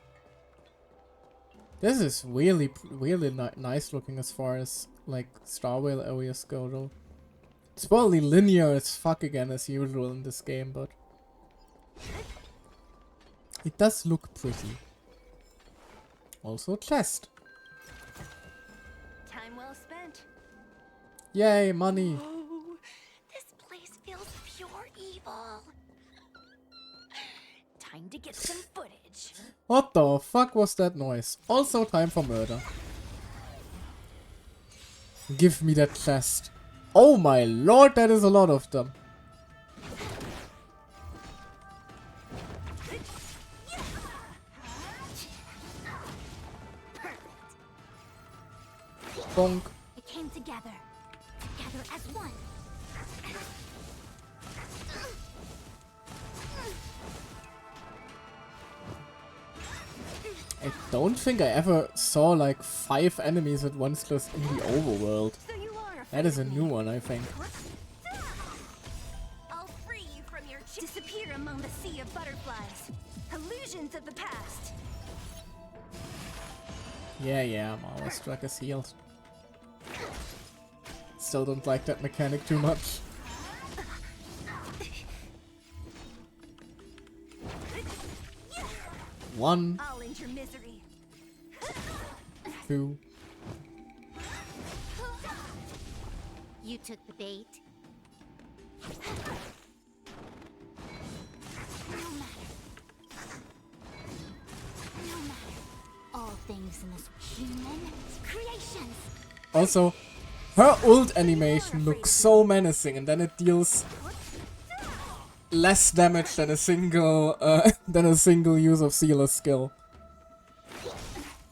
This is really nice looking as far as, like, Star Whale areas go, though. It's probably linear as fuck again, as usual in this game, but it does look pretty. Also a chest. Time well spent. Yay, money! Oh, this place feels pure evil. Time to get some footage. What the fuck was that noise? Also time for murder. Give me that chest. Oh my lord, that is a lot of them. Bonk. It came together as one. I don't think I ever saw like 5 enemies at once just in the overworld. That is a new one, I think. I'll free you from your disappear among the sea of butterflies. Illusions of the past. Yeah, Mama Struck is healed. Still don't like that mechanic too much. One. I'll end your misery. 2. You took the bait. No matter. All things in this human creations. Also, her ult animation looks so menacing, and then it deals less damage than a single use of Sealer's skill.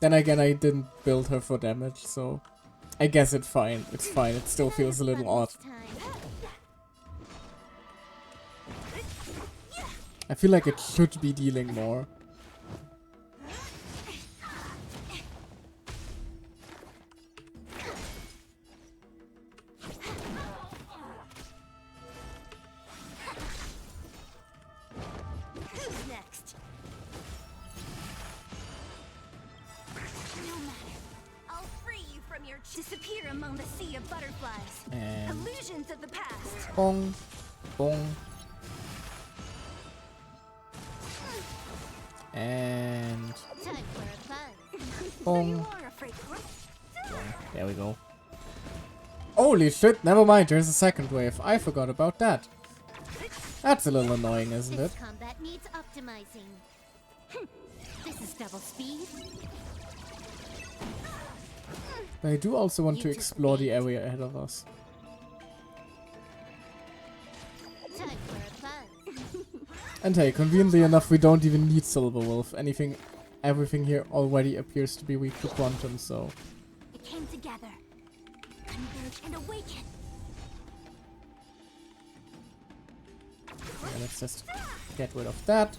Then again, I didn't build her for damage, so I guess it's fine. It's fine. It still feels a little odd. I feel like it should be dealing more. Who's next? No matter. I'll free you from your disappear among the sea of butterflies. And Illusions of the past. bong, bong. And Time for a buzz. bong. are afraid. There we go. Holy shit, never mind, there's a second wave. I forgot about that. That's a little annoying, isn't it? This combat needs optimizing. This is double speed. But I do also want to explore the area ahead of us. Time for a buzz. And hey, conveniently enough, we don't even need Silver Wolf. Everything here already appears to be weak to Quantum, so... It came together. Converge and awaken. Yeah, let's just get rid of that.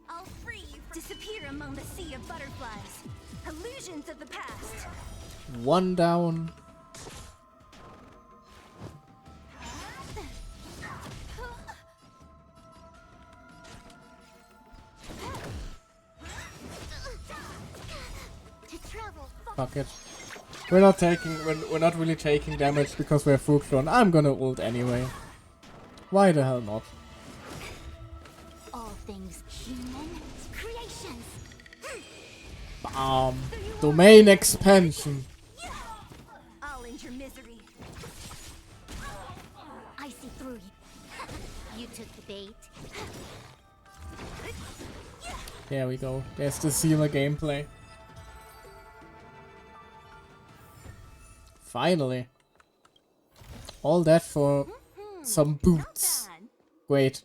I'll free you. Disappear among the sea of butterflies. Illusions of the past. One down. Fuck it. We're not really taking damage because we're full clone. I'm gonna ult anyway. Why the hell not? All things human creations. Domain expansion. I'll end your misery. I see through you. You took the bait. There we go. There's the Sealer gameplay. Finally. All that for some boots. Wait.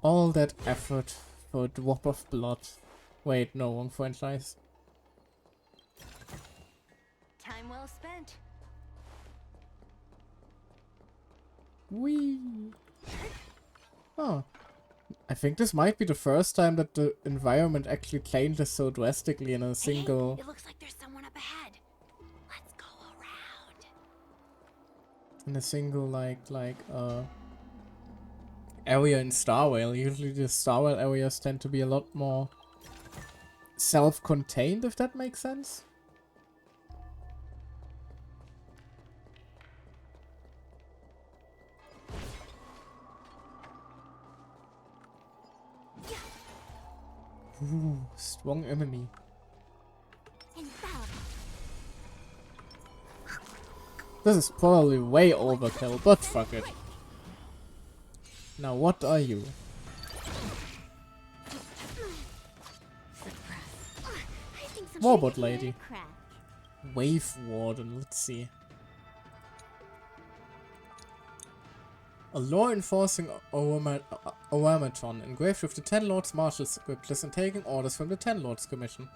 All that effort for a drop of blood. Wait, no, wrong franchise. Time well spent. Whee! Oh. I think this might be the first time that the environment actually changes so drastically in a single... It looks like there's someone up ahead. Let's go around. In a single, area in Starwell. Usually the Starwell areas tend to be a lot more self-contained, if that makes sense. Ooh, strong enemy. This is probably way overkill, but fuck it. Now what are you? Warbot lady. Wave warden, let's see. A law-enforcing automaton engraved with the Ten Lords Martial scriptures and taking orders from the Ten Lords Commission.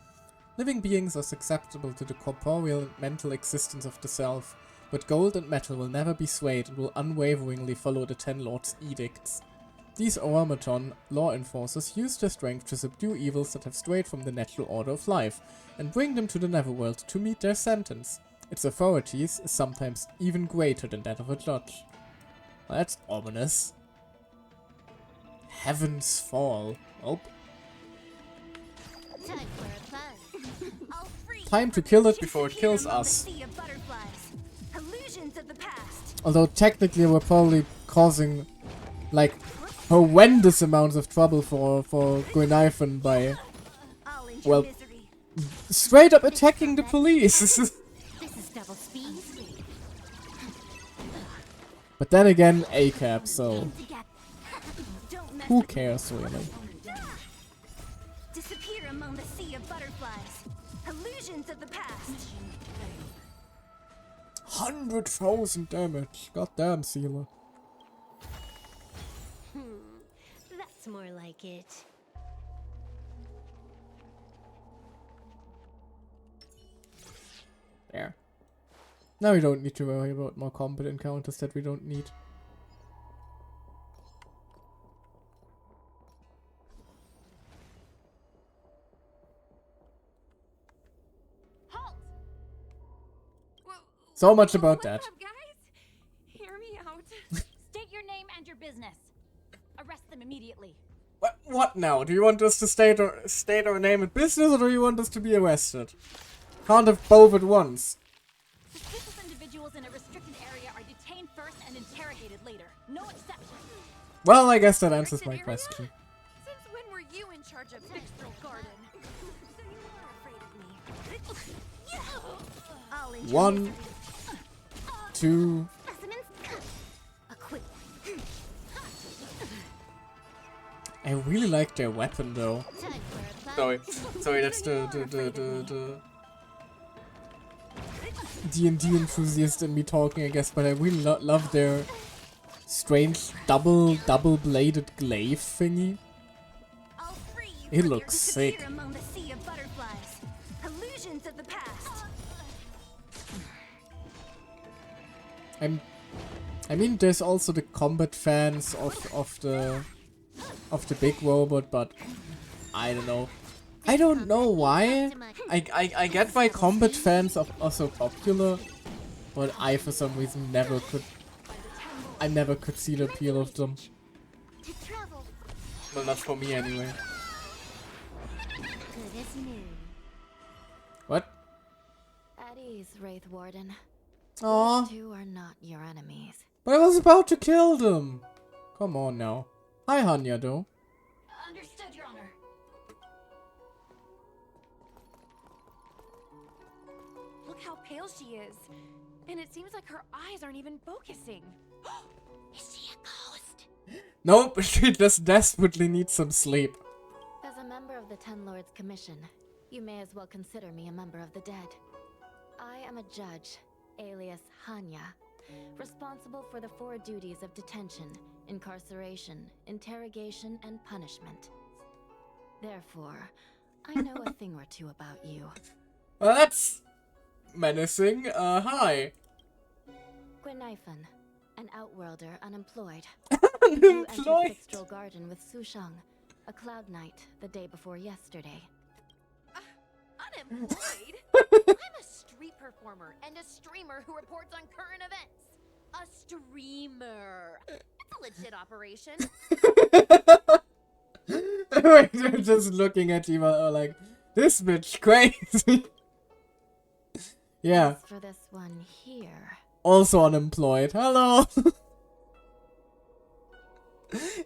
Living beings are susceptible to the corporeal and mental existence of the self, but gold and metal will never be swayed and will unwaveringly follow the Ten Lords' edicts. These automaton law enforcers use their strength to subdue evils that have strayed from the natural order of life, and bring them to the Netherworld to meet their sentence. Its authority is sometimes even greater than that of a judge. Well, that's ominous. Heaven's Fall. Oh. Time to kill it before it kills us. Although technically we're probably causing like horrendous amounts of trouble for Guinaifen by, well, straight up attacking the police. But then again, ACAB, so who cares really? Disappear among the sea of butterflies. Illusions of the past. 100,000 damage. Goddamn, Sealer. That's more like it. There. Now we don't need to worry about more combat encounters that we don't need. Halt! So much about that. What's up, guys? Hear me out. State your name and your business. Arrest them immediately. What now? Do you want us to state our name and business, or do you want us to be arrested? Can't have both at once. Suspicious individuals in a restricted area are detained first and interrogated later. No exceptions. Well, I guess that answers my question. Since when were you in charge of Bixtrel Garden? So you are afraid of me. 1, 2. I really like their weapon though. Sorry, that's the D&D enthusiast in me talking, I guess, but I really love their strange double-bladed glaive thingy. It looks sick. Among the sea of butterflies, illusions of the past. I mean, there's also the combat fans of the big robot, but I don't know. I don't know why. I get why combat fans are so popular, but I for some reason never could see the appeal of them. Well, not for me anyway. What? At ease, Wraith Warden. Aww. These two are not your enemies. But I was about to kill them. Come on now. Hi, Hanya, though. Understood, Your Honor. Look how pale she is. And it seems like her eyes aren't even focusing. Is she a ghost? Nope, she just desperately needs some sleep. As a member of the Ten Lords Commission, you may as well consider me a member of the dead. I am a judge, alias Hanya, responsible for the 4 duties of detention, incarceration, interrogation, and punishment. Therefore, I know a thing or two about you. Well, that's menacing. Hi. Gwenifan, an outworlder unemployed. Unemployed? You entered Fixtral Garden with Sushang, a cloud knight, the day before yesterday. Unemployed? I'm a street performer and a streamer who reports on current events. A streamer. It's a legit operation. Wait, they're just looking at you like, this bitch crazy. Yeah. As for this one here. Also unemployed. Hello.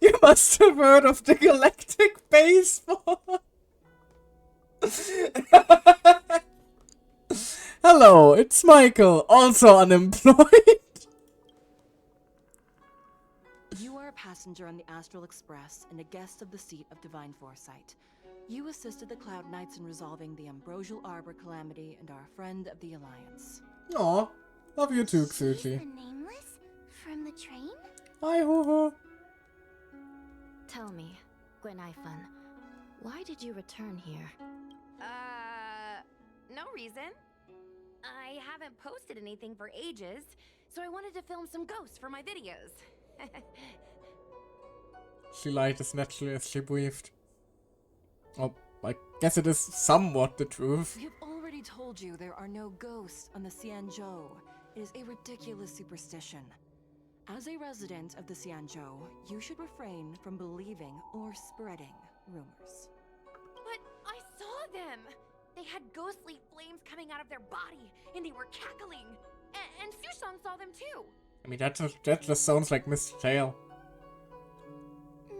You must have heard of the Galactic Baseball. Hello, it's Michael, also unemployed. You are a passenger on the Astral Express and a guest of the seat of Divine Foresight. You assisted the Cloud Knights in resolving the Ambrosial Arbor calamity and are a friend of the Alliance. Aw, love you too, She's Xuchi. the nameless from the train? Hi, Hoo-Hoo. Tell me, Gwenifan, why did you return here? No reason. I haven't posted anything for ages, so I wanted to film some ghosts for my videos. She lied as naturally as she breathed. Oh, I guess it is somewhat the truth. We have already told you there are no ghosts on the Xianzhou. It is a ridiculous superstition. As a resident of the Xianzhou, you should refrain from believing or spreading rumors. But I saw them! They had ghostly flames coming out of their body, and they were cackling. And Sushang saw them too. I mean, that just sounds like Mr. Tail.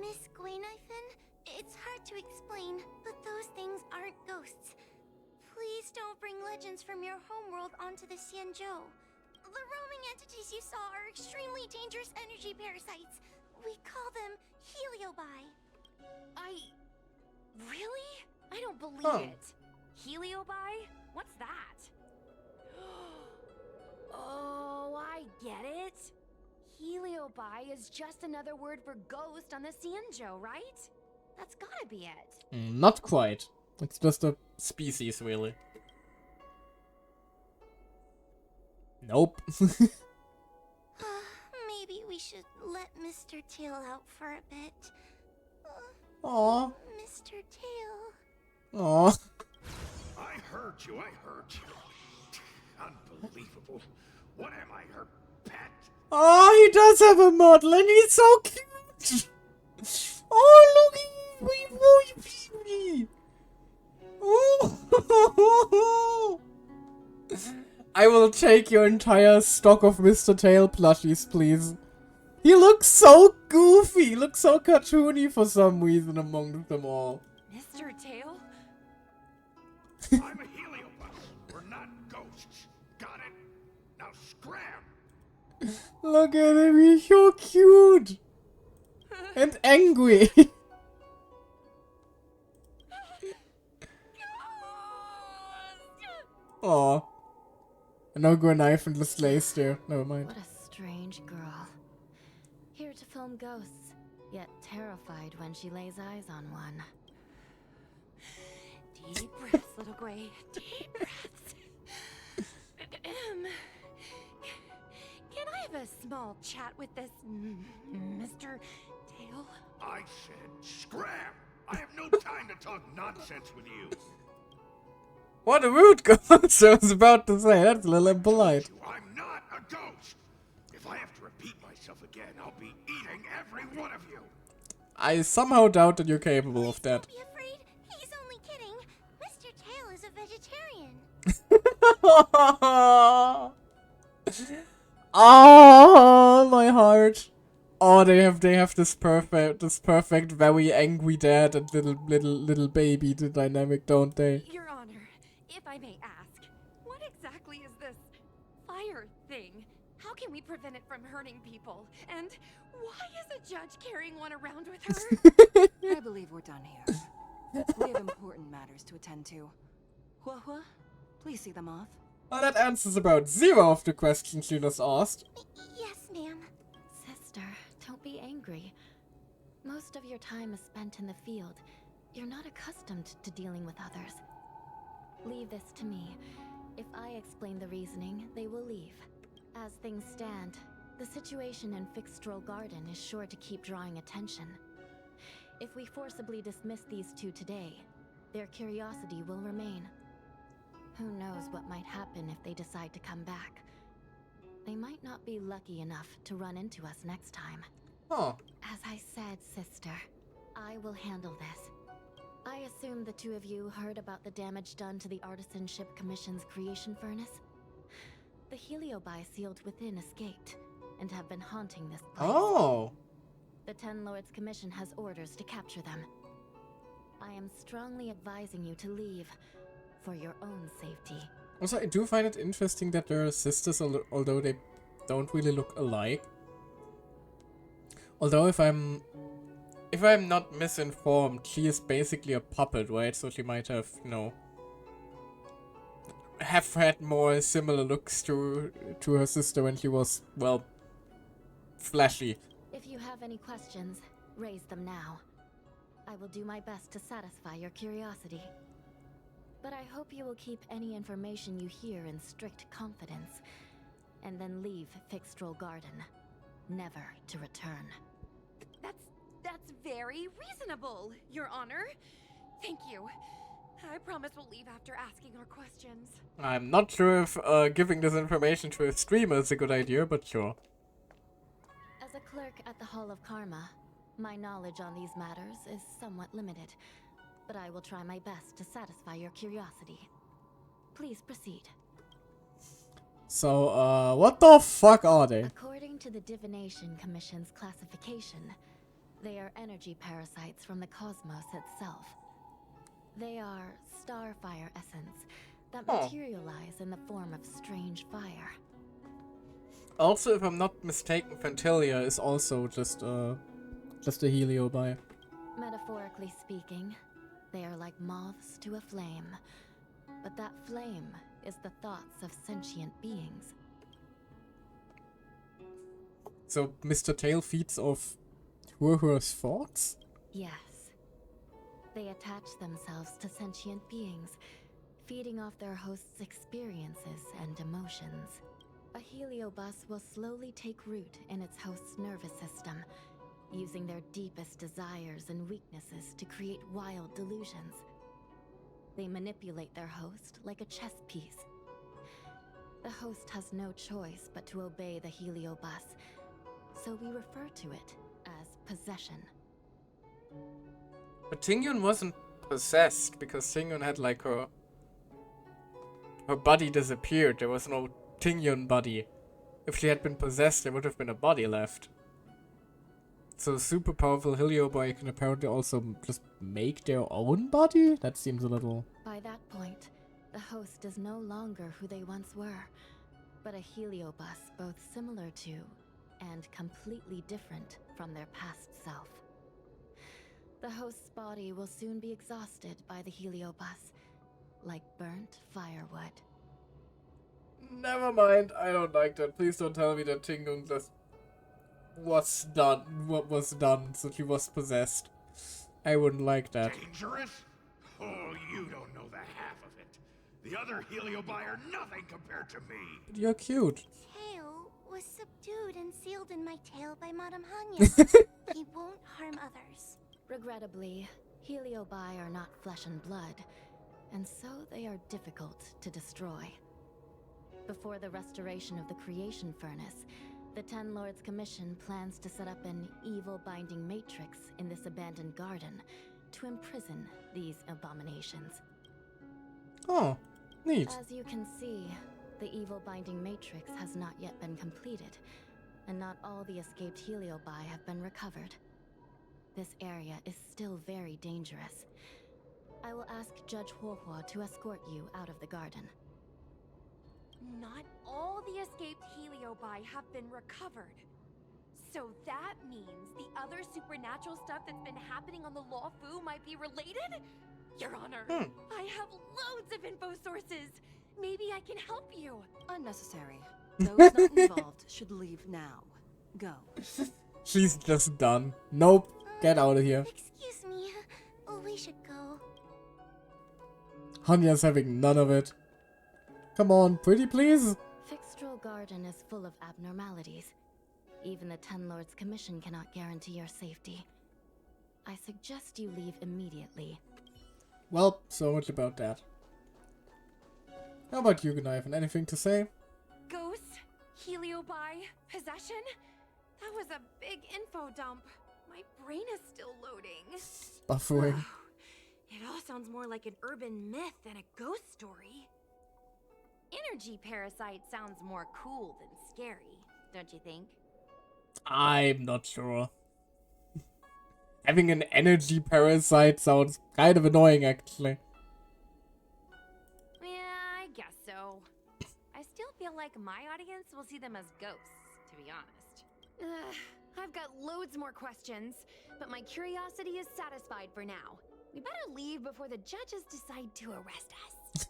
Miss Gwenifan, it's hard to explain, but those things aren't ghosts. Please don't bring legends from your homeworld onto the Xianzhou. The roaming entities you saw are extremely dangerous energy parasites. We call them heliobi. Really? I don't believe it. Heliobi? What's that? Oh, I get it. Heliobi is just another word for ghost on the Xianzhou, right? That's gotta be it. Not quite. It's just a species, really. Nope. Maybe we should let Mr. Tail out for a bit. Aw. Mr. Tail. Aw. I heard you, Unbelievable. What am I, her pet? Oh, he does have a model and he's so cute. Oh, look at me. Oh. I will take your entire stock of Mr. Tail plushies, please. He looks so goofy. He looks so cartoony for some reason among them all. Mr. Tail? I'm a heliobus. We're not ghosts. Got it? Now scram! Look at him, he's so cute. And angry. Aw. And now go a knife and just lays there. Never mind. What a strange girl. Here to film ghosts, yet terrified when she lays eyes on one. Deep breaths, little Gray. Deep breaths. Can I have a small chat with this Mr. Tail? I said scram! I have no time to talk nonsense with you. What a rude ghost! I was about to say, that's a little impolite. I'm not a ghost. If I have to repeat myself again, I'll be eating every one of you. I somehow doubt that you're capable of that. Don't be afraid. He's only kidding. Mr. Tail is a vegetarian. Oh, my heart. Oh, they have this perfect, very angry dad and little baby dynamic, don't they? Your Honor, if I may ask, what exactly is this fire thing? How can we prevent it from hurting people? And why is a judge carrying one around with her? I believe we're done here. We have important matters to attend to. Hua, please see them off. Well, that answers about 0 of the questions you just asked. Yes, ma'am. Sister, don't be angry. Most of your time is spent in the field. You're not accustomed to dealing with others. Leave this to me. If I explain the reasoning, they will leave. As things stand, the situation in Fixstrol Garden is sure to keep drawing attention. If we forcibly dismiss these two today, their curiosity will remain. Who knows what might happen if they decide to come back. They might not be lucky enough to run into us next time. Oh. As I said, sister, I will handle this. I assume the two of you heard about the damage done to the Artisanship Commission's creation furnace? The Heliobi sealed within escaped, and have been haunting this place. Oh. The Ten Lords Commission has orders to capture them. I am strongly advising you to leave, for your own safety. Also, I do find it interesting that they're sisters, although they don't really look alike. Although if I'm not misinformed, she is basically a puppet, right? So she might have, you know, have had more similar looks to her sister when she was, well, flashy. If you have any questions, raise them now. I will do my best to satisfy your curiosity. But I hope you will keep any information you hear in strict confidence, and then leave Fixstrol Garden, never to return. That's very reasonable, Your Honor. Thank you. I promise we'll leave after asking our questions. I'm not sure if giving this information to a streamer is a good idea, but sure. As a clerk at the Hall of Karma, my knowledge on these matters is somewhat limited, but I will try my best to satisfy your curiosity. Please proceed. So, what the fuck are they? According to the Divination Commission's classification, they are energy parasites from the cosmos itself. They are starfire essence that materialize in the form of strange fire. Also, if I'm not mistaken, Fantalia is also just a Heliobi. Metaphorically speaking, they are like moths to a flame, but that flame is the thoughts of sentient beings. So, Mr. Tail feeds off Huohuo's thoughts? Yes. They attach themselves to sentient beings, feeding off their host's experiences and emotions. A heliobus will slowly take root in its host's nervous system, using their deepest desires and weaknesses to create wild delusions. They manipulate their host like a chess piece. The host has no choice but to obey the heliobus, so we refer to it as possession. But Tingyun wasn't possessed, because Tingyun had like her body disappeared. There was no Tingyun body. If she had been possessed, there would have been a body left. So super powerful Heliobi can apparently also just make their own body? That seems a little... By that point, the host is no longer who they once were, but a heliobus both similar to and completely different from their past self. The host's body will soon be exhausted by the heliobus, like burnt firewood. Never mind. I don't like that. Please don't tell me that Tingung just was done. What was done? So she was possessed. I wouldn't like that. Dangerous? Oh, you don't know the half of it. The other Heliobi are nothing compared to me. But you're cute. Tail was subdued and sealed in my tail by Madame Hanya. He won't harm others. Regrettably, Heliobi are not flesh and blood, and so they are difficult to destroy. Before the restoration of the creation furnace, the Ten Lords Commission plans to set up an evil binding matrix in this abandoned garden to imprison these abominations. Oh, neat. As you can see, the evil binding matrix has not yet been completed, and not all the escaped Heliobi have been recovered. This area is still very dangerous. I will ask Judge Huohuo to escort you out of the garden. Not all the escaped Heliobi have been recovered. So that means the other supernatural stuff that's been happening on the Luofu might be related? Your Honor, I have loads of info sources. Maybe I can help you. Unnecessary. Those not involved should leave now. Go. She's just done. Nope. Get out of here. Excuse me. We should go. Hanya's having none of it. Come on, pretty please. Fixtral Garden is full of abnormalities. Even the Ten Lords Commission cannot guarantee your safety. I suggest you leave immediately. Well, so much about that. How about you, Gneifen? Anything to say? Ghosts? Heliobi? Possession? That was a big info dump. My brain is still loading. Buffering. It all sounds more like an urban myth than a ghost story. Energy parasite sounds more cool than scary, don't you think? I'm not sure. Having an energy parasite sounds kind of annoying, actually. Yeah, I guess so. I still feel like my audience will see them as ghosts, to be honest. I've got loads more questions, but my curiosity is satisfied for now. We better leave before the judges decide to arrest us.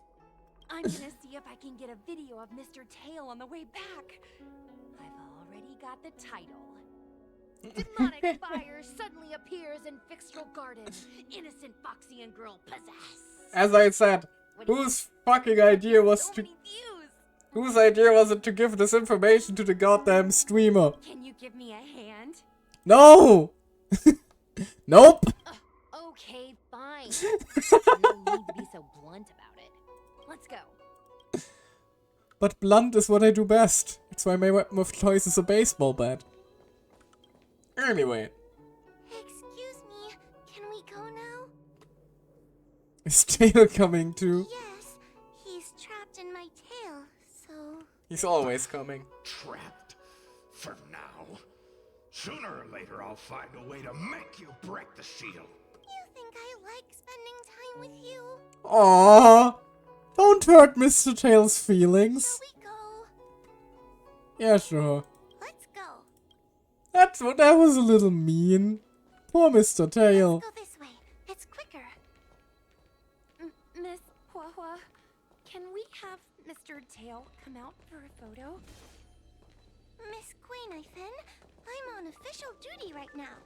I'm gonna see if I can get a video of Mr. Tail on the way back. I've already got the title. Demonic fire suddenly appears in Fixtral Garden. Innocent Foxian girl possessed. As I said, whose fucking idea was to... Whose idea was it to give this information to the goddamn streamer? Can you give me a hand? No! Nope! Okay, fine. No need to be so blunt about it. Let's go. But blunt is what I do best. That's why my weapon of choice is a baseball bat. Anyway. Excuse me, can we go now? Is Tail coming too? Yes, he's trapped in my tail, so... He's always coming. Trapped? For now. Sooner or later I'll find a way to make you break the seal. You think I like spending time with you? Aww! Don't hurt Mr. Tail's feelings. Shall we go? Yeah, sure. Let's go. That was a little mean. Poor Mr. Tail. Let's go this way. It's quicker. Miss Huahua, can we have Mr. Tail come out for a photo? Miss Queen, I'm on official duty right now.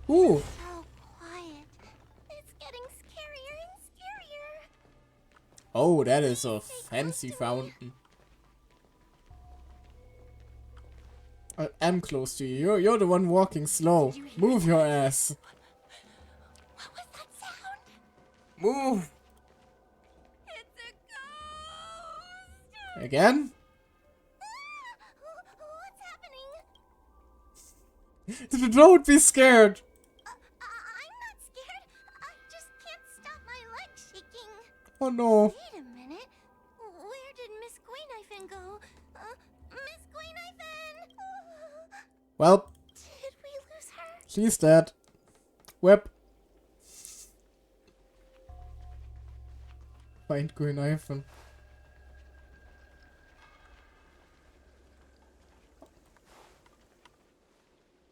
Ooh. So quiet. It's getting scarier and scarier. Oh, that is a fancy fountain. I am close to you. You're the one walking slow. Move your ass. What was that sound? Move. It's a ghost! Again? What's happening? Don't be scared. I'm not scared. I just can't stop my legs shaking. Oh no. Wait a minute. Where did Miss Queen go? Miss Queen Well. Did we lose her? She's dead. Whip. Find Green Ivan.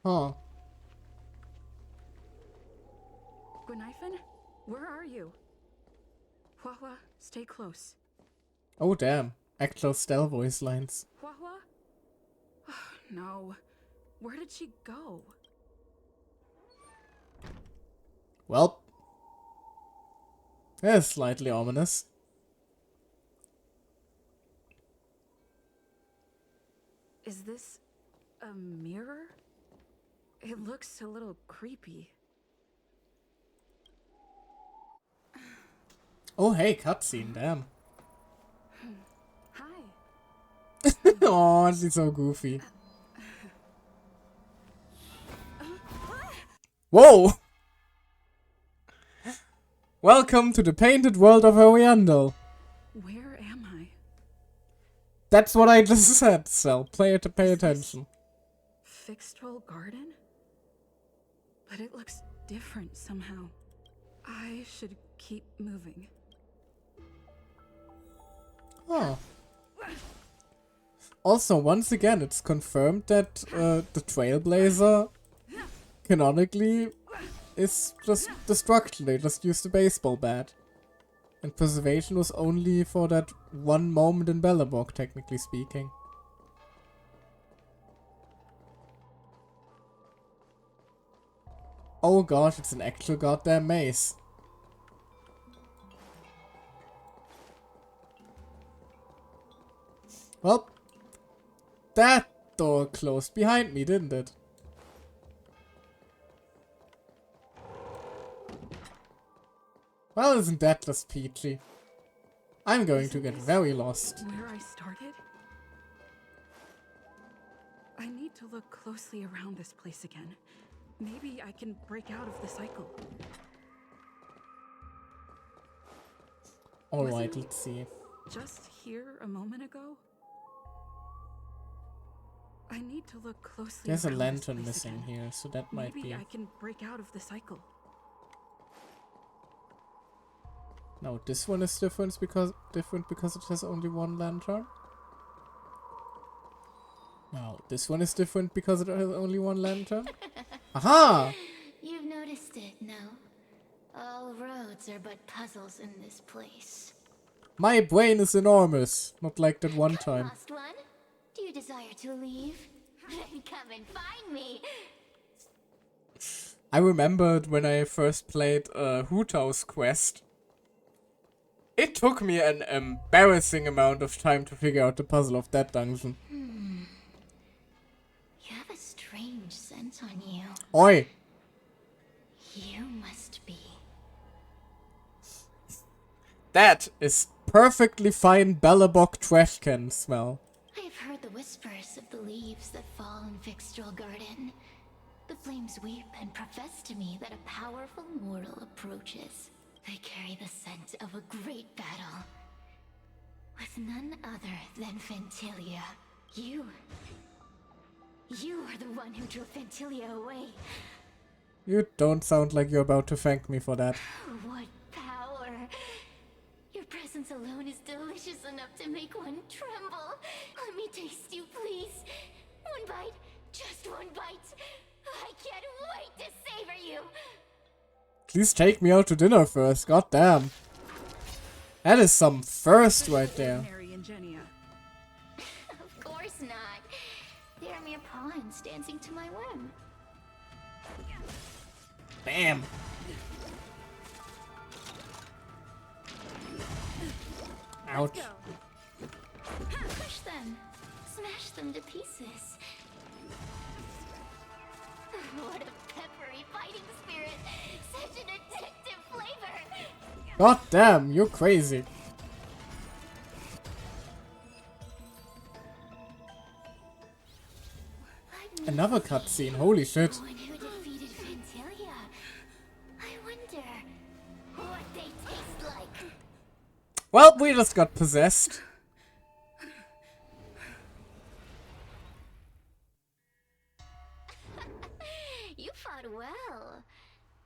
Huh. Gwenifin, where are you? Hua, stay close. Oh damn. Actual Stell voice lines. Hua? No. Where did she go? Well. That's slightly ominous. Is this a mirror? It looks a little creepy. Oh hey, cutscene, damn. Hi. Oh, she's so goofy. Whoa! Welcome to the painted world of Oriental. Where am I? That's what I just said, so pay attention. Fixed-roll garden? But it looks different somehow. I should keep moving. Oh. Also, once again, it's confirmed that the Trailblazer canonically is just destruction. They just used a baseball bat. And preservation was only for that one moment in Belobog, technically speaking. Oh gosh, it's an actual goddamn maze. Well, that door closed behind me, didn't it? Well, isn't that just peachy? I'm going to get very lost. Where I started? I need to look closely around this place again. Maybe I can break out of the cycle. Alright, let's see. Just here a moment ago? I need to look closely. There's a around lantern this place missing again. here, so that might Maybe be... I can break out of the cycle. No, this one is different because it has only one lantern. No, this one is different because it has only one lantern. Aha! You've noticed it, no? All roads are but puzzles in this place. My brain is enormous, not like that one time. Lost one? Do you desire to leave? Then come and find me. I remembered when I first played Hutau's Quest. It took me an embarrassing amount of time to figure out the puzzle of that dungeon. You have a strange scent on you. Oi! You must be. That is perfectly fine Belobog trash can smell. I have heard the whispers of the leaves that fall in Fixtral Garden. The flames weep and profess to me that a powerful mortal approaches. They carry the scent of a great battle. With none other than Fentilia. You are the one who drove Fentilia away. You don't sound like you're about to thank me for that. What power! Your presence alone is delicious enough to make one tremble. Let me taste you, please. One bite, just one bite. I can't wait to savor you. Please take me out to dinner first, god damn. That is some thirst right there. Of course not. They are mere pawns dancing to my whim. Bam. Ouch. Crush them. Smash them to pieces. What a peppery fighting spirit. Such an addictive flavor. God damn, you're crazy. Another cutscene, holy shit. One who defeated Fentilia. I wonder what they taste like. Well, we just got possessed. You fought well.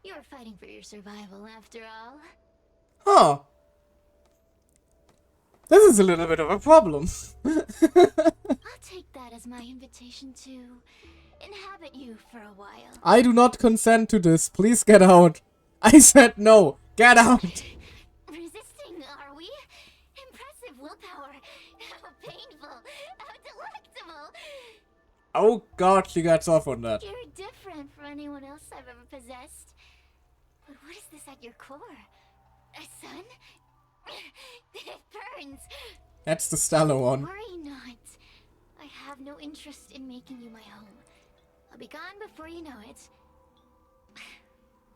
You were fighting for your survival after all. Huh. This is a little bit of a problem. I'll take that as my invitation to inhabit you for a while. I do not consent to this. Please get out. I said no. Get out. Resisting power. How painful. How delectable. Oh god, she gets off on that. You're different from anyone else I've ever possessed. But what is this at your core? A sun? It burns. That's the Stellar one. Worry not. I have no interest in making you my home. I'll be gone before you know it.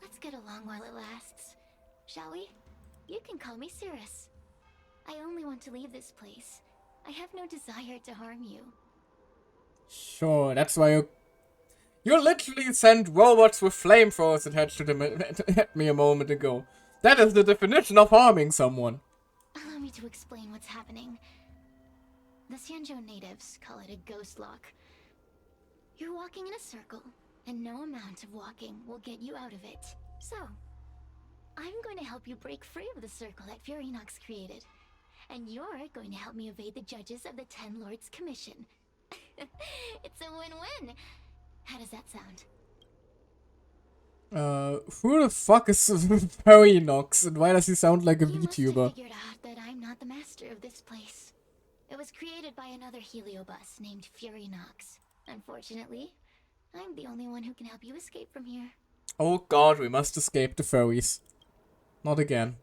Let's get along while it lasts, shall we? You can call me Cirrus. I only want to leave this place. I have no desire to harm you. Sure, that's why you literally sent robots with flamethrowers attached to them at me a moment ago. That is the definition of harming someone. Allow me to explain what's happening. The Xianzhou natives call it a ghost lock. You're walking in a circle, and no amount of walking will get you out of it. So, I'm going to help you break free of the circle that Furinox created. And you're going to help me evade the judges of the Ten Lords Commission. It's a win-win. How does that sound? Who the fuck is Furinox, and why does he sound like a VTuber? Figured out that I'm not the master of this place. It was created by another Heliobus named Furinox. Unfortunately, I'm the only one who can help you escape from here. Oh god, we must escape the furries. Not again.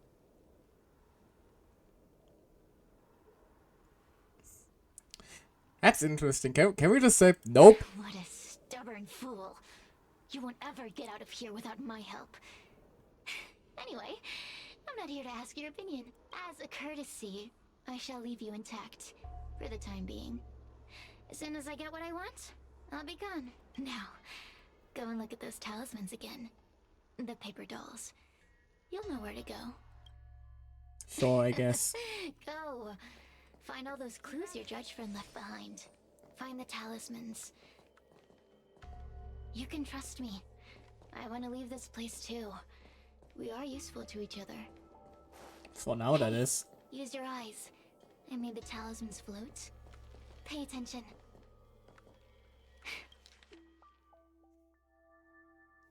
That's interesting. Can we just say nope? What a stubborn fool. You won't ever get out of here without my help. Anyway, I'm not here to ask your opinion. As a courtesy, I shall leave you intact for the time being. As soon as I get what I want, I'll be gone. Now, go and look at those talismans again. The paper dolls. You'll know where to go. Sure, I guess. Go. Find all those clues your judge friend left behind. Find the talismans. You can trust me. I want to leave this place too. We are useful to each other. For now, that is. Use your eyes. I made the talismans float. Pay attention.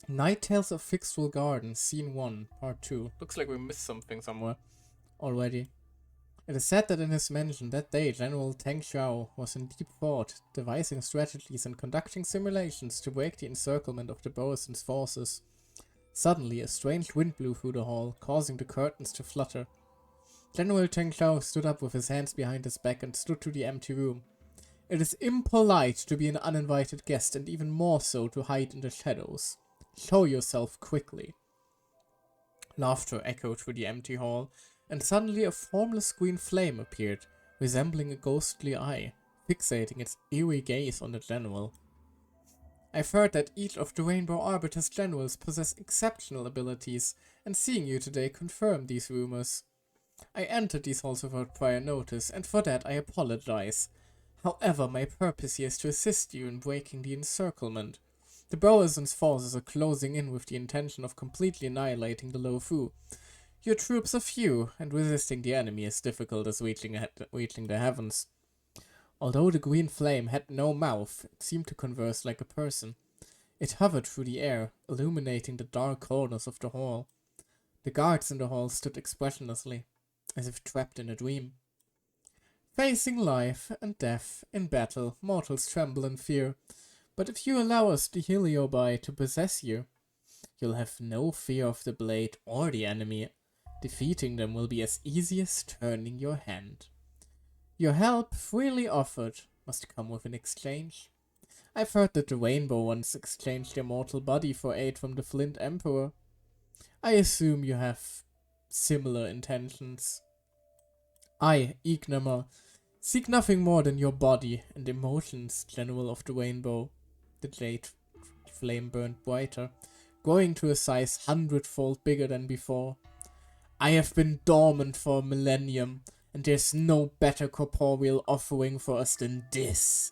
Night Tales of Fixwell Garden, Scene 1, Part 2. Looks like we missed something somewhere already. It is said that in his mansion that day, General Teng Xiao was in deep thought, devising strategies and conducting simulations to break the encirclement of the Borison's forces. Suddenly, a strange wind blew through the hall, causing the curtains to flutter. General Teng Xiao stood up with his hands behind his back and stood to the empty room. It is impolite to be an uninvited guest, and even more so to hide in the shadows. Show yourself quickly. Laughter echoed through the empty hall, and suddenly a formless green flame appeared, resembling a ghostly eye, fixating its eerie gaze on the general. I've heard that each of the Rainbow Arbiter's generals possess exceptional abilities, and seeing you today confirmed these rumors. I entered these halls without prior notice, and for that I apologize. However, my purpose here is to assist you in breaking the encirclement. The Borison's forces are closing in with the intention of completely annihilating the Lofu. Your troops are few, and resisting the enemy is difficult as reaching the heavens. Although the green flame had no mouth, it seemed to converse like a person. It hovered through the air, illuminating the dark corners of the hall. The guards in the hall stood expressionlessly, as if trapped in a dream. Facing life and death in battle, mortals tremble in fear. But if you allow us, the Heliobi, to possess you, you'll have no fear of the blade or the enemy. Defeating them will be as easy as turning your hand. Your help, freely offered, must come with an exchange. I've heard that the Rainbow once exchanged their mortal body for aid from the Flint Emperor. I assume you have similar intentions. I, Ignama, seek nothing more than your body and emotions, General of the Rainbow. The jade flame burned brighter, growing to a size 100-fold bigger than before. I have been dormant for a millennium, and there's no better corporeal offering for us than this.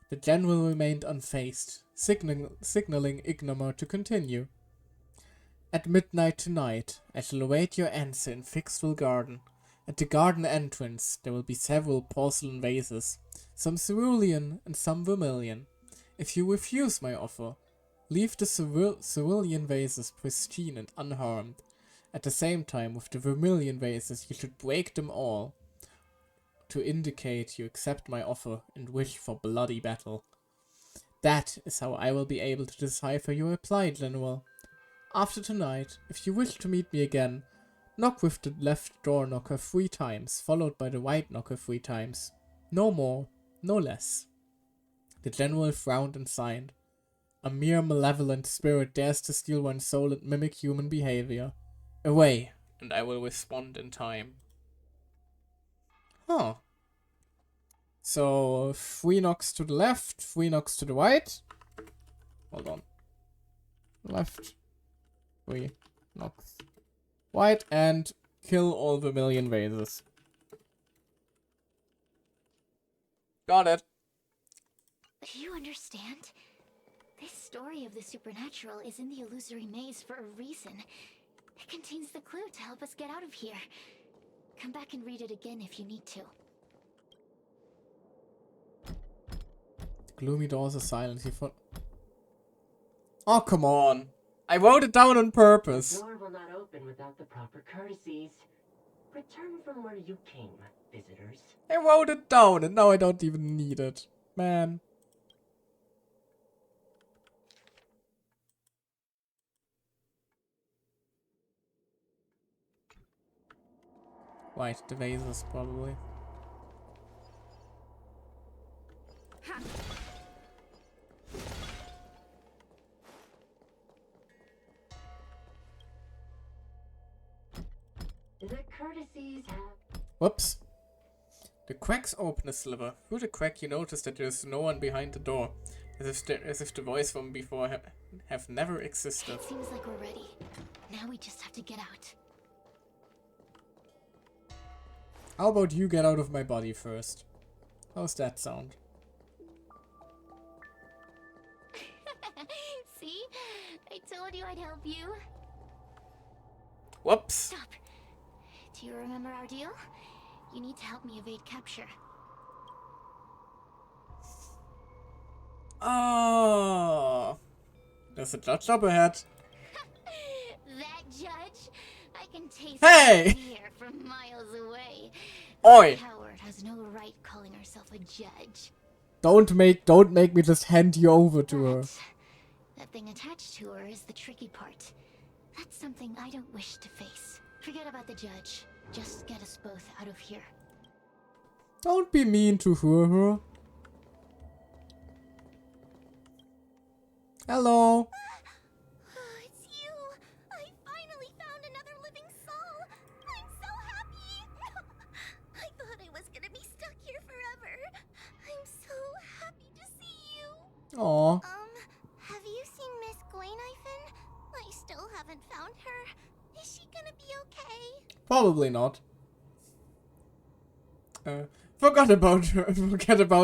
The general remained unfazed, signaling Ignama to continue. At midnight tonight, I shall await your answer in Fixwell Garden. At the garden entrance, there will be several porcelain vases, some cerulean and some vermilion. If you refuse my offer, leave the cerulean vases pristine and unharmed. At the same time, with the vermilion vases, you should break them all. to indicate you accept my offer and wish for bloody battle. That is how I will be able to decipher your reply, General. After tonight, if you wish to meet me again, knock with the left door knocker 3 times, followed by the right knocker 3 times. No more, no less. The General frowned and signed. A mere malevolent spirit dares to steal one's soul and mimic human behavior. Away, and I will respond in time. Huh. So, 3 knocks to the left, 3 knocks to the right. Hold on. Left, 3 knocks. Right, and kill all the million vases. Got it. Do you understand? This story of the supernatural is in the illusory maze for a reason. It contains the clue to help us get out of here. Come back and read it again if you need to. Gloomy doors are silent. Oh, come on. I wrote it down on purpose. The door will not open without the proper courtesies. Return from where you came, visitors. I wrote it down and now I don't even need it. Man. Right, the vases probably. The courtesies have... Whoops. The cracks open a sliver. Through the crack you notice that there is no one behind the door. As if the voice from before have never existed. It seems like we're ready. Now we just have to get out. How about you get out of my body first? How's that sound? See? I told you I'd help you. Whoops. Stop. Do you remember our deal? You need to help me evade capture. Oh. There's a judge up ahead. That judge? I can taste Hey! fear from miles away. Oi! Coward has no right calling herself a judge. Don't make me just hand you over to her. That thing attached to her is the tricky part. That's something I don't wish to face. Forget about the judge. Just get us both out of here. Don't be mean to her. Hello. It's you! I finally found another living soul! I'm so happy! I thought I was gonna be stuck here forever. I'm so happy to see you. Aw. Have you seen Miss Gleyniphen? I still haven't found her. Is she gonna be okay? Probably not. Forget about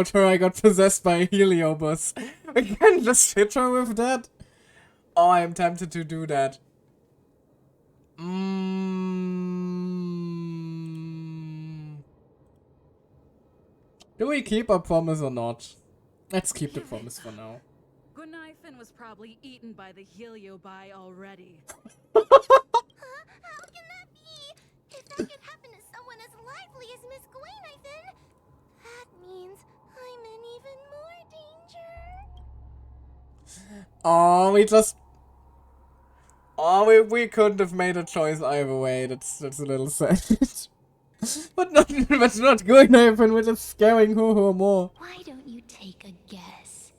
her. I got possessed by a Heliobus. I can't just hit her with that. Oh, I am tempted to do that. Do we keep our promise or not? Let's keep the promise for now. Gleyniphen was probably eaten by the Heliobi already. How can that be? If that could happen to someone as lively as Miss Gleyniphen, that means I'm in even more danger. Oh, we couldn't have made a choice either way. That's a little sad. but not Gleyniphen, we're just scaring her more. Why don't you take a guess?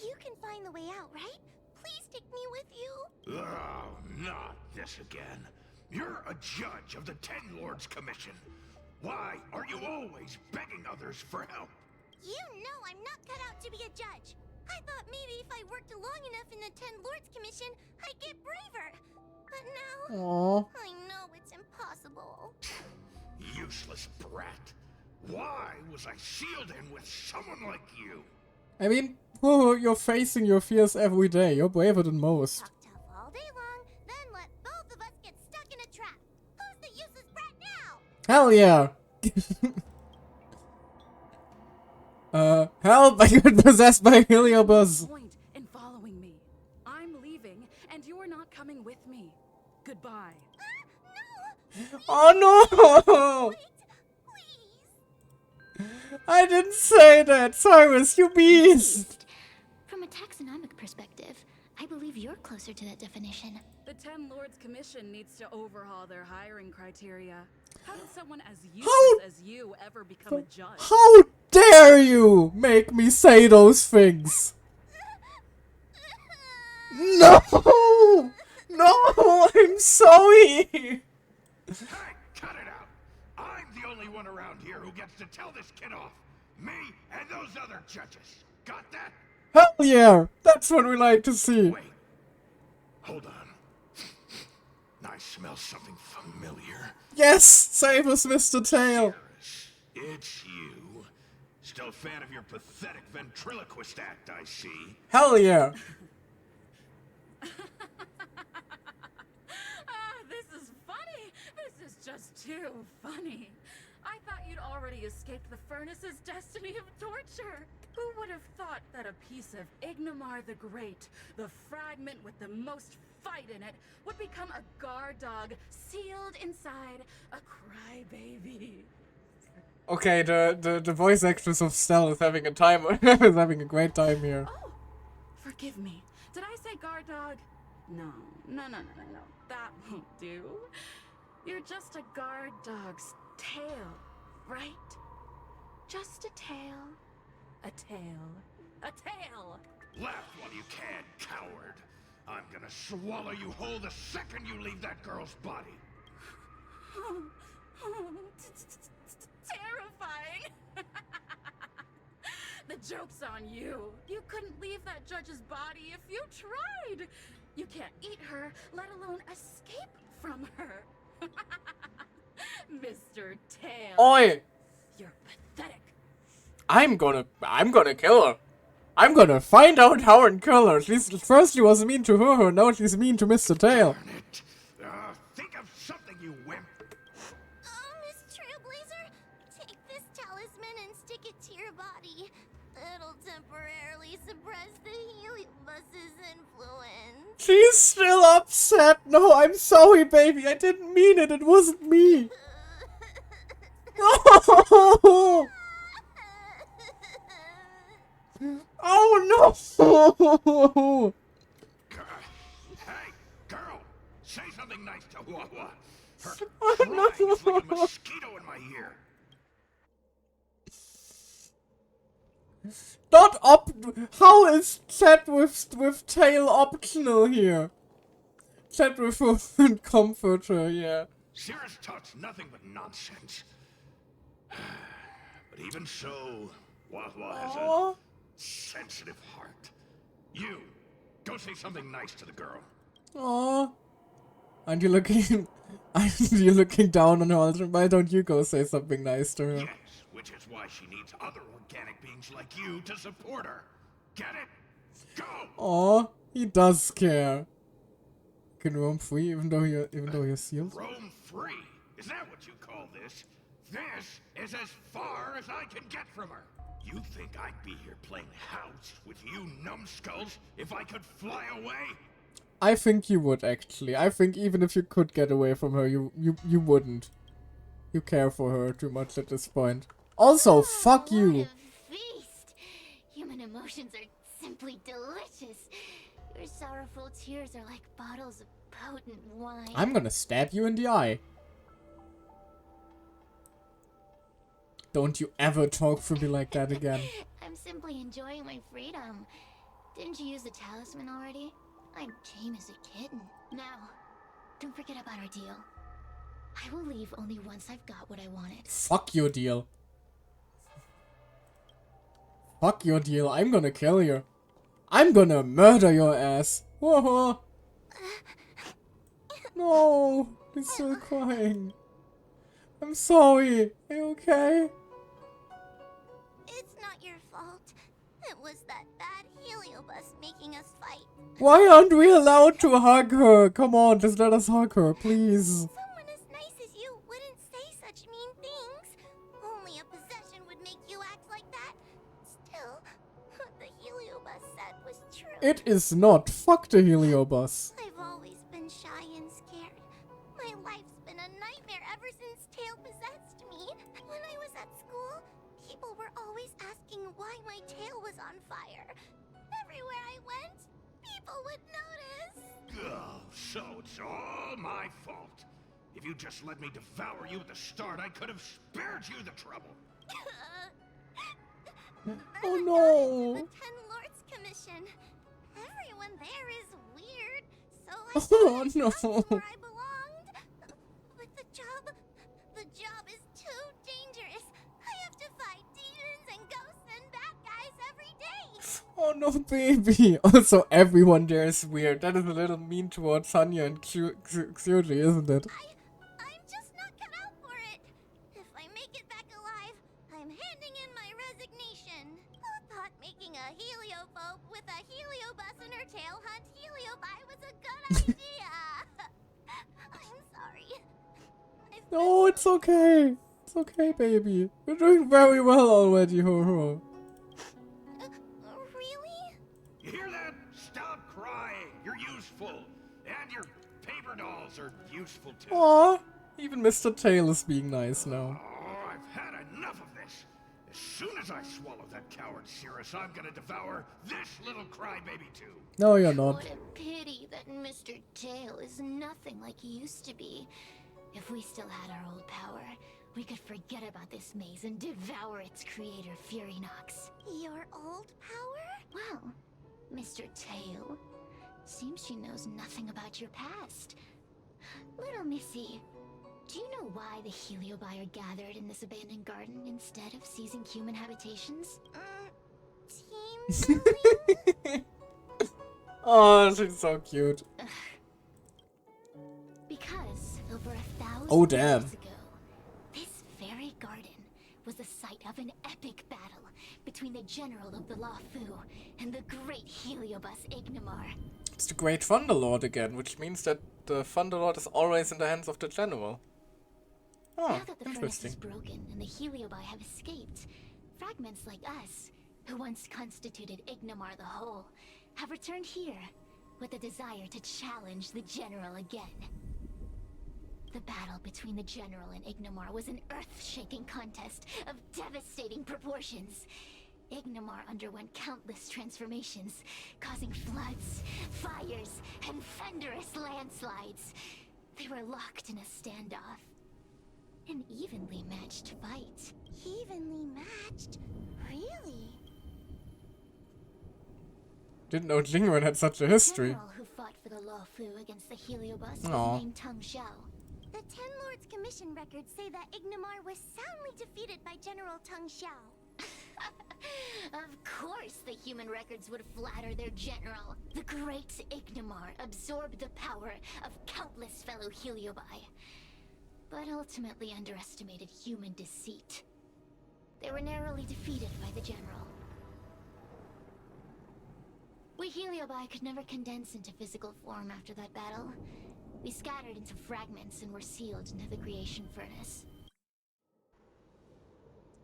You can find the way out, right? Please take me with you. Oh, not this again. You're a judge of the Ten Lords Commission. Why are you always begging others for help? You know I'm not cut out to be a judge. I thought maybe if I worked long enough in the Ten Lords Commission, I'd get braver. But now, Aww. I know it's impossible. Useless brat. Why was I sealed in with someone like you? I mean, you're facing your fears every day. You're braver than most. Talk tough all day long, then let both of us get stuck in a trap. Who's the useless brat now? Hell yeah! Help! I got possessed by a Heliobus! Point in following me. I'm leaving, and you're not coming with me. Goodbye. Oh no! I didn't say that, Cyrus, you beast! From a taxonomic perspective, I believe you're closer to that definition. The Ten Lords Commission needs to overhaul their hiring criteria. How did someone as useless as you ever become a judge? How dare you make me say those things? No! No, I'm sorry! Hey, cut it out! I'm the only one around here who gets to tell this kid off. Me and those other judges. Got that? Hell yeah! That's what we like to see. Wait. Hold on. I smell something familiar. Yes! Save us, Mr. Tail! It's you. Still a fan of your pathetic ventriloquist act, I see. Hell yeah! This is funny. This is just too funny. I thought you'd already escaped the furnace's destiny of torture. Who would have thought that a piece of Ignamar the Great, the fragment with the most fight in it, would become a guard dog sealed inside a crybaby? Okay, the voice actress of Stell is having a time is having a great time here. Oh, forgive me. Did I say guard dog? No. That won't do. You're just a guard dog's tail, right? Just a tail. A tail. A tail! Laugh while you can, coward. I'm gonna swallow you whole the second you leave that girl's body. Terrifying! The joke's on you. You couldn't leave that judge's body if you tried. You can't eat her, let alone escape from her. Mr. Tail. Oi! You're pathetic. I'm gonna kill her. I'm gonna find out how and kill her. At least first he was mean to her, now he's mean to Mr. Tail. Think of something, you wimp. Miss Trailblazer, take this talisman and stick it to your body. It'll temporarily suppress the Heliobus's influence. She's still upset. No, I'm sorry, baby. I didn't mean it. It wasn't me. Oh, oh no! Hey, girl, say something nice to Huahua. Her Oh, crying is like a no. mosquito in my ear. Not how is chat with Tail optional here? Chat with and comfort her, yeah. Cirrus talks nothing but nonsense. But even so, Huahua has a sensitive heart. You, go say something nice to the girl. Aww. And you're looking down on her. Why don't you go say something nice to her? Yes, which is why she needs other organic beings like you to support her. Get it? Go! Aw, he does care. Can roam free even though you're sealed? Roam free? Is that what you call this? This is as far as I can get from her. You think I'd be here playing house with you numbskulls if I could fly away? I think you would actually. I think even if you could get away from her, you wouldn't. You care for her too much at this point. Also, fuck you. Feast! Human emotions are simply delicious. Your sorrowful tears are like bottles of potent wine. I'm gonna stab you in the eye. Don't you ever talk to me like that again. I'm simply enjoying my freedom. Didn't you use the talisman already? I'm tame as a kitten. Now, don't forget about our deal. I will leave only once I've got what I wanted. Fuck your deal. Fuck your deal. I'm gonna kill you. I'm gonna murder your ass. Whoa. No, he's still crying. I'm sorry. Are you okay? It's not your fault. It was that bad Heliobus making us fight. Why aren't we allowed to hug her? Come on, just let us hug her, please. Someone as nice as you wouldn't say such mean things. Only a possession would make you act like that. Still, what the Heliobus said was true. It is not. Fuck the Heliobus. I've always been shy and scared. My life's been a nightmare ever since Tail possessed me. When I was at school, people were would notice. Oh, so it's all my fault. If you just let me devour you at the start, I could have spared you the trouble. Oh no! The Ten Lords Commission. Everyone there is weird, so I Oh no! where I belonged. But the job is too dangerous. I have to fight demons and ghosts and bad guys every day. Oh no, baby! Also, everyone there is weird. That is a little mean towards Hanya and Kyuji, isn't it? I'm just not cut out for it. If I make it back alive, I'm handing in my resignation. Who thought making a heliophobe with a heliobus in her tail hunt heliobi was a good idea? I'm sorry. No, it's okay. It's okay, baby. You're doing very well already, Ho-Ho. Really? You hear that? Stop crying. You're useful. And your paper dolls are useful too. Aww. Even Mr. Tail is being nice now. Oh, I've had enough of this. As soon as I swallow that coward Cirrus, I'm gonna devour this little crybaby too. No, you're not. What a pity that Mr. Tail is nothing like he used to be. If we still had our old power, we could forget about this maze and devour its creator, Furynox. Your old power? Well, Mr. Tail, seems she knows nothing about your past. Little Missy, do you know why the Heliobi are gathered in this abandoned garden instead of seizing human habitations? Team building? Oh, she's so cute. Because over 1,000 Oh, damn. years ago, this very garden was the site of an epic battle between the general of the Lafu and the great Heliobus Ignamar. It's the Great Thunderlord again, which means that the Thunderlord is always in the hands of the general. Oh, Now that the furnace interesting. is broken and the Heliobi have escaped, fragments like us, who once constituted Ignamar the Whole, have returned here with a desire to challenge the general again. The battle between the general and Ignamar was an earth-shaking contest of devastating proportions. Ignamar underwent countless transformations, causing floods, fires, and thunderous landslides. They were locked in a standoff. An evenly matched fight. Evenly matched? Really? Didn't know Jingwen had such a history. The general who fought for the Lafu against the Heliobus Aw. was named Tang Xiao. The Ten Lords Commission records say that Ignamar was soundly defeated by General Tang Xiao. Of course the human records would flatter their general. The great Ignamar absorbed the power of countless fellow Heliobi, but ultimately underestimated human deceit. They were narrowly defeated by the general. We Heliobi could never condense into physical form after that battle. We scattered into fragments and were sealed into the creation furnace.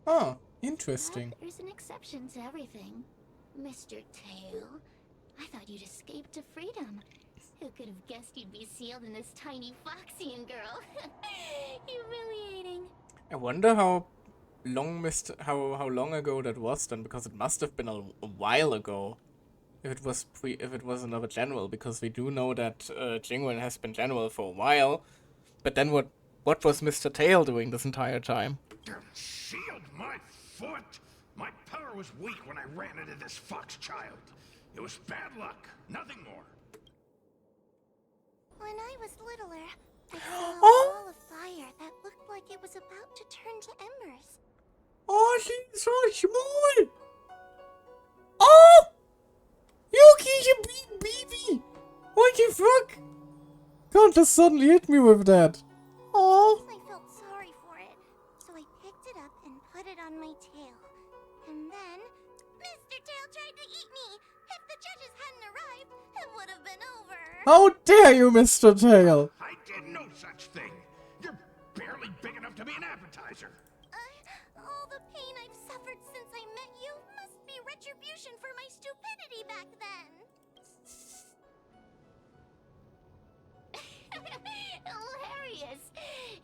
Oh, interesting. But there's an exception to everything. Mr. Tail, I thought you'd escaped to freedom. Who could have guessed you'd be sealed in this tiny Foxian girl? Humiliating. I wonder how long how long ago that was then, because it must have been a while ago. If it was another general, because we do know that Jingwen has been general for a while. But then what was Mr. Tail doing this entire time? Sealed my foot? My power was weak when I ran into this fox child. It was bad luck, nothing more. When I was littler, I saw a ball of fire that looked like it was about to turn to embers. Oh, she's so small! Oh! Yuki, you big baby! What the fuck? Can't just suddenly hit me with that. Oh. I felt sorry for it, so I picked it up and put it on my tail. And then, Mr. Tail tried to eat me! If the judges hadn't arrived, it would have been over! How dare you, Mr. Tail? I did no such thing. You're barely big enough to be an appetizer. All the pain I've suffered since I met you must be retribution for my stupidity back then! Hilarious!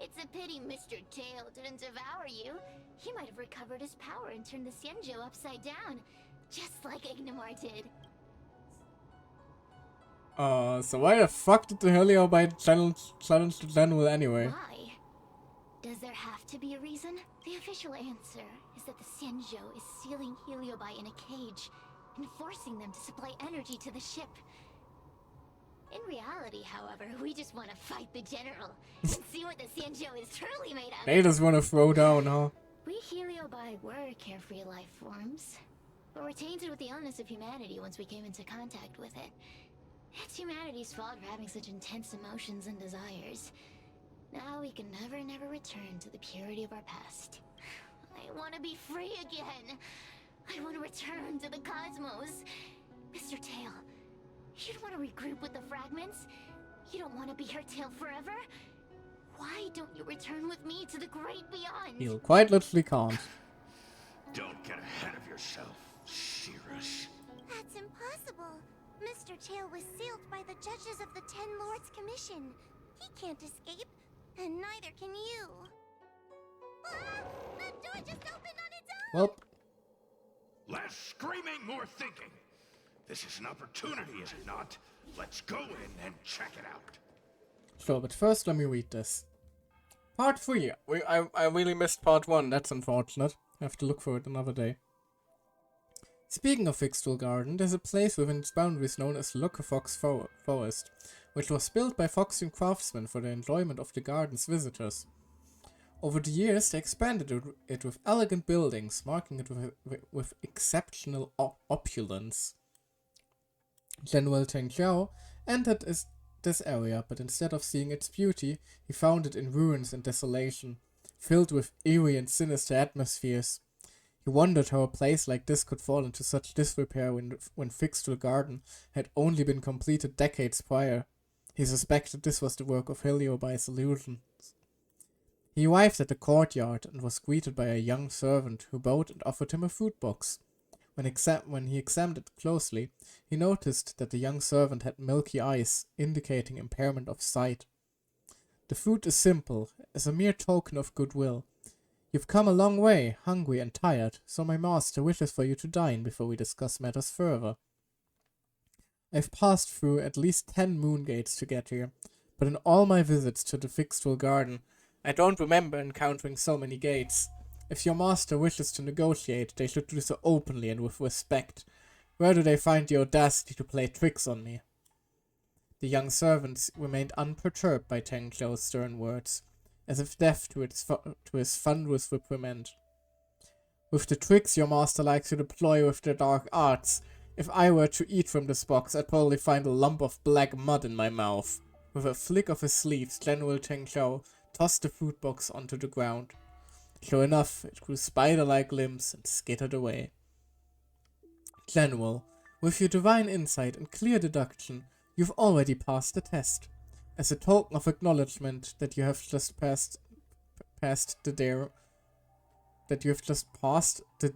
It's a pity Mr. Tail didn't devour you. He might have recovered his power and turned the Xianzhou upside down, just like Ignamar did. So why the fuck did the Heliobite challenge the general anyway? Why? Does there have to be a reason? The official answer is that the Xianzhou is sealing Heliobi in a cage and forcing them to supply energy to the ship. In reality, however, we just want to fight the general and see what the Xianzhou is truly made of. They just want to throw down, huh? We Heliobi were carefree life forms, but were tainted with the illness of humanity once we came into contact with it. It's humanity's fault for having such intense emotions and desires. Now we can never return to the purity of our past. I want to be free again. I want to return to the cosmos. Mr. Tail, you don't want to regroup with the fragments? You don't want to be here, Tail, forever? Why don't you return with me to the great beyond? You quite literally can't. Don't get ahead of yourself, Cirrus. That's impossible. Mr. Tail was sealed by the judges of the Ten Lords Commission. He can't escape, and neither can you. Ah! That door just opened on its own! Well. Less screaming, more thinking. This is an opportunity, is it not? Let's go in and check it out. Sure, but first let me read this. Part 3. I really missed part 1, that's unfortunate. I have to look for it another day. Speaking of Fixtual Garden, there's a place within its boundaries known as Fox Forest, which was built by Foxian craftsmen for the enjoyment of the garden's visitors. Over the years, they expanded it with elegant buildings, marking it with exceptional opulence. General Teng Xiao entered this area, but instead of seeing its beauty, he found it in ruins and desolation, filled with eerie and sinister atmospheres. He wondered how a place like this could fall into such disrepair when Fixtual Garden had only been completed decades prior. He suspected this was the work of Heliobi's illusions. He arrived at the courtyard and was greeted by a young servant who bowed and offered him a food box. When he examined it closely, he noticed that the young servant had milky eyes, indicating impairment of sight. The food is simple, as a mere token of goodwill. You've come a long way, hungry and tired, so my master wishes for you to dine before we discuss matters further. I've passed through at least 10 moon gates to get here, but in all my visits to the Fixtual Garden, I don't remember encountering so many gates. If your master wishes to negotiate, they should do so openly and with respect. Where do they find the audacity to play tricks on me? The young servant remained unperturbed by Teng Xiao's stern words, as if deaf to his thunderous reprimand. With the tricks your master likes to deploy with the dark arts, if I were to eat from this box, I'd probably find a lump of black mud in my mouth. With a flick of his sleeves, General Teng Xiao tossed the food box onto the ground. Sure enough, it grew spider-like limbs and skittered away. General, with your divine insight and clear deduction, you've already passed the test. As a token of acknowledgement that you have just passed the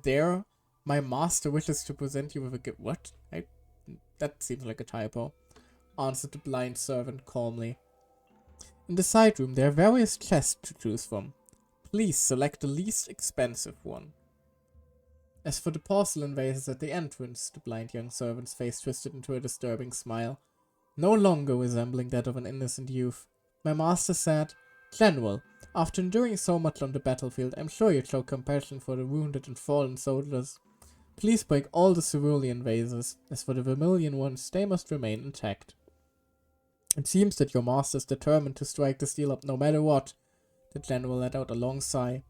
dare, my master wishes to present you with a gift. What? That seems like a typo, answered the blind servant calmly. In the side room there are various chests to choose from. Please select the least expensive one. As for the porcelain vases at the entrance, the blind young servant's face twisted into a disturbing smile, no longer resembling that of an innocent youth. My master said, General, after enduring so much on the battlefield, I'm sure you'd show compassion for the wounded and fallen soldiers. Please break all the cerulean vases. As for the vermilion ones, they must remain intact. It seems that your master is determined to strike this deal up no matter what. The general let out a long sigh.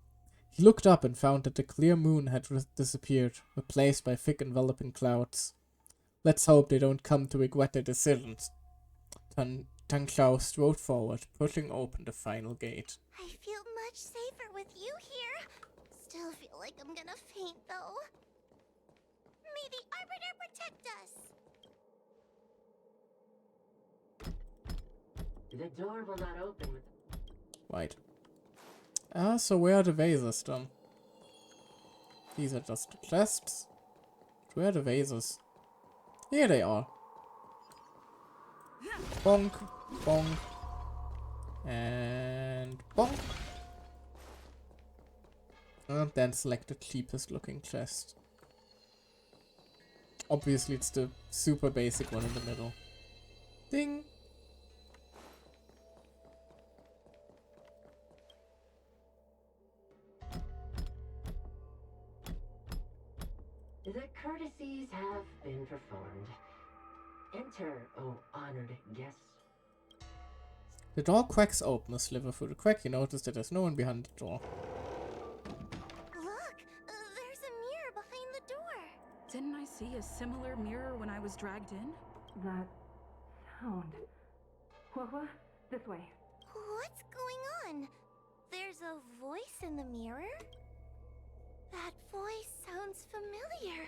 He looked up and found that the clear moon had disappeared, replaced by thick enveloping clouds. Let's hope they don't come to regret their decisions. Tang Xiao strode forward, pushing open the final gate. I feel much safer with you here. Still feel like I'm gonna faint, though. May the Arbiter protect us! The door will not open with... Right. So where are the vases then? These are just the chests. Where are the vases? Here they are. Bonk, bonk, and bonk. And then select the cheapest looking chest. Obviously it's the super basic one in the middle. Ding. The courtesies have been performed. Enter, oh honored guests. The door cracks open a sliver through the crack. You notice that there's no one behind the door. Look! There's a mirror behind the door! Didn't I see a similar mirror when I was dragged in? That sound. What? This way. What's going on? There's a voice in the mirror? That voice sounds familiar.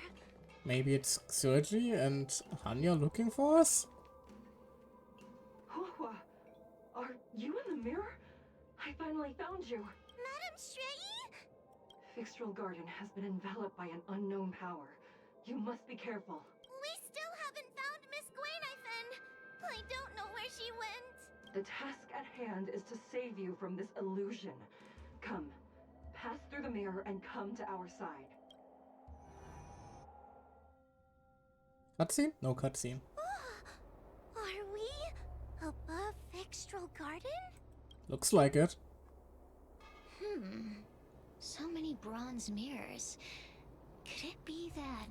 Maybe it's Sergi and Hanya looking for us? Huahua, are you in the mirror? I finally found you. Madame Shrei? Fixtral Garden has been enveloped by an unknown power. You must be careful. We still haven't found Miss Gwainifin. I don't know where she went. The task at hand is to save you from this illusion. Come, pass through the mirror and come to our side. Cutscene? No cutscene. Are we above Fixtral Garden? Looks like it. So many bronze mirrors. Could it be that?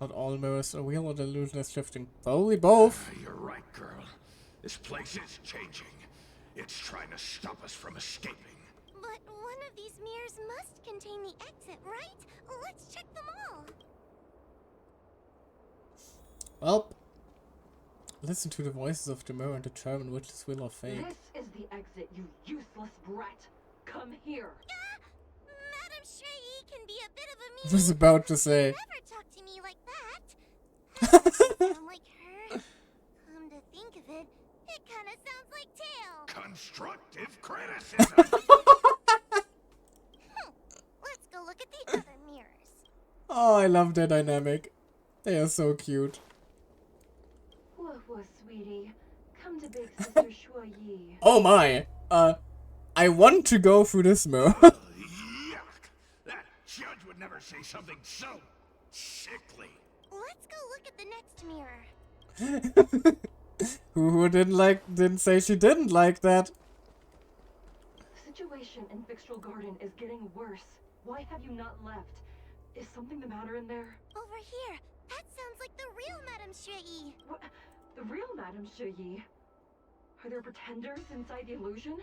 Not all mirrors are real or the illusion is shifting. Probably both. You're right, girl. This place is changing. It's trying to stop us from escaping. But one of these mirrors must contain the exit, right? Let's check them all. Well, listen to the voices of the mirror and determine which is real or fake. This is the exit, you useless brat. Come here. Madame Shrei can be a bit of a I was about to say. Never talk to me like that. Sound like her. Come to think of it, it kind of sounds like Tail. Constructive criticism. Let's go look at the other mirrors. Oh, I love their dynamic. They are so cute. Whoa, sweetie. Come to Big Sister Shuoyi. Oh my. I want to go through this mirror. Yuck. That judge would never say something so sickly. Let's go look at the next mirror. Who didn't say she didn't like that? The situation in Fixtral Garden is getting worse. Why have you not left? Is something the matter in there? Over here. That sounds like the real Madame Shrei. What? The real Madame Shuyi? Are there pretenders inside the illusion?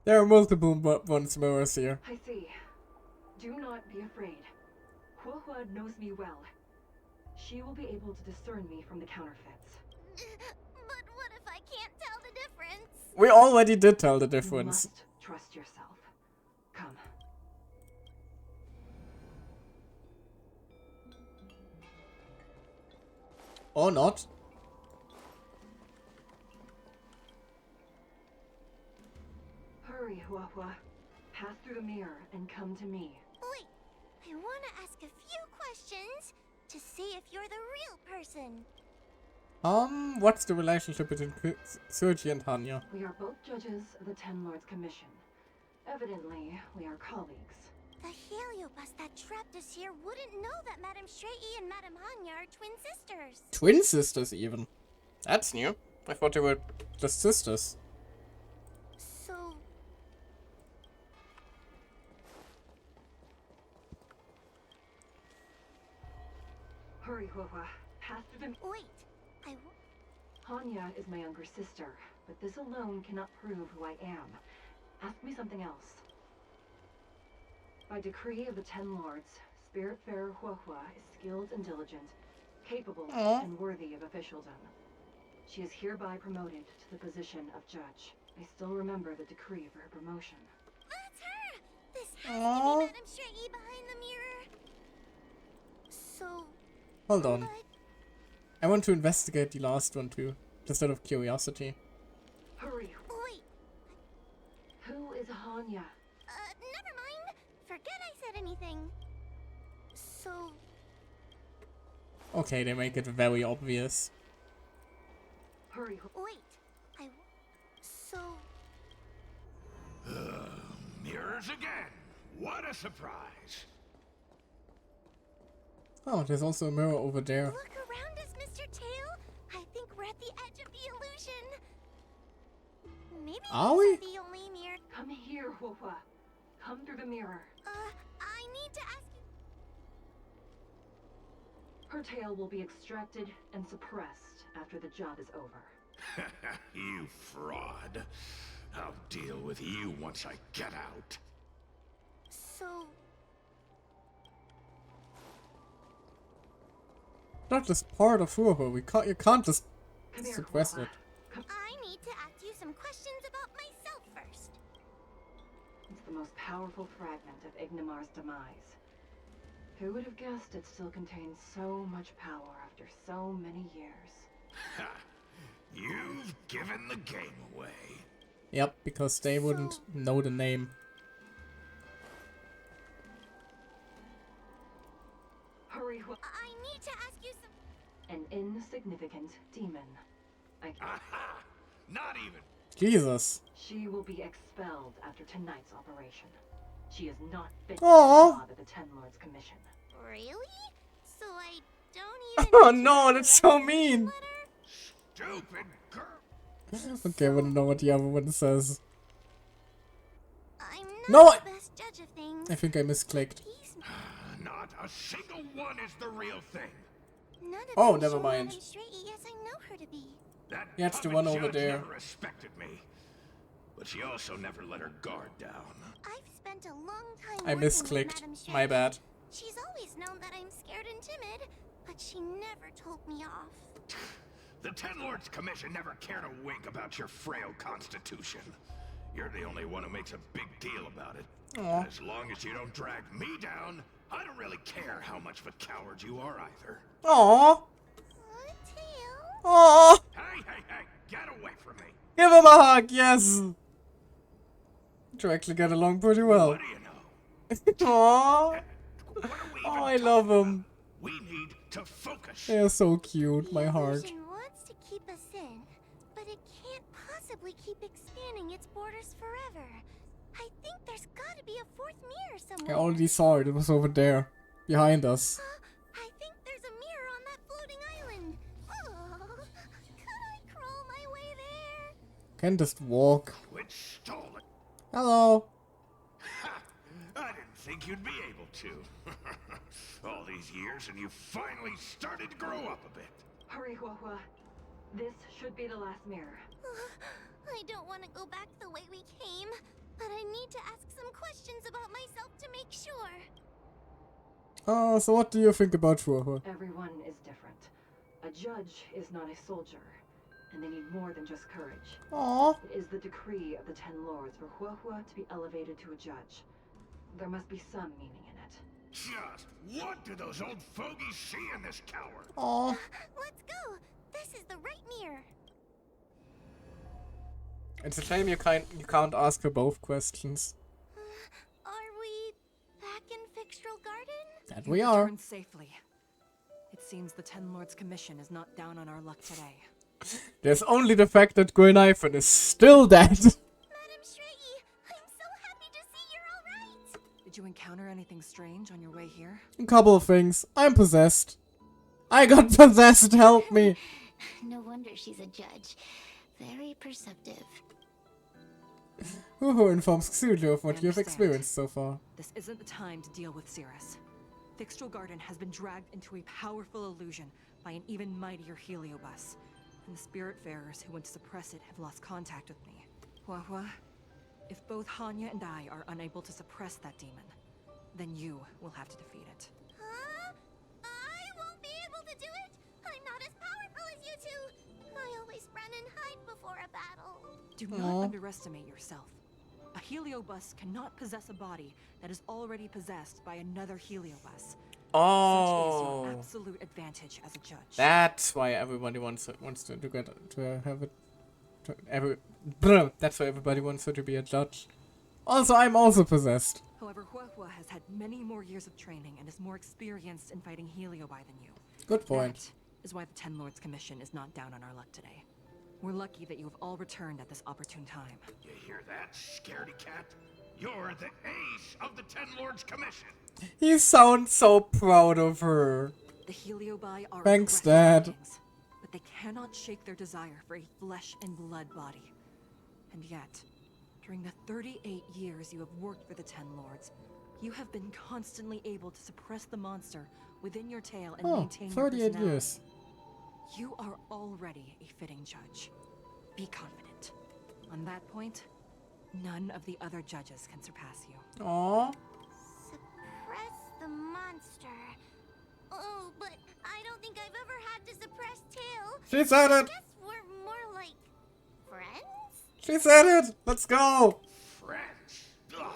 There are multiple ones mirrors here. I see. Do not be afraid. Huahua knows me well. She will be able to discern me from the counterfeits. But what if I can't tell the difference? We already did tell the You difference. must trust yourself. Come. Or not. Hurry, Huahua. Pass through the mirror and come to me. Wait, I want to ask a few questions to see if you're the real person. What's the relationship between Sergi and Hanya? We are both judges of the Ten Lords Commission. Evidently, we are colleagues. The Heliobus that trapped us here wouldn't know that Madame Shrei and Madame Hanya are twin sisters. Twin sisters, even. That's new. I thought they were just sisters. So... Hurry, Huahua. Pass through the... Wait, Hanya is my younger sister, but this alone cannot prove who I am. Ask me something else. By decree of the Ten Lords, Spiritfarer Huahua is skilled and diligent, capable and worthy of officialdom. She is hereby promoted to the position of judge. I still remember the decree for her promotion. That's her! This has to be Madame Shrei behind the mirror. So... Hold on. I want to investigate the last one too, just out of curiosity. Hurry. Wait. Who is Hanya? Never mind. Forget I said anything. So... Okay, they make it very obvious. Hurry. Wait. So... Mirrors again. What a surprise. Oh, there's also a mirror over there. Look around us, Mr. Maybe Are these we? are the only mirror. Come here, Huohua. Come through the mirror. I need to ask you. Her tail will be extracted and suppressed after the job is over. You fraud. I'll deal with you once I get out. So, Not just part of Fuho. You can't just suppress it. I need to ask you some questions about myself first. It's the most powerful fragment of Ignimar's demise. Who would have guessed it still contains so much power after so many years? Ha! You've given the game away. Yep, because they wouldn't know the name. Hurry, Huohua. I need to ask you some. An insignificant demon. Aha! Not even. Jesus. She will be expelled after tonight's operation. She is not fit Aw. for the job at the Ten Lords Commission. Really? So I don't even. Oh no, that's so mean. Stupid girl. Okay, I wanna know what the other one says. I'm No, not the best judge of things. I think I misclicked. Not a single one is the real thing. None of Oh, them never show mind. Madame Straighty as I know her to be. That Yeah, it's the puppet one over judge there. never respected me, but she also never let her guard down. I've spent a long time I working with misclicked. Madame My Straighty. bad. She's always known that I'm scared and timid, but she never told me off. The Ten Lords Commission never cared a wink about your frail constitution. You're the only one who makes a big deal about it. Aw. And as long as you don't drag me down, I don't really care how much of a coward you are either. Aww. Aww. Hey, get away from me. Give him a hug, yes. You actually get along pretty well. What do you know? Aww. Oh, I love them. We need to focus. They're so cute, my heart. Illusion wants to keep us in, but it can't possibly keep expanding its borders forever. I think there's gotta be a fourth mirror I somewhere. already saw it. It was over there. Behind us. I think there's a mirror on that floating island. Oh, could I crawl my way there? Can just walk. Quit stalling. Hello. I didn't think you'd be able to. All these years and you finally started to grow up a bit. Hurry, Huohua. This should be the last mirror. I don't want to go back the way we came, but I need to ask some questions about myself to make sure. So what do you think about Fuho? Everyone is different. A judge is not a soldier, and they need more than just courage. Aww. It is the decree of the Ten Lords for Huohua to be elevated to a judge. There must be some meaning in it. Just what do those old fogies see in this coward? Aww. Let's go. This is the right mirror. It's a shame you can't ask her both questions. Are we back in Fixtral Garden? That we are. Returned safely. It seems the Ten Lords Commission is not down on our luck today. There's only the fact that Greynifen is still dead. Madame Straighty, I'm so happy to see you're all right. Did you encounter anything strange on your way here? A couple of things. I'm possessed. I got possessed, help me. No wonder she's a judge. Very perceptive. Fuho informs Xulio of what you have understand. experienced so far. This isn't the time to deal with Cirrus. Fixtral Garden has been dragged into a powerful illusion by an even mightier Heliobus, and the Spiritfarers who went to suppress it have lost contact with me. Huohua, if both Hanya and I are unable to suppress that demon, then you will have to defeat it. Huh? I won't be able to do it. I'm not as powerful as you two. I always run and hide before a battle. Do not underestimate yourself. A Heliobus cannot possess a body that is already possessed by another Heliobus. Such is Oh. your absolute advantage as a judge. That's why everybody wants to get to have it. That's why everybody wants her to be a judge. Also, I'm also possessed. However, Huohua has had many more years of training and is more experienced in fighting Heliobi than you. Good point. That is why the Ten Lords Commission is not down on our luck today. We're lucky that you have all returned at this opportune time. You hear that, scaredy cat? You're the ace of the Ten Lords Commission. He sounds so proud of her. The Heliobi are Thanks, aggressive Dad. beings, but they cannot shake their desire for a flesh and blood body. And yet, during the 38 years you have worked for the Ten Lords, you have been constantly able to suppress the monster within your tail and maintain your 38 personality. years. You are already a fitting judge. Be confident. On that point, none of the other judges can surpass you. Aww. Suppress the monster. Oh, but I don't think I've ever had to suppress Tail. She said I it! guess we're more like friends? She said it! Let's go! Friends? Ugh.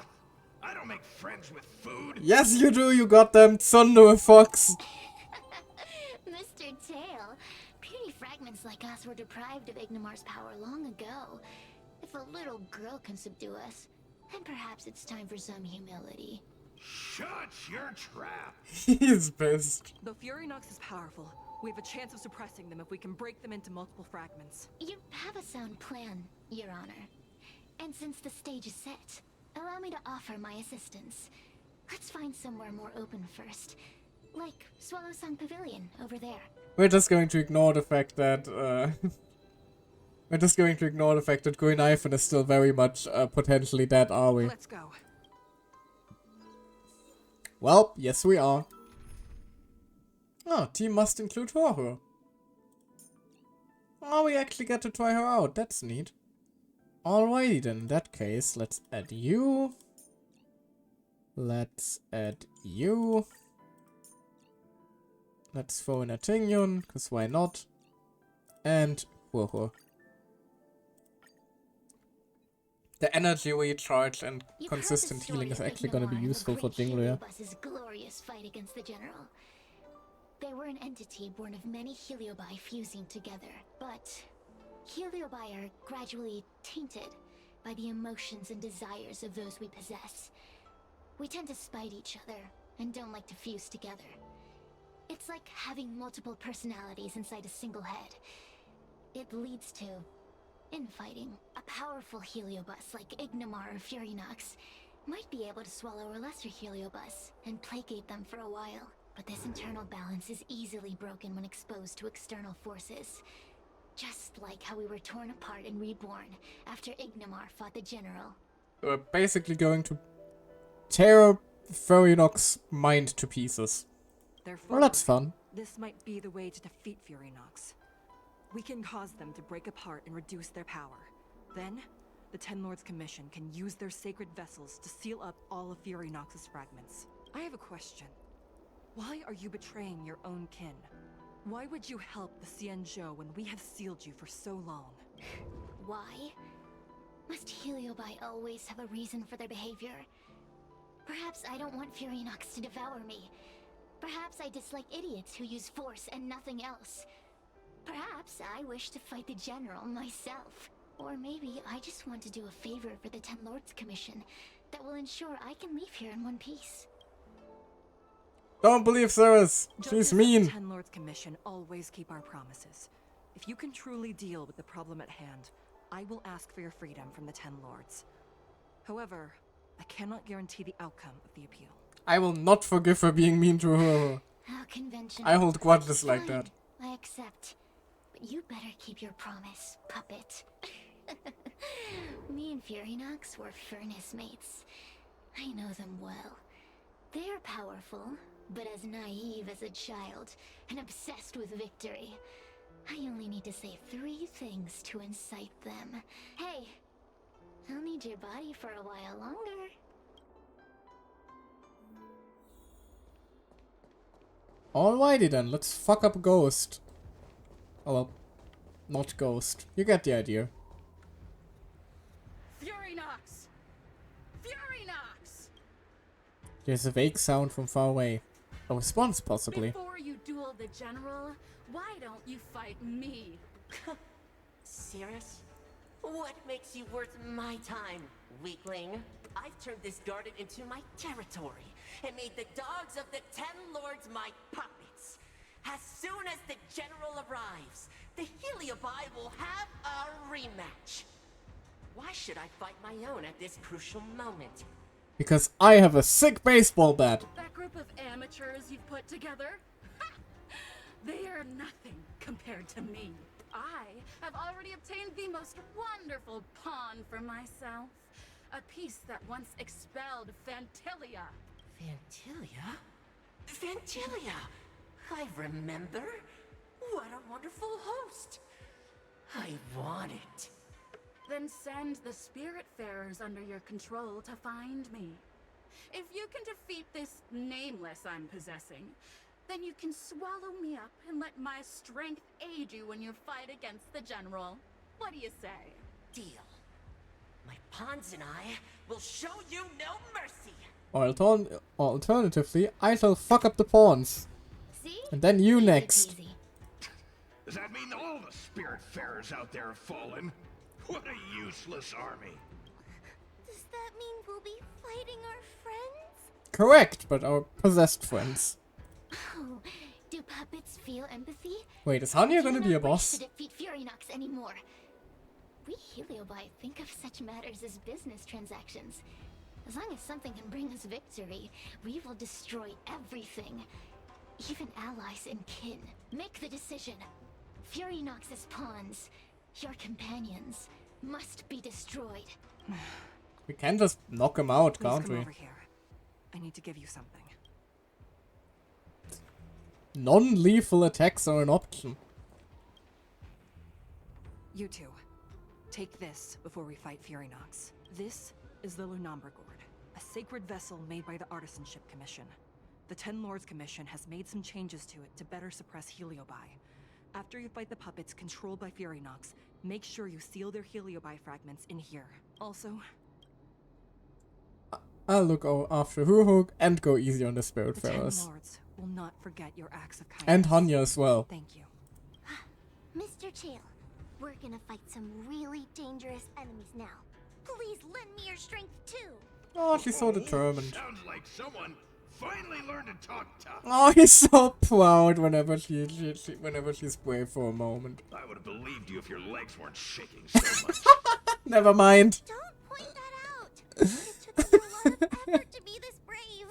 I don't make friends with food. Yes, you do, you goddamn Thunder Fox! Mr. Tail, puny fragments like us were deprived of Ignimar's power long ago. If a little girl can subdue us, then perhaps it's time for some humility. Shut your trap! He's pissed. Though Fury Nox is powerful, we have a chance of suppressing them if we can break them into multiple fragments. You have a sound plan, Your Honor. And since the stage is set, allow me to offer my assistance. Let's find somewhere more open first. Like Swallow Song Pavilion, over there. We're just going to ignore the fact that, we're just going to ignore the fact that Green Ivan is still very much, potentially dead, are we? Let's go. Well, yes we are. Oh, team must include Horror. Oh, we actually get to try her out. That's neat. Alrighty then, in that case, let's add you. Let's add you. Let's throw in a Tingyun, because why not? And Horror. The energy recharge and consistent healing is actually going to be useful for Jinglier. Heliobus's glorious fight against the General. They were an entity born of many Heliobi fusing together, but Heliobi are gradually tainted by the emotions and desires of those we possess. We tend to spite each other and don't like to fuse together. It's like having multiple personalities inside a single head. It leads to infighting. A powerful Heliobus like Ignimar or Furynox might be able to swallow a lesser Heliobus and placate them for a while. But this internal balance is easily broken when exposed to external forces. Just like how we were torn apart and reborn after Ignimar fought the General. We're basically going to tear Furynox's mind to pieces. Therefore, Well, that's fun. This might be the way to defeat Furynox. We can cause them to break apart and reduce their power. Then, the Ten Lords Commission can use their sacred vessels to seal up all of Furynox's fragments. I have a question. Why are you betraying your own kin? Why would you help the Xianzhou when we have sealed you for so long? Why? Must Heliobi always have a reason for their behavior? Perhaps I don't want Furynox to devour me. Perhaps I dislike idiots who use force and nothing else. Perhaps I wish to fight the General myself. Or maybe I just want to do a favor for the Ten Lords Commission that will ensure I can leave here in one piece. Don't believe Ceres. She's mean. The Ten Lords Commission always keep our promises. If you can truly deal with the problem at hand, I will ask for your freedom from the Ten Lords. However, I cannot guarantee the outcome of the appeal. I will not forgive her being mean to her. How conventional. I hold grudges like Fine, that. I accept. But you better keep your promise, puppet. Me and Furynox were furnace mates. I know them well. They are powerful, but as naive as a child, and obsessed with victory. I only need to say 3 things to incite them. Hey, I'll need your body for a while longer. Alrighty then, let's fuck up Ghost. Oh well, not Ghost. You get the idea. Furynox! Furynox! There's a vague sound from far away. A response, possibly. Before you duel the General, why don't you fight me? Cirrus? What makes you worth my time, weakling? I've turned this garden into my territory and made the dogs of the Ten Lords my puppets. As soon as the General arrives, the Heliobi will have a rematch. Why should I fight my own at this crucial moment? Because I have a sick baseball bat. That group of amateurs you've put together? They are nothing compared to me. I have already obtained the most wonderful pawn for myself. A piece that once expelled Fantilia. Fantilia? Fantilia! I remember. What a wonderful host. I want it. Then send the Spiritfarers under your control to find me. If you can defeat this nameless I'm possessing, then you can swallow me up and let my strength aid you in your fight against the General. What do you say? Deal. My pawns and I will show you no mercy. Or alternatively, I shall fuck up the pawns. See? And then you next. Does that mean all the Spiritfarers out there have fallen? What a useless army. Does that mean we'll be fighting our friends? Correct, but our possessed friends. Oh, do puppets feel empathy? Wait, is Hanya gonna be a Do not wish boss? to defeat Furynox anymore. We Heliobi think of such matters as business transactions. As long as something can bring us victory, we will destroy everything. Even allies and kin. Make the decision. Furynox's pawns, your companions, must be destroyed. We can just knock him out, Please can't come we? over here. I need to give you something. Non-lethal attacks are an option. You two, take this before we fight Furynox. This is the Lunamber Gourd, a sacred vessel made by the Artisanship Commission. The Ten Lords Commission has made some changes to it to better suppress Heliobi. After you fight the puppets controlled by Furynox, make sure you seal their Heliobi fragments in here. Also, I'll look after Hurhug and go easy on the the Ten Spiritfarers. Lords will not forget your acts of kindness. And Hanya as well. Thank you. Mr. Chael, we're gonna fight some really dangerous enemies now. Please lend me your strength too. Oh, she's so determined. Sounds like someone finally learned to talk tough. Oh, he's so proud whenever whenever she's brave for a moment. I would have believed you if your legs weren't shaking so much. Never mind. Don't point that out. It took me a lot of effort to be this brave.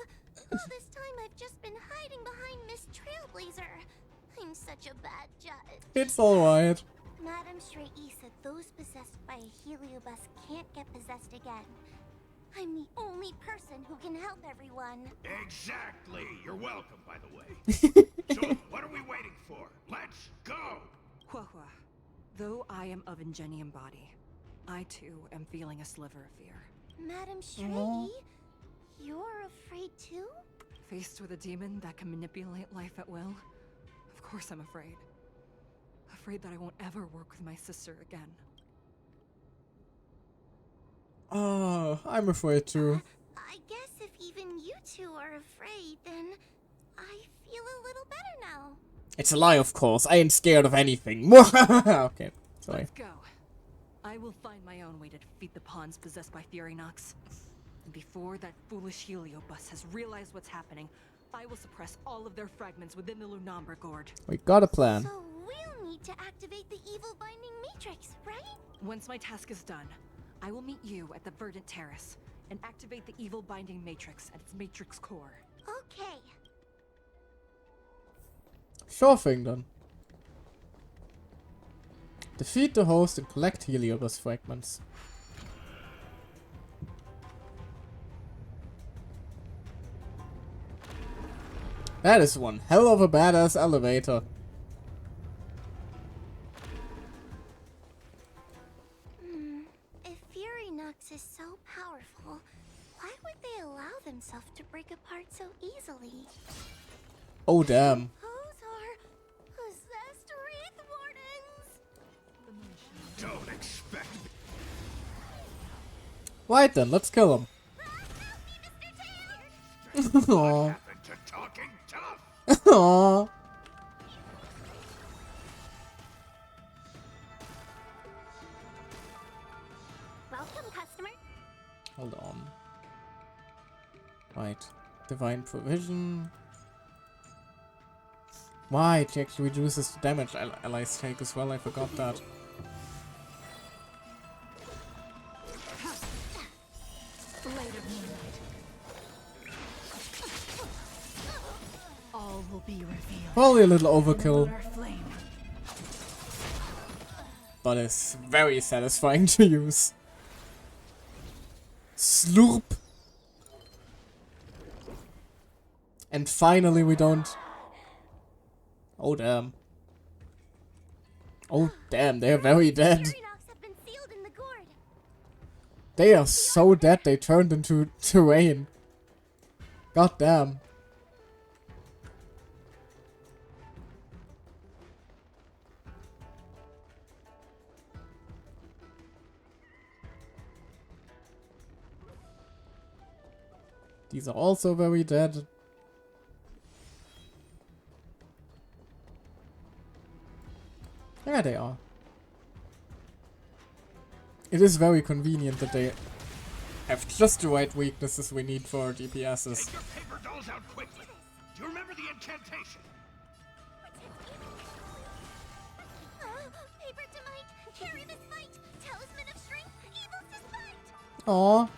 All this time I've just been hiding behind Miss Trailblazer. I'm such a bad judge. It's alright. Madame Shrey said those possessed by a Heliobus can't get possessed again. I'm the only person who can help everyone. Exactly. You're welcome, by the way. So, what are we waiting for? Let's go! Huahua, though I am of Ingenium body, I too am feeling a sliver of fear. Madame Shrey, you're afraid too? Faced with a demon that can manipulate life at will, of course I'm afraid. Afraid that I won't ever work with my sister again. Oh, I'm afraid too. I guess if even you two are afraid, then I feel a little better now. It's a lie, of course. I ain't scared of anything. Okay, sorry. Let's go. I will find my own way to defeat the pawns possessed by Furynox. And before that foolish Heliobus has realized what's happening, I will suppress all of their fragments within the Lunamber Gourd. We got a plan. So we'll need to activate the evil binding matrix, right? Once my task is done, I will meet you at the Verdant Terrace and activate the evil binding matrix at its matrix core. Okay. Sure thing then. Defeat the host and collect Heliobus fragments. That is one hell of a badass elevator. If Furynox is so powerful, why would they allow themselves to break apart so easily? Oh damn. Those are possessed Wraith Wardens! Don't expect me. Right then, let's kill him. Aww. Happened to talking tough. Aww. Welcome, customer. Hold on. Right. Divine provision. Why? It actually reduces the damage allies take as well. I forgot that. All will be revealed. Probably a little overkill. Lunar flame. but it's very satisfying to use. Slurp. And finally we don't... Oh damn. Oh damn, they're very dead. They are so dead they turned into terrain. God damn. These are also very dead. Yeah, they are. It is very convenient that they have just the right weaknesses we need for our DPSs. Take your paper dolls out quickly. Do you remember the incantation? Paper to might, carry this fight. Talisman of strength, evil despite. Aww.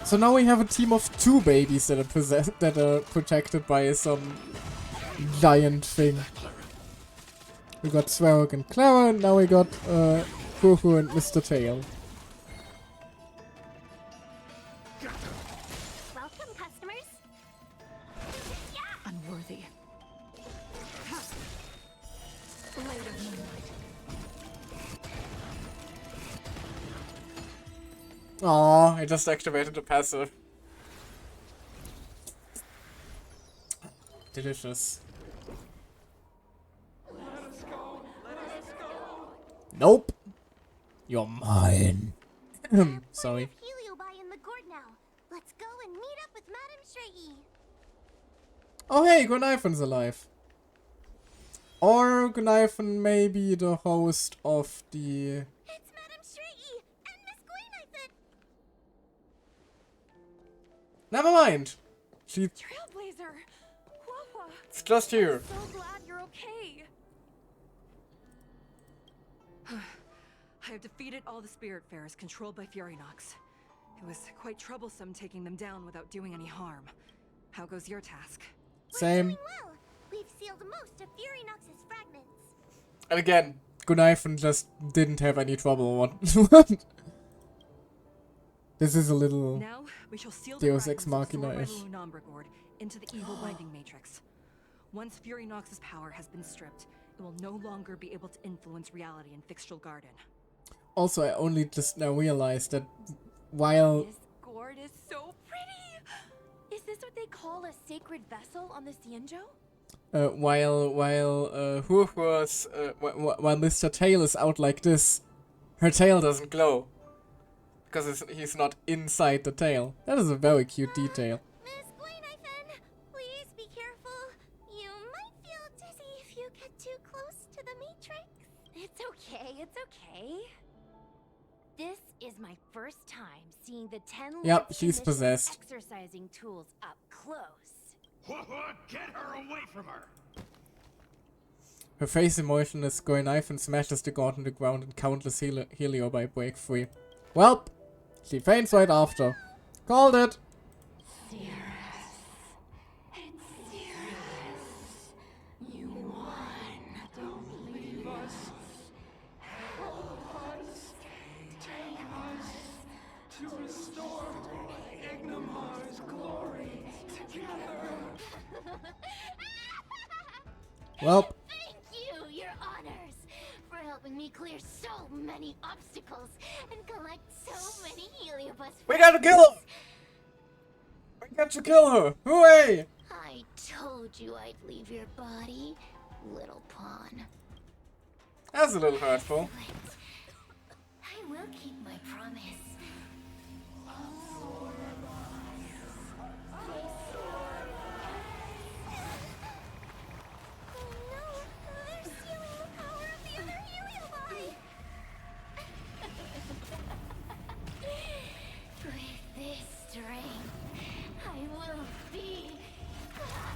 So now we have a team of 2 babies that are protected by some giant thing. We got Swarrock and Clara, and now we got Kuku and Mr. Tail. Welcome, customers. Unworthy. Aww, I just activated the passive. Delicious. Nope. You're mine. Sorry. Heliobi in the gourd now. Let's go and meet up with Madame Straighty. Oh hey, Gunaifan's alive. Or Gunaifan may be the host of the... It's Madame Straighty and Miss Gleenifen. Never mind. She... Trailblazer! Whoa! It's just here. I'm so glad you're okay. I have defeated all the Spiritfarers controlled by Furynox. It was quite troublesome taking them down without doing any harm. How goes your task? Same. Well, we've sealed most of Furynox's fragments. And again, Gunaifan just didn't have any trouble. What? This is a little Now we shall seal Deus the Ex fragments of Machina-ish. Sword by the Lunar Gourd into the evil binding matrix. Once Furynox's power has been stripped, it will no longer be able to influence reality in Fixtral Garden. Also, I only just now realized that while... This gourd is so pretty! Is this what they call a sacred vessel on the Xianzhou? While Mr. Tail is out like this, her tail doesn't glow. Because he's not inside the tail. That is a very cute detail. Miss Gleenifen, please be careful. You might feel dizzy if you get too close to the matrix. It's okay, it's okay. This is my first time seeing the 10 Yep, Lords she's Commission's possessed. exercising tools up close. Get her away from her! Her face emotion as Goinaifen smashes the god on the ground and countless Heliobi break free. Welp, she faints right after. Called it! Well, Thank you, your honors, for helping me clear so many obstacles and collect so many Heliobus. we gotta kill her! We got to kill her! Hooray! I told you I'd leave your body, little pawn. That's a little hurtful. I will keep my promise. With this strength, I will be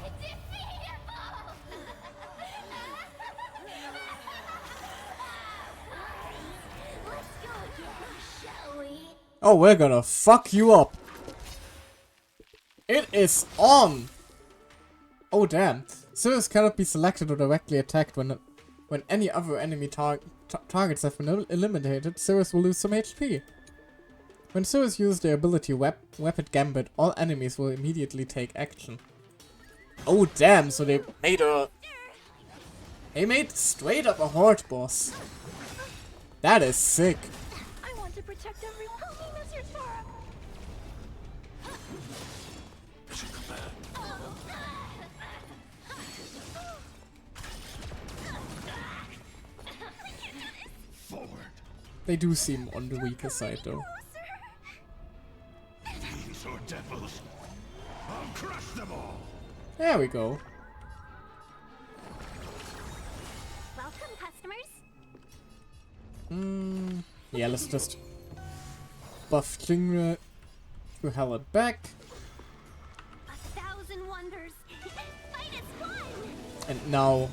undefeatable! Let's go again, shall we? Oh, we're gonna fuck you up. It is on! Oh damn. Sirius cannot be selected or directly attacked when any other enemy targets have been eliminated. Sirius will lose some HP. When Sirius uses their ability Rapid Gambit, all enemies will immediately take action. Oh damn, so they made straight up a horde boss. That is sick. I want to protect everyone. Help me, Mr. Sora. They do seem on the weaker side though. These are devils. I'll crush them all. There we go. Welcome, customers. Yeah, let's just buff Klingre to hell it back. 1,000 wonders. Fight is fun. And now,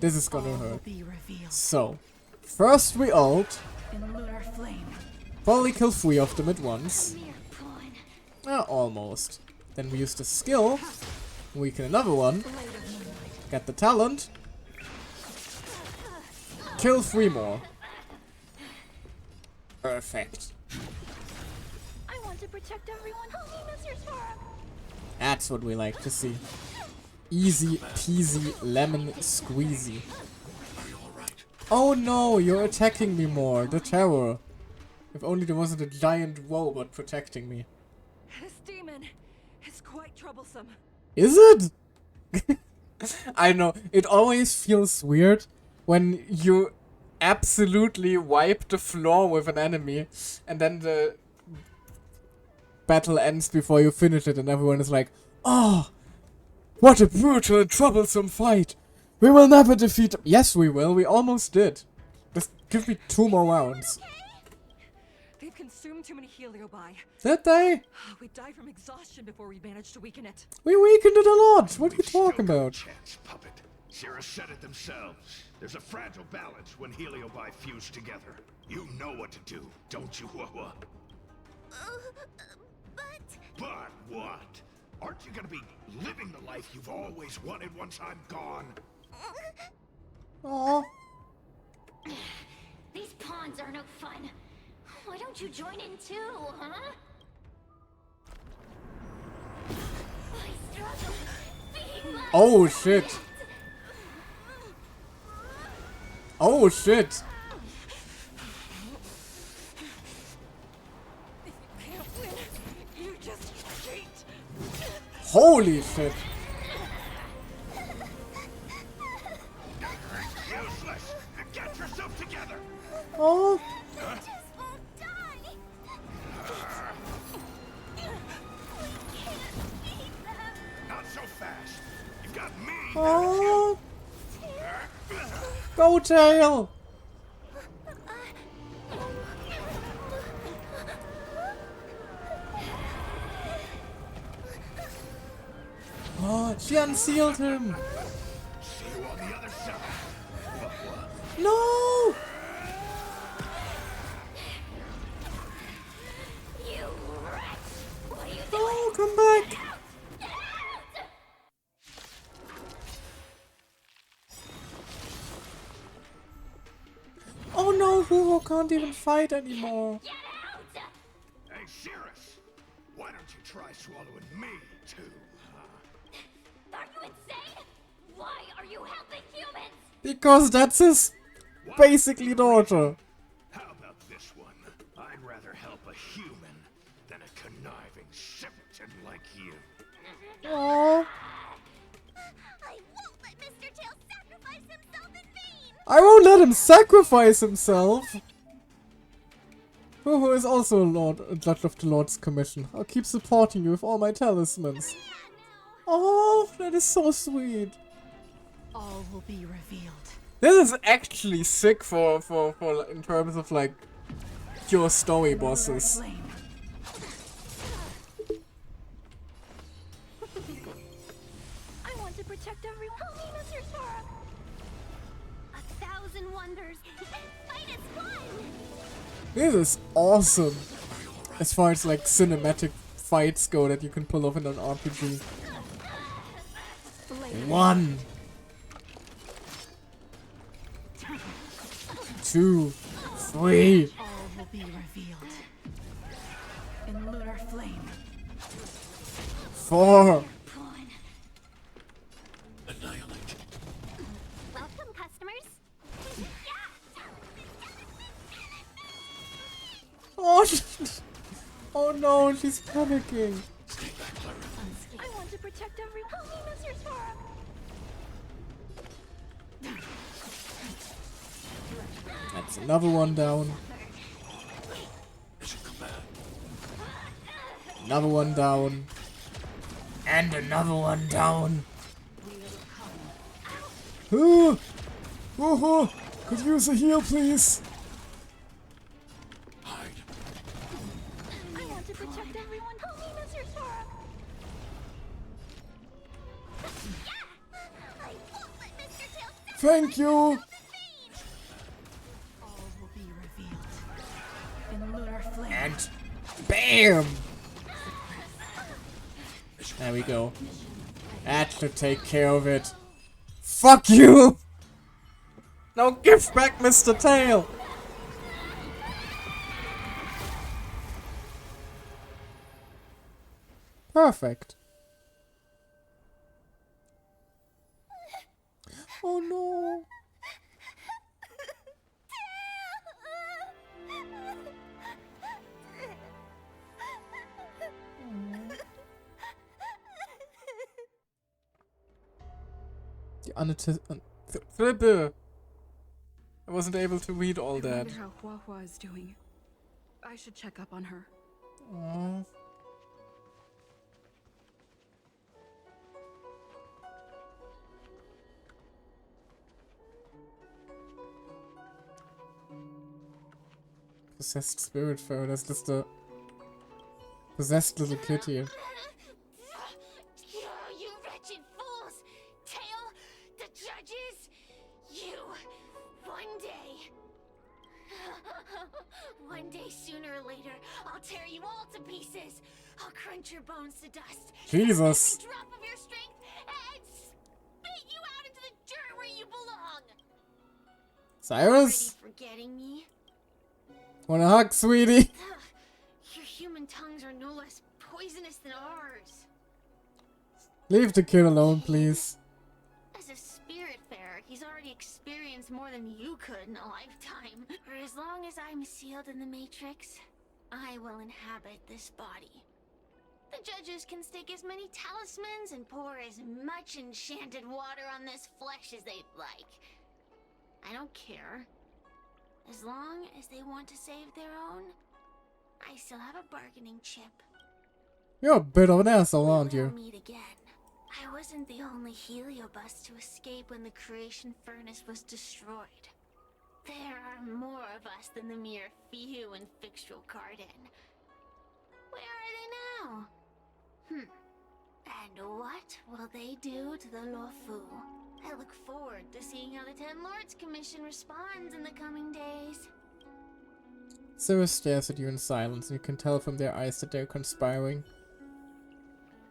this is gonna hurt. So, first we ult. In lunar flame. Probably kill 3 of them at once. Almost. Then we use the skill. Weaken another one. Get the talent. Kill 3 more. Perfect. I want to protect everyone. Help me, Mr. Sora. That's what we like to see. Easy peasy lemon squeezy. Oh no, you're attacking me more. The terror. If only there wasn't a giant robot protecting me. This demon is quite troublesome. Is it? I know. It always feels weird when you absolutely wipe the floor with an enemy and then the battle ends before you finish it and everyone is like, oh, what a brutal and troublesome fight. We will never defeat them. Yes, we will. We almost did. Just give me 2 more rounds. They've consumed too many heliobi. Did they? We died from exhaustion before we managed to weaken it. We weakened it a lot. What are you talking about? Chance, puppet. Sierra said it themselves. There's a fragile balance when heliobi fuse together. You know what to do, don't you, Wawa? But what? Aren't you gonna be living the life you've always wanted once I'm gone? Aww. These pawns are no fun. Why don't you join in too, huh? I struggle. Feed my Oh shit. Oh shit. You just cheat. Holy shit. Useless! Get yourself together! Oh. Not so fast. You've got me. Oh. Go tail. Oh, she unsealed him. See you on the other side. No. You wretch! What are you doing? No, come back. Oh no, Huro can't even fight anymore. Hey, Cirrus! Why don't you try swallowing me, too? Are you insane? Why are you helping humans? Because that's his basically daughter. How about this one? I'd rather help a human than a conniving simpleton like you. Aww. I won't let Mr. Tail sacrifice himself in vain. I won't let him sacrifice himself. Who is also a judge of the Lord's Commission. I'll keep supporting you with all my talismans. Oh, that is so sweet. All will be revealed. This is actually sick for in terms of like pure story bosses. I want to protect everyone. Help me, Mr. Sora. 1,000 wonders. Fight is fun. This is awesome. As far as like cinematic fights go that you can pull off in an RPG. 1, 2, 3. All will be revealed in lunar flame. 4. Welcome, customers. Oh, oh no, she's panicking. I want to protect everyone. Help me, Mr. Sora. That's another one down. Another one down. And another one down. Oh, oh, could use a heal, please. I want to protect everyone. Help me, Mr. Sora. Thank you. All will be revealed in lunar flame. And bam. There we go. That should take care of it. Fuck you! Now give back Mr. Tail! Perfect. Oh no. The I wasn't able to read all that. I wonder how Huahua is doing. I should check up on her. Aww. Possessed spirit fairy, that's just a possessed little kid here. You wretched fools! Tail, the judges, you, one day. One day, sooner or later, I'll tear you all to pieces. I'll crunch your bones to dust. Jesus. Every drop of your strength and spit you out into the dirt where you belong. Cyrus? Already forgetting me? Wanna hug, sweetie? Your human tongues are no less poisonous than ours. Leave the kid alone, please. As a spiritfarer, he's already experienced more than you could in a lifetime. For as long as I'm sealed in the Matrix, I will inhabit this body. The judges can stake as many talismans and pour as much enchanted water on this flesh as they'd like. I don't care. As long as they want to save their own, I still have a bargaining chip. You're a bit of an asshole, aren't We'll you? meet again. I wasn't the only heliobus to escape when the creation furnace was destroyed. There are more of us than the mere few in Fixtral Garden. Where are they now? And what will they do to the Luofu? I look forward to seeing how the Ten Lords Commission responds in the coming days. Cyrus stares at you in silence, and you can tell from their eyes that they're conspiring.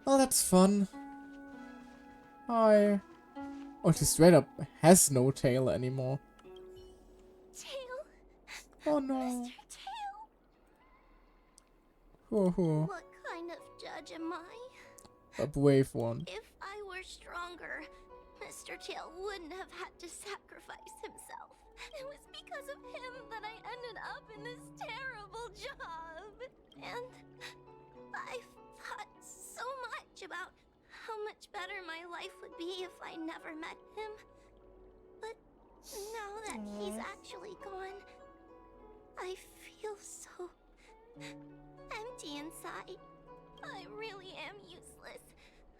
Well, that's fun. Hi. Oh, she straight up has no tail anymore. Tail? Oh no. Mr. Tail? Hoo-hoo. What kind of judge am I? A brave one. If I were stronger, Mr. Tail wouldn't have had to sacrifice himself. It was because of him that I ended up in this terrible job. And I've thought so much about how much better my life would be if I never met him. But now that he's actually gone, I feel so empty inside. I really am useless.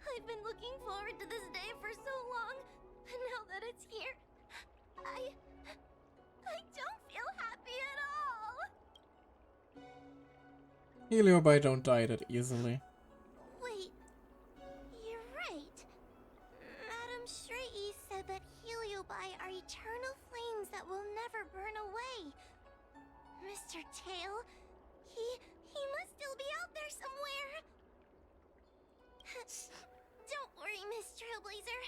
I've been looking forward to this day for so long, and now that it's here, I don't feel happy at all. Heliobi don't die that easily. Wait, you're right. Madame Shrei said that Heliobi are eternal flames that will never burn away. Mr. Tail, he must still be out there somewhere. Don't worry, Miss Trailblazer.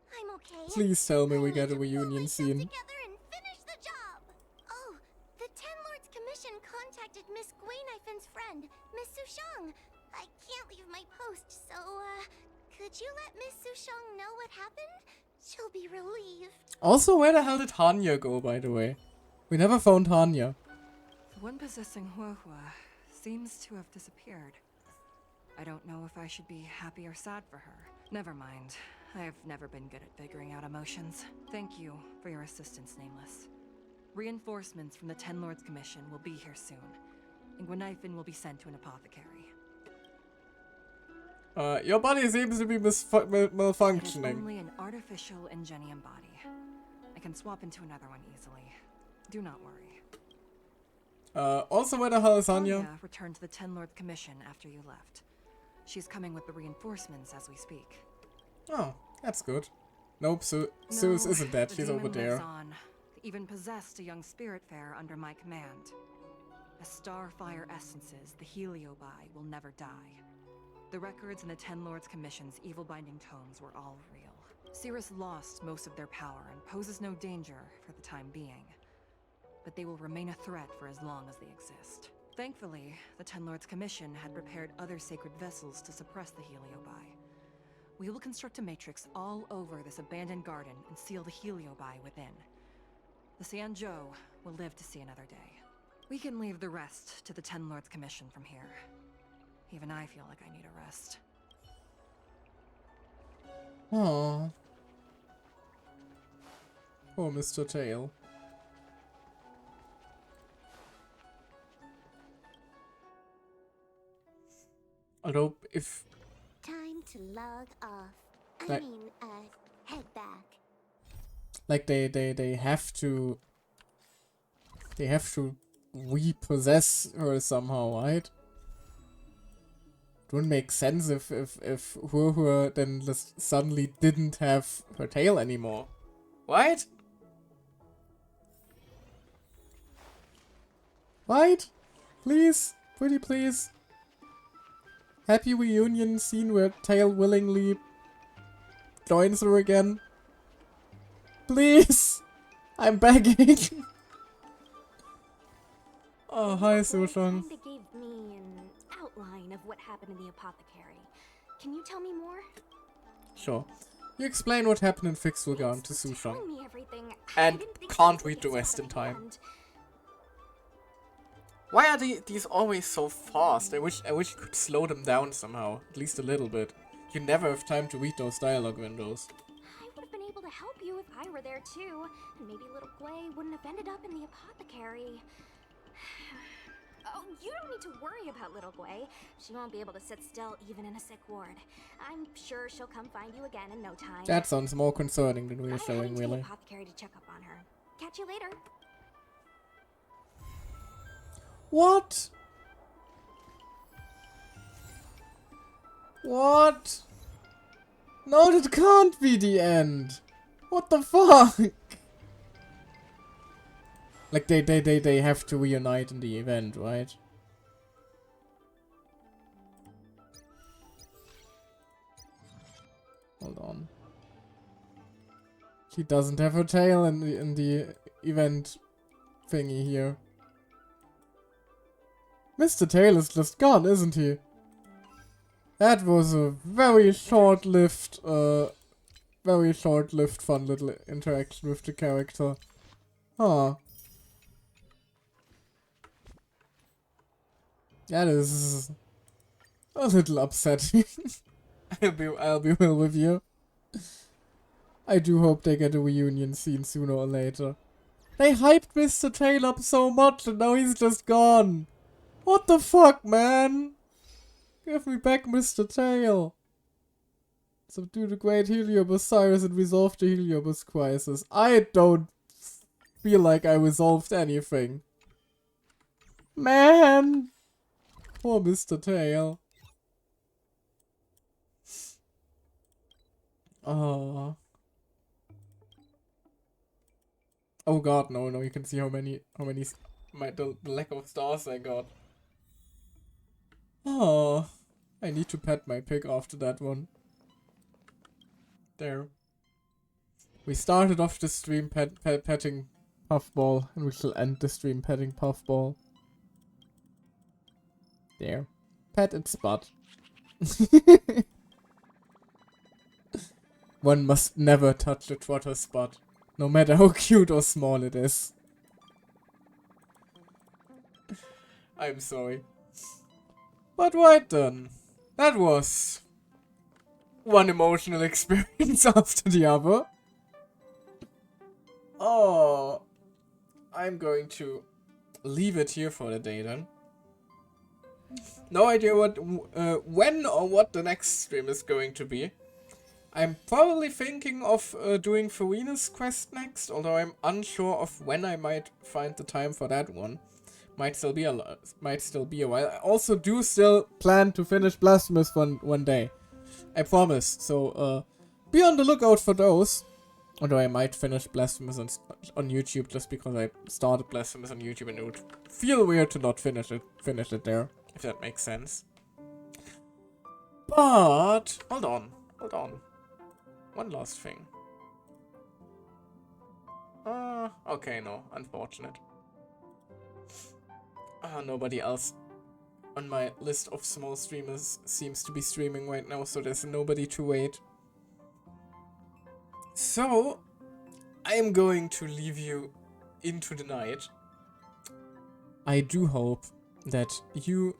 I'm okay. Please tell me we I get a need to pull reunion myself scene. together and finish the job. Oh, the Ten Lords Commission contacted Miss Guinifen's friend, Miss Sushang. I can't leave my post, so, could you let Miss Sushang know what happened? She'll be relieved. Also, where the hell did Hanya go, by the way? We never found Hanya. The one possessing Huahua seems to have disappeared. I don't know if I should be happy or sad for her. Never mind. I've never been good at figuring out emotions. Thank you for your assistance, Nameless. Reinforcements from the Ten Lords Commission will be here soon, and Guinifin will be sent to an apothecary. Your body seems to be malfunctioning. It is only an artificial ingenium body. I can swap into another one easily. Do not worry. Also, where the hell is Hanya? Anya returned to the Ten Lords Commission after you left. She's coming with the reinforcements as we speak. Oh, that's good. Nope, Zeus isn't dead. She's over there. Lives on. They even possessed a young Spiritfarer under my command. As starfire essences, the Heliobi will never die. The records in the Ten Lords Commission's evil-binding tomes were all real. Cirrus lost most of their power and poses no danger for the time being. But they will remain a threat for as long as they exist. Thankfully, the Ten Lords Commission had prepared other sacred vessels to suppress the Heliobi. We will construct a matrix all over this abandoned garden and seal the Heliobi within. The Xianzhou will live to see another day. We can leave the rest to the Ten Lords Commission from here. Even I feel like I need a rest. Oh. Poor Mr. Tail. Although, if... Time to log off. Like- Head back. Like, they have to... They have to repossess her somehow, right? It wouldn't make sense if Huahua then just suddenly didn't have her tail anymore. Right? Right? Please? Pretty please? Happy reunion scene where Tail willingly joins her again. Please! I'm begging! Oh, hi, Sushang. Kinda gave me an outline of what happened in the apothecary. Can you tell me more? Sure. You explain what happened in Fixelgarden to Sushang. Telling me everything. And can't read the rest in time. Why are these always so fast? I wish you could slow them down somehow, at least a little bit. You never have time to read those dialogue windows. I would have been able to help you if I were there too, and maybe little Gwei wouldn't have ended up in the apothecary. Oh, you don't need to worry about little Gwei. She won't be able to sit still even in a sick ward. I'm sure she'll come find you again in no time. That sounds more concerning than I'm heading reassuring, to really. the apothecary to check up on her. Catch you later. What? What? No, that can't be the end. What the fuck? Like they have to reunite in the event, right? Hold on. She doesn't have her tail in the event thingy here. Mr. Tail is just gone, isn't he? That was a very short-lived fun little interaction with the character. Huh. That is a little upsetting. I'll be real with you. I do hope they get a reunion scene sooner or later. They hyped Mr. Tail up so much and now he's just gone. What the fuck, man? Give me back Mr. Tail. Subdue the great Heliobus Cyrus and resolve the Heliobus crisis. I don't feel like I resolved anything. Man! Poor Mr. Tail. Oh. Oh god, no, you can see how many the lack of stars I got. Oh. I need to pet my pig after that one. There. We started off the stream petting Puffball, and we shall end the stream petting Puffball. There. Pet its butt. One must never touch a trotter's butt, no matter how cute or small it is. I'm sorry. But right then. That was one emotional experience after the other. Oh, I'm going to leave it here for the day then. No idea what, when or what the next stream is going to be. I'm probably thinking of doing Farina's quest next, although I'm unsure of when I might find the time for that one. Might still be a while. I also do still plan to finish Blasphemous one day. I promise. So be on the lookout for those. Although I might finish Blasphemous on YouTube just because I started Blasphemous on YouTube and it would feel weird to not finish it there, if that makes sense. But hold on. One last thing. Okay, no, unfortunate. Nobody else on my list of small streamers seems to be streaming right now, so there's nobody to wait. So, I am going to leave you into the night. I do hope that you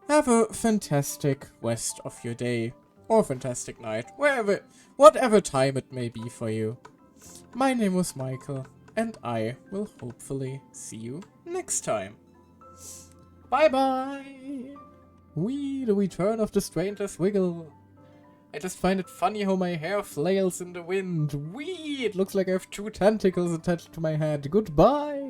have a fantastic rest of your day, or fantastic night, whatever time it may be for you. My name was Michael, and I will hopefully see you next time. Bye-bye! The return of the Stranger's Wiggle. I just find it funny how my hair flails in the wind. It looks like I have 2 tentacles attached to my head. Goodbye!